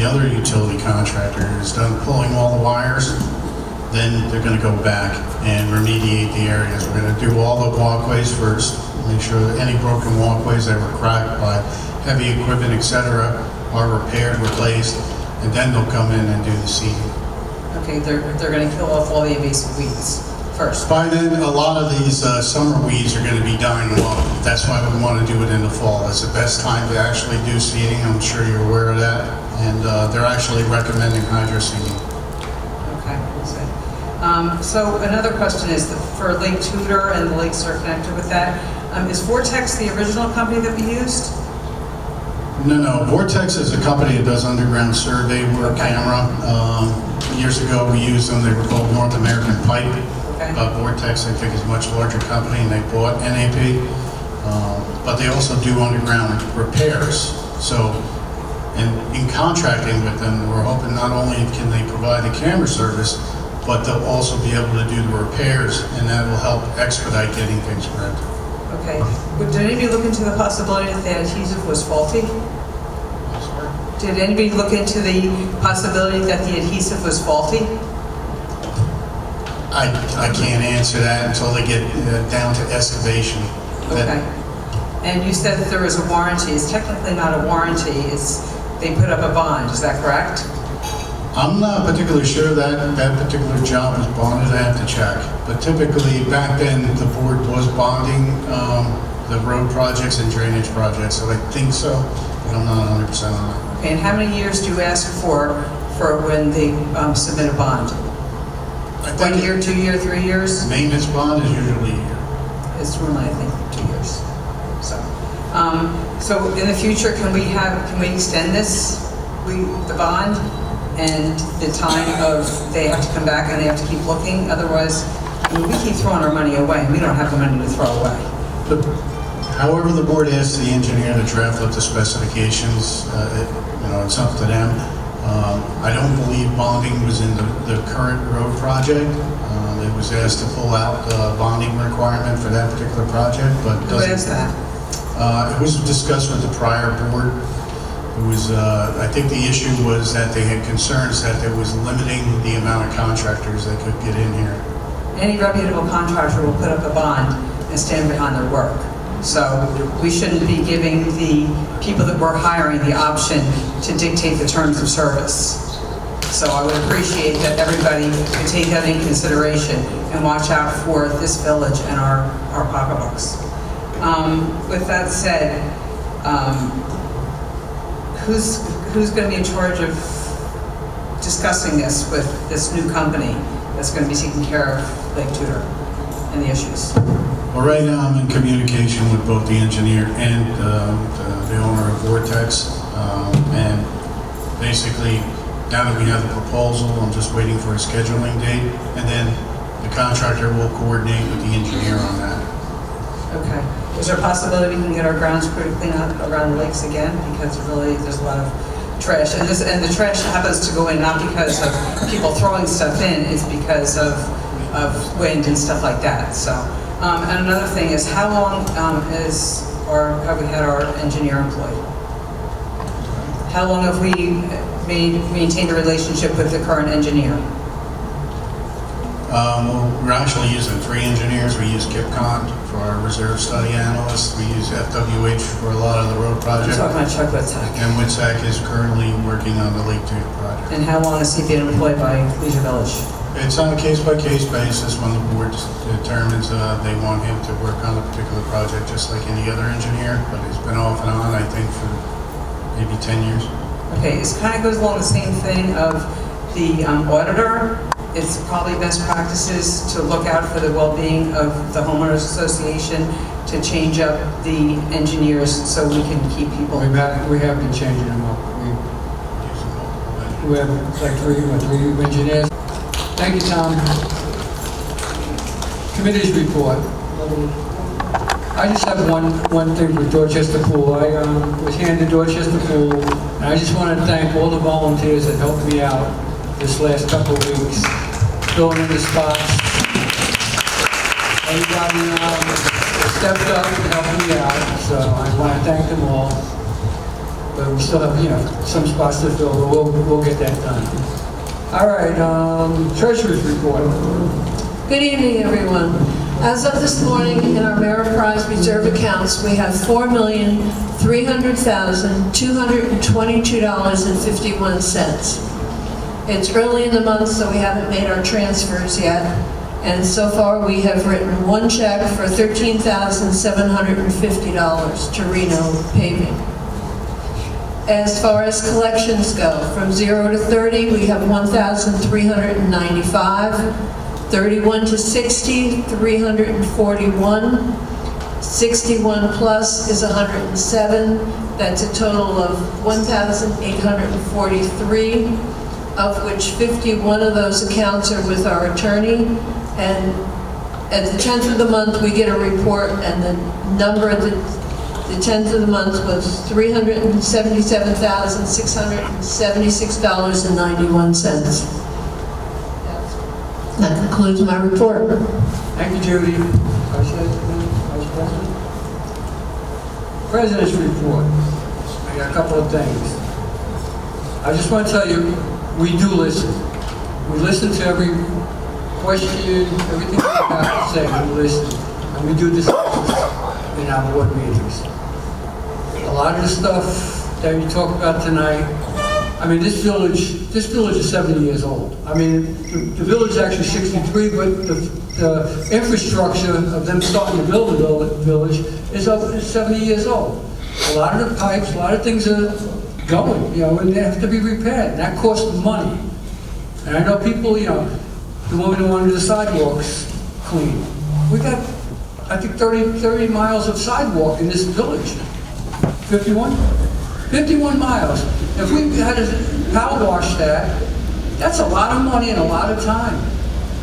other utility contractor is done pulling all the wires, then they're going to go back and remediate the areas. We're going to do all the walkways first, make sure that any broken walkways that were cracked by heavy equipment, etc., are repaired, replaced, and then they'll come in and do the seeding. Okay, they're going to kill off all the invasive weeds first. By then, a lot of these summer weeds are going to be dying low. That's why we want to do it in the fall. It's the best time to actually do seeding. I'm sure you're aware of that. And they're actually recommending hydro seeding. Okay, so another question is for Lake Tudor and the lakes that are connected with that. Is Vortex the original company that we used? No. Vortex is a company that does underground survey work camera. Years ago, we used them. They were called North American Pipe. Okay. Vortex, I think, is a much larger company, and they bought NAP. But they also do underground repairs. So, in contracting with them, we're hoping not only can they provide the camera service, but they'll also be able to do the repairs, and that will help expedite getting things corrected. Okay. Did anybody look into the possibility that the adhesive was faulty? Did anybody look into the possibility that the adhesive was faulty? I can't answer that until they get down to excavation. Okay. And you said that there was a warranty. It's technically not a warranty. They put up a bond. Is that correct? I'm not particularly sure that particular job is bonded. I have to check. But typically, back then, the board was bonding the road projects and drainage projects, so I think so, but I'm not 100% on that. Okay, and how many years do you ask for when they submit a bond? 1 year, 2 year, 3 years? Maintenance bond is usually a year. It's normally, I think, 2 years. So in the future, can we extend the bond and the time of they have to come back and they have to keep looking? Otherwise, we keep throwing our money away. We don't have the money to throw away. However, the board asks the engineer to draft up the specifications. It's up to them. I don't believe bonding was in the current road project. It was asked to pull out the bonding requirement for that particular project, but Who asked that? It was discussed with the prior board. It was, I think the issue was that they had concerns that there was limiting the amount of contractors that could get in here. Any reputable contractor will put up a bond and stand behind their work. So we shouldn't be giving the people that we're hiring the option to dictate the terms of service. So I would appreciate that everybody could take that in consideration and watch out for this village and our pocketbooks. With that said, who's going to be in charge of discussing this with this new company that's going to be taking care of Lake Tudor and the issues? Well, right now I'm in communication with both the engineer and the owner of Vortex. And basically, now that we have the proposal, I'm just waiting for a scheduling date. And then the contractor will coordinate with the engineer on that. Okay. Is there a possibility we can get our grounds crew to clean up around the lakes again? Because really, there's a lot of trash. And the trash happens to go in not because of people throwing stuff in, it's because of wind and stuff like that. So, and another thing is, how long have we had our engineer employed? How long have we maintained a relationship with the current engineer? Well, we're actually using 3 engineers. We use Kipcon for our reserve study analysts. We use FWH for a lot of the road projects. I'm talking about Chuck Witzak. And Witzak is currently working on the Lake Tube project. And how long has he been employed by Leisure Village? It's on a case-by-case basis when the board determines they want him to work on a particular project, just like any other engineer, but he's been off and on, I think, for maybe 10 years. Okay, it kind of goes along the same thing of the auditor. It's probably best practices to look out for the well-being of the homeowners association, to change up the engineers so we can keep people. We have been changing them up. We have like 3 engineers. Thank you, Tom. Committee's report. I just have one thing with Dorchester Pool. I was handed Dorchester Pool, and I just want to thank all the volunteers that helped me out this last couple of weeks, filling in the spots. Everybody stepped up and helped me out, so I want to thank them all. But we still have, some spots to fill, but we'll get that done. All right, Treasurer's report. Good evening, everyone. As of this morning, in our Ameriprise reserve accounts, we have $4,300,222.51. It's early in the month, so we haven't made our transfers yet. And so far, we have written 1 check for $13,750 to Reno Paving. As far as collections go, from 0 to 30, we have 1,395. 31 to 60, 341. 61 plus is 107. That's a total of 1,843, of which 51 of those accounts are with our attorney. And at the 10th of the month, we get a report, and the number at the 10th of the month was $377,676.91. That concludes my report. Thank you, Judy. Vice President. President's report. I got a couple of things. I just want to tell you, we do listen. We listen to every question, everything you have to say, we listen. And we do discussions in our board meetings. A lot of the stuff that you talk about tonight, I mean, this village is 70 years old. I mean, the village is actually 63, but the infrastructure of them starting to build the village is 70 years old. A lot of the pipes, a lot of things are going, and they have to be repaired. And that costs money. And I know people, the woman who wanted the sidewalks clean. We got, I think, 30 miles of sidewalk in this village. 51 miles. If we had to power wash that, that's a lot of money and a lot of time.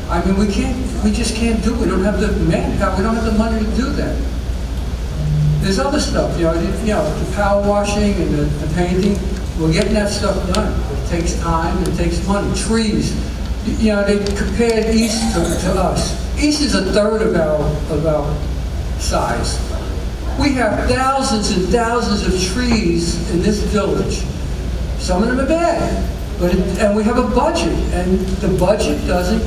I mean, we just can't do it. We don't have the manpower, we don't have the money to do that. There's other stuff, the power washing and the painting, we're getting that stuff done. It takes time, it takes money. Trees, they compared East to us. East is a third of our size. We have thousands and thousands of trees in this village. Some of them are bad, and we have a budget, and the budget doesn't,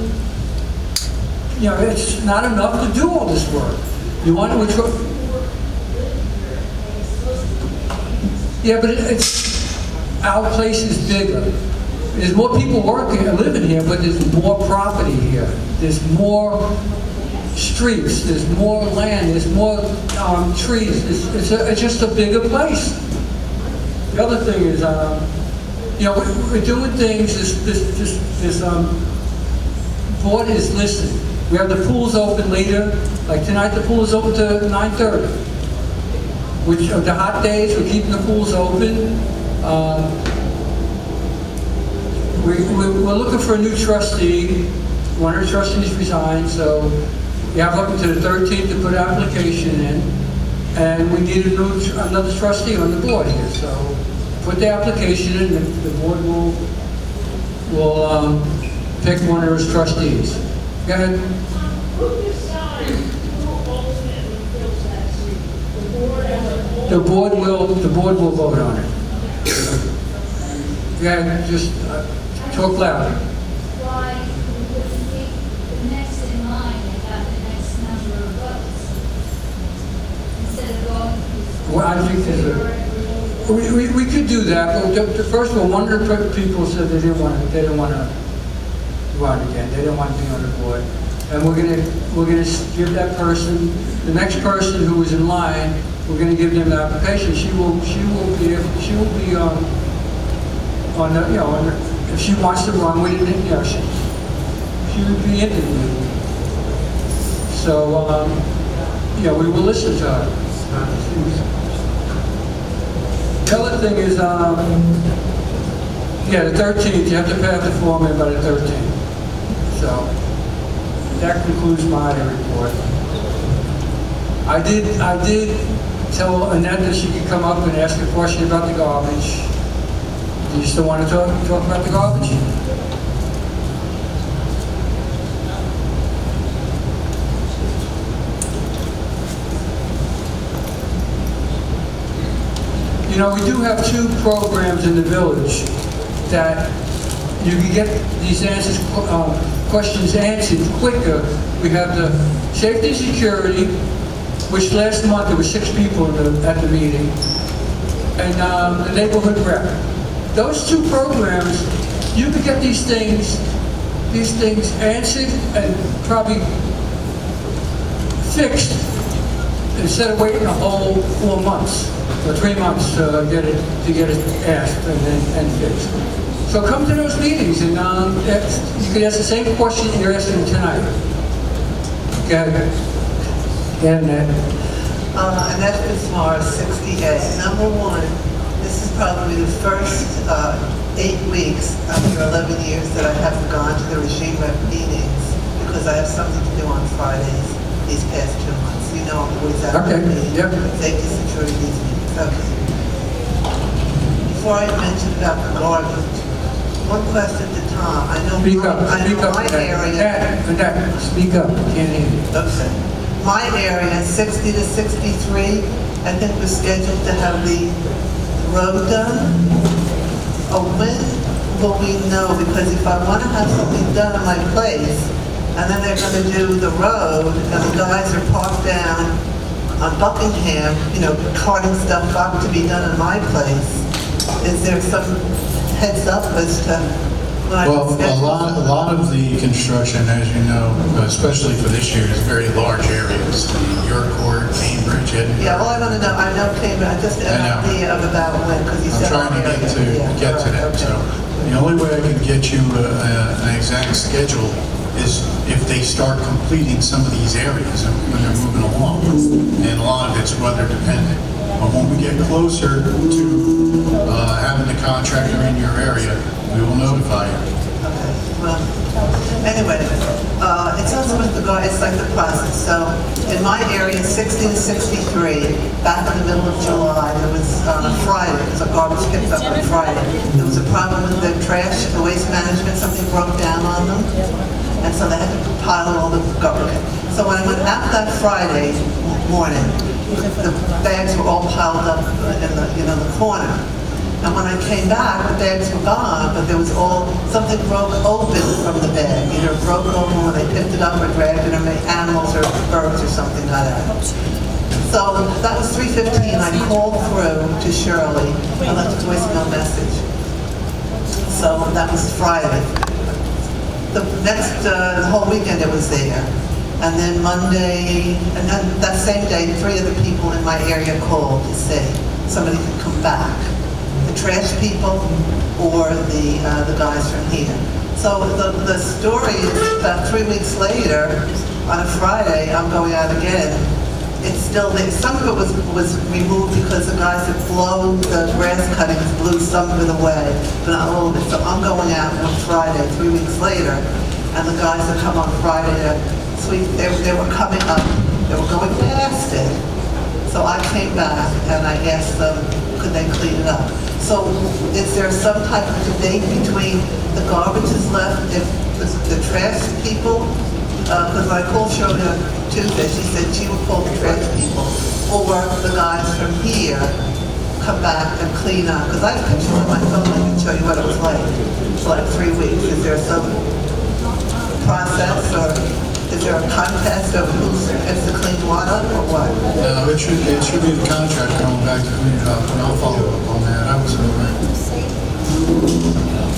it's not enough to do all this work. You want to, yeah, but our place is bigger. There's more people working and living here, but there's more property here. There's more streets, there's more land, there's more trees. It's just a bigger place. The other thing is, we're doing things, this board is listening. We have the pools open later, like tonight the pool is open to 9:30. Which of the hot days, we're keeping the pools open. We're looking for a new trustee. One of the trustees resigned, so you have up until the 13th to put an application in. And we need another trustee on the board here, so put the application in, and the board will pick one of those trustees. Go ahead. The board will vote on it. Yeah, just talk louder. Why wouldn't we the next in line and got the next number of votes? Instead of going through. Well, I think we could do that, but first of all, one of the people said they didn't want to run again. They didn't want to be on the board. And we're gonna give that person, the next person who is in line, we're gonna give them the application. She will be on the, if she wants to run, she would be interviewed. So, we will listen to her. The other thing is, the 13th, you have to pass the form in by the 13th. So, that concludes my report. I did tell Annette that she could come up and ask a question about the garbage. Do you still want to talk about the garbage? We do have 2 programs in the village that you can get these questions answered quicker. We have the safety and security, which last month there were 6 people at the meeting, and the neighborhood rep. Those 2 programs, you can get these things answered and probably fixed instead of waiting a whole 4 months or 3 months to get it asked and fixed. So come to those meetings and you can ask the same question you're asking tonight. Go ahead. Annette Fitzmar, 60A. Number 1, this is probably the first 8 weeks after 11 years that I haven't gone to the regime rep meetings because I have something to do on Fridays these past 2 months. I'm always out of the meeting. Safety, security, these meetings. Okay. Before I mention about the garbage, one question to Tom. I know my area. Speak up. Can't hear you. Okay. My area, 60 to 63, I think we're scheduled to have the road done. When will we know? Because if I want to have something done in my place, and then they're going to do the road, and the guys are parked down on Buckingham, carting stuff up to be done in my place, is there some heads up as to when I Well, can schedule? a lot of the construction, as you know, especially for this year, is very large areas. York Court, Cambridge, Edinburgh. Yeah, well, I want to know, I know Cambridge, just an idea of about when, because you I'm said. trying to get to that. So the only way I can get you an exact schedule is if they start completing some of these areas when they're moving along. And a lot of it's weather dependent. But when we get closer to having the contractor in your area, we will notify you. Well, anyway, it's also with the it's like the process. So in my area, 60 to 63, back in the middle of July, there was on a Friday, because a garbage picked up on Friday. There was a problem with the trash, the waste management, something broke down on them. And so they had to pile all the garbage. So when I went out that Friday morning, the bags were all piled up in the corner. And when I came back, the bags were gone, but there was something broke open from the bag. Either it broke open when they picked it up or dragged it, or made animals or birds or something like that. So that was 3:15. I called through to Shirley. I left a voicemail message. So that was Friday. The whole weekend it was there. And then Monday, and then that same day, 3 other people in my area called to say somebody could come back. The trash people or the guys from here. So the story is about 3 weeks later, on a Friday, I'm going out again. It's still there. Some of it was removed because the guys had blown the grass cuttings, blew some of it away, but not all of it. So I'm going out on Friday, 3 weeks later, and the guys that come on Friday to sweep, they were coming up, they were going past it. So I came back and I asked them, could they clean it up? So is there some type of debate between the garbage is left, if the trash people, because my call showed her Tuesday, she said she would call the trash people, or the guys from here come back and clean up. Because I have pictures on my phone, I can show you what it was like for like 3 weeks. Is there some process, or is there a contest of who gets the clean water, or what? No, it should be the contract going back to clean it up, and I'll follow up on that. I was aware.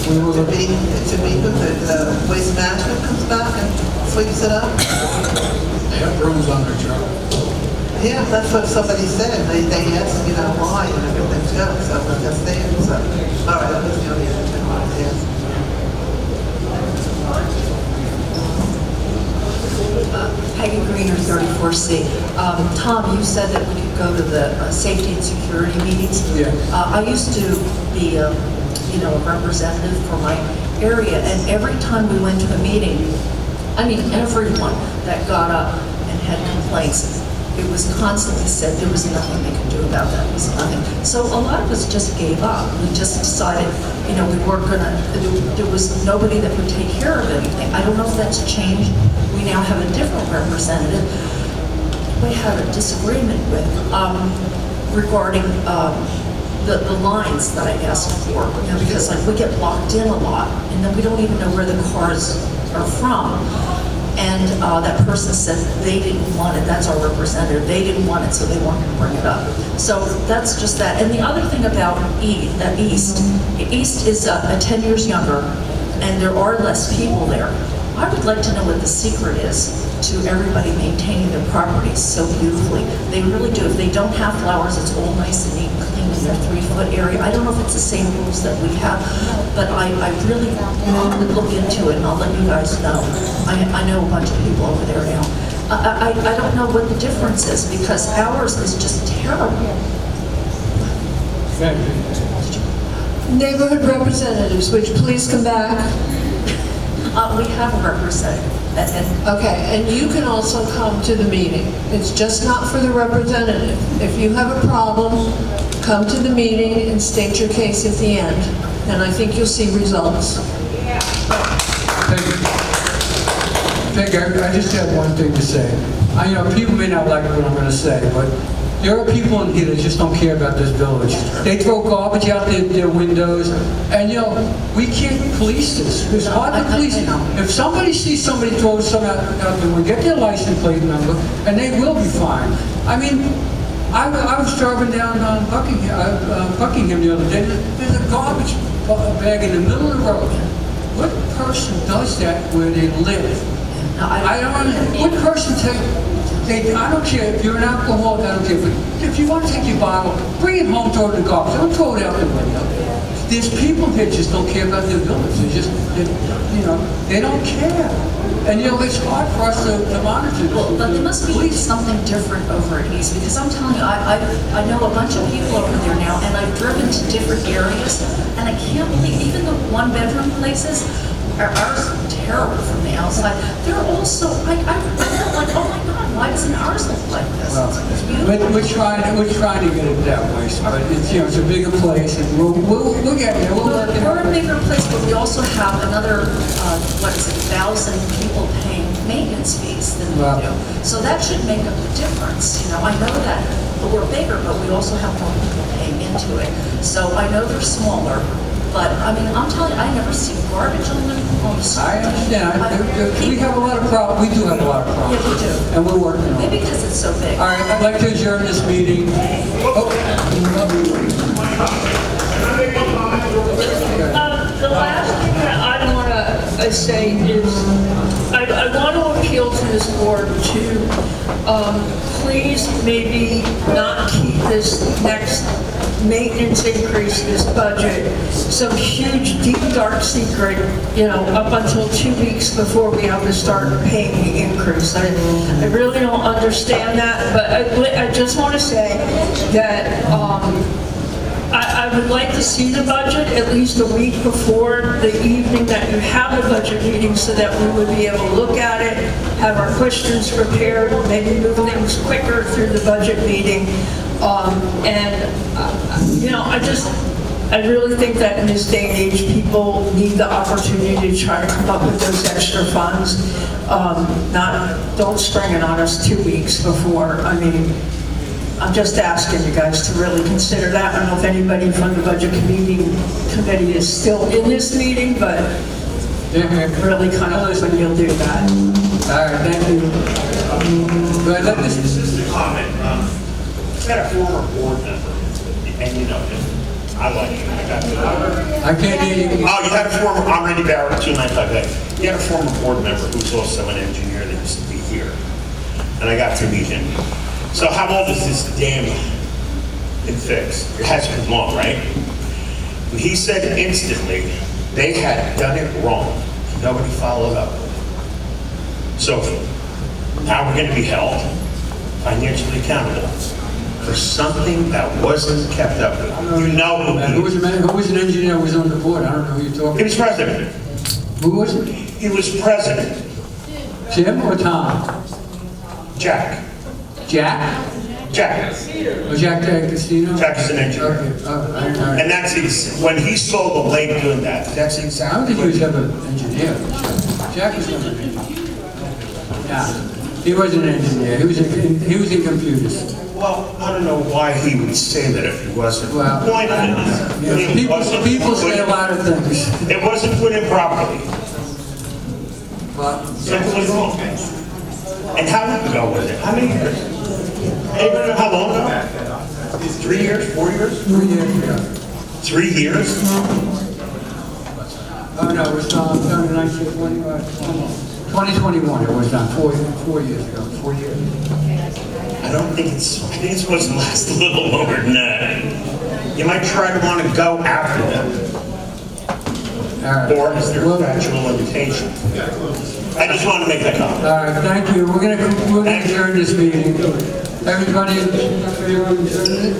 It should be who the waste management comes back and sweeps it up? They have brooms on their truck. Yeah, that's what somebody said. They asked, why and everything too. So I guess they answered. All right, that was the only other thing I wanted to ask. Peggy Greener, 34C. Tom, you said that we could go to the safety and security meetings. Yeah. I used to be, a representative for my area, and every time we went to a meeting, everyone that got up and had complaints, it was constantly said there was nothing they could do about that. There was nothing. So a lot of us just gave up. We just decided, we weren't gonna. There was nobody that would take care of anything. I don't know if that's changed. We now have a different representative. We had a disagreement with regarding the lines that I asked for, because we get locked in a lot, and then we don't even know where the cars are from. And that person said they didn't want it. That's our representative. They didn't want it, so they weren't going to bring it up. So that's just that. And the other thing about East is 10 years younger, and there are less people there. I would like to know what the secret is to everybody maintaining their properties so beautifully. They really do. If they don't have flowers, it's all nice and neat and clean in their 3-foot area. I don't know if it's the same rules that we have, but I really want to look into it, and I'll let you guys know. I know a bunch of people over there now. I don't know what the difference is, because ours is just terrible. Neighborhood representatives, would you please come back? We have a representative. Okay, and you can also come to the meeting. It's just not for the representative. If you have a problem, come to the meeting and state your case at the end, and I think you'll see results. Peggy, I just have one thing to say. People may not like what I'm going to say, but there are people in here that just don't care about this village. They throw garbage out their windows, and we can't police this. It's hard to police it. If somebody sees somebody throw something out there, get their license plate number, and they will be fined. I was driving down on Buckingham the other day. There's a garbage bag in the middle of the road. What person does that where they live? I don't care if you're an alcoholic, I don't care. But if you want to take your bottle, bring it home, throw it in the garbage. Don't throw it out the window. There's people here just don't care about their village. They don't care. And it's hard for us to monitor this. Well, but there must be something different over at East, because I'm telling you, I know a bunch of people over there now, and I've driven to different areas, and I can't believe even the one-bedroom places are terrible from the outside. They're also like, oh my God, why doesn't ours look like this? We're trying to get it that way, but it's a bigger place, and we'll get there. We're a bigger place, but we also have another 1,000 people paying maintenance fees than we do. So that should make up the difference. I know that we're bigger, but we also have more people paying into it. So I know they're smaller. But, I'm telling you, I never see garbage on the street. I understand. We have a lot of problems. We do have a lot of problems. Yeah, we do. And we're working on it. Maybe because it's so big. All right, I'd like to adjourn this meeting. The last thing that I want to say is, I want to appeal to this board to please maybe not keep this next maintenance increase, this budget, some huge, deep, dark secret, up until 2 weeks before we have to start paying the increase. I really don't understand that, but I just want to say that I would like to see the budget at least a week before the evening that you have the budget meeting so that we would be able to look at it, have our questions prepared, maybe move things quicker through the budget meeting. I really think that in this day and age, people need the opportunity to try to come up with those extra funds. Don't spring it on us 2 weeks before. I'm just asking you guys to really consider that. I don't know if anybody from the budget committee is still in this meeting, but really kind of hoping you'll do that. All right, thank you. Just a comment. I got a former board member, and I like him. I can't hear you. Oh, you had a former, I'm Randy Barrett, 295A. You had a former board member who's also an engineer that used to be here. And I got to meet him. So how old is this dam been fixed? It has been long, right? And he said instantly they had done it wrong. Nobody followed up. So now we're going to be held financially accountable for something that wasn't kept up with. Who was an engineer who was on the board? I don't know who you're talking about. He was president. Who was it? He was president. Jim or Tom? Jack. Jack? Jack. Oh, Jack Casino? Jack is an engineer. Okay. And that's when he saw the lake doing that. That's exactly. I don't think he was ever an engineer. Jack was never an engineer. Yeah, he was an engineer. He was in computers. Well, I don't know why he would say that if he wasn't. Well, the point of it, people say a lot of things. It wasn't put in properly. Well, Simply wrong. And how long ago was it? How many years? Anybody know how long ago? 3 years? 4 years? 3 years ago. 3 years? Oh, no, it was done in 2021. It was done 4 years ago. 4 years. I think it's supposed to last a little longer than that. You might try to want to go after them. Or is there a factual limitation? I just want to make that comment. All right, thank you. We're going to adjourn this meeting. Everybody, everyone adjourn it?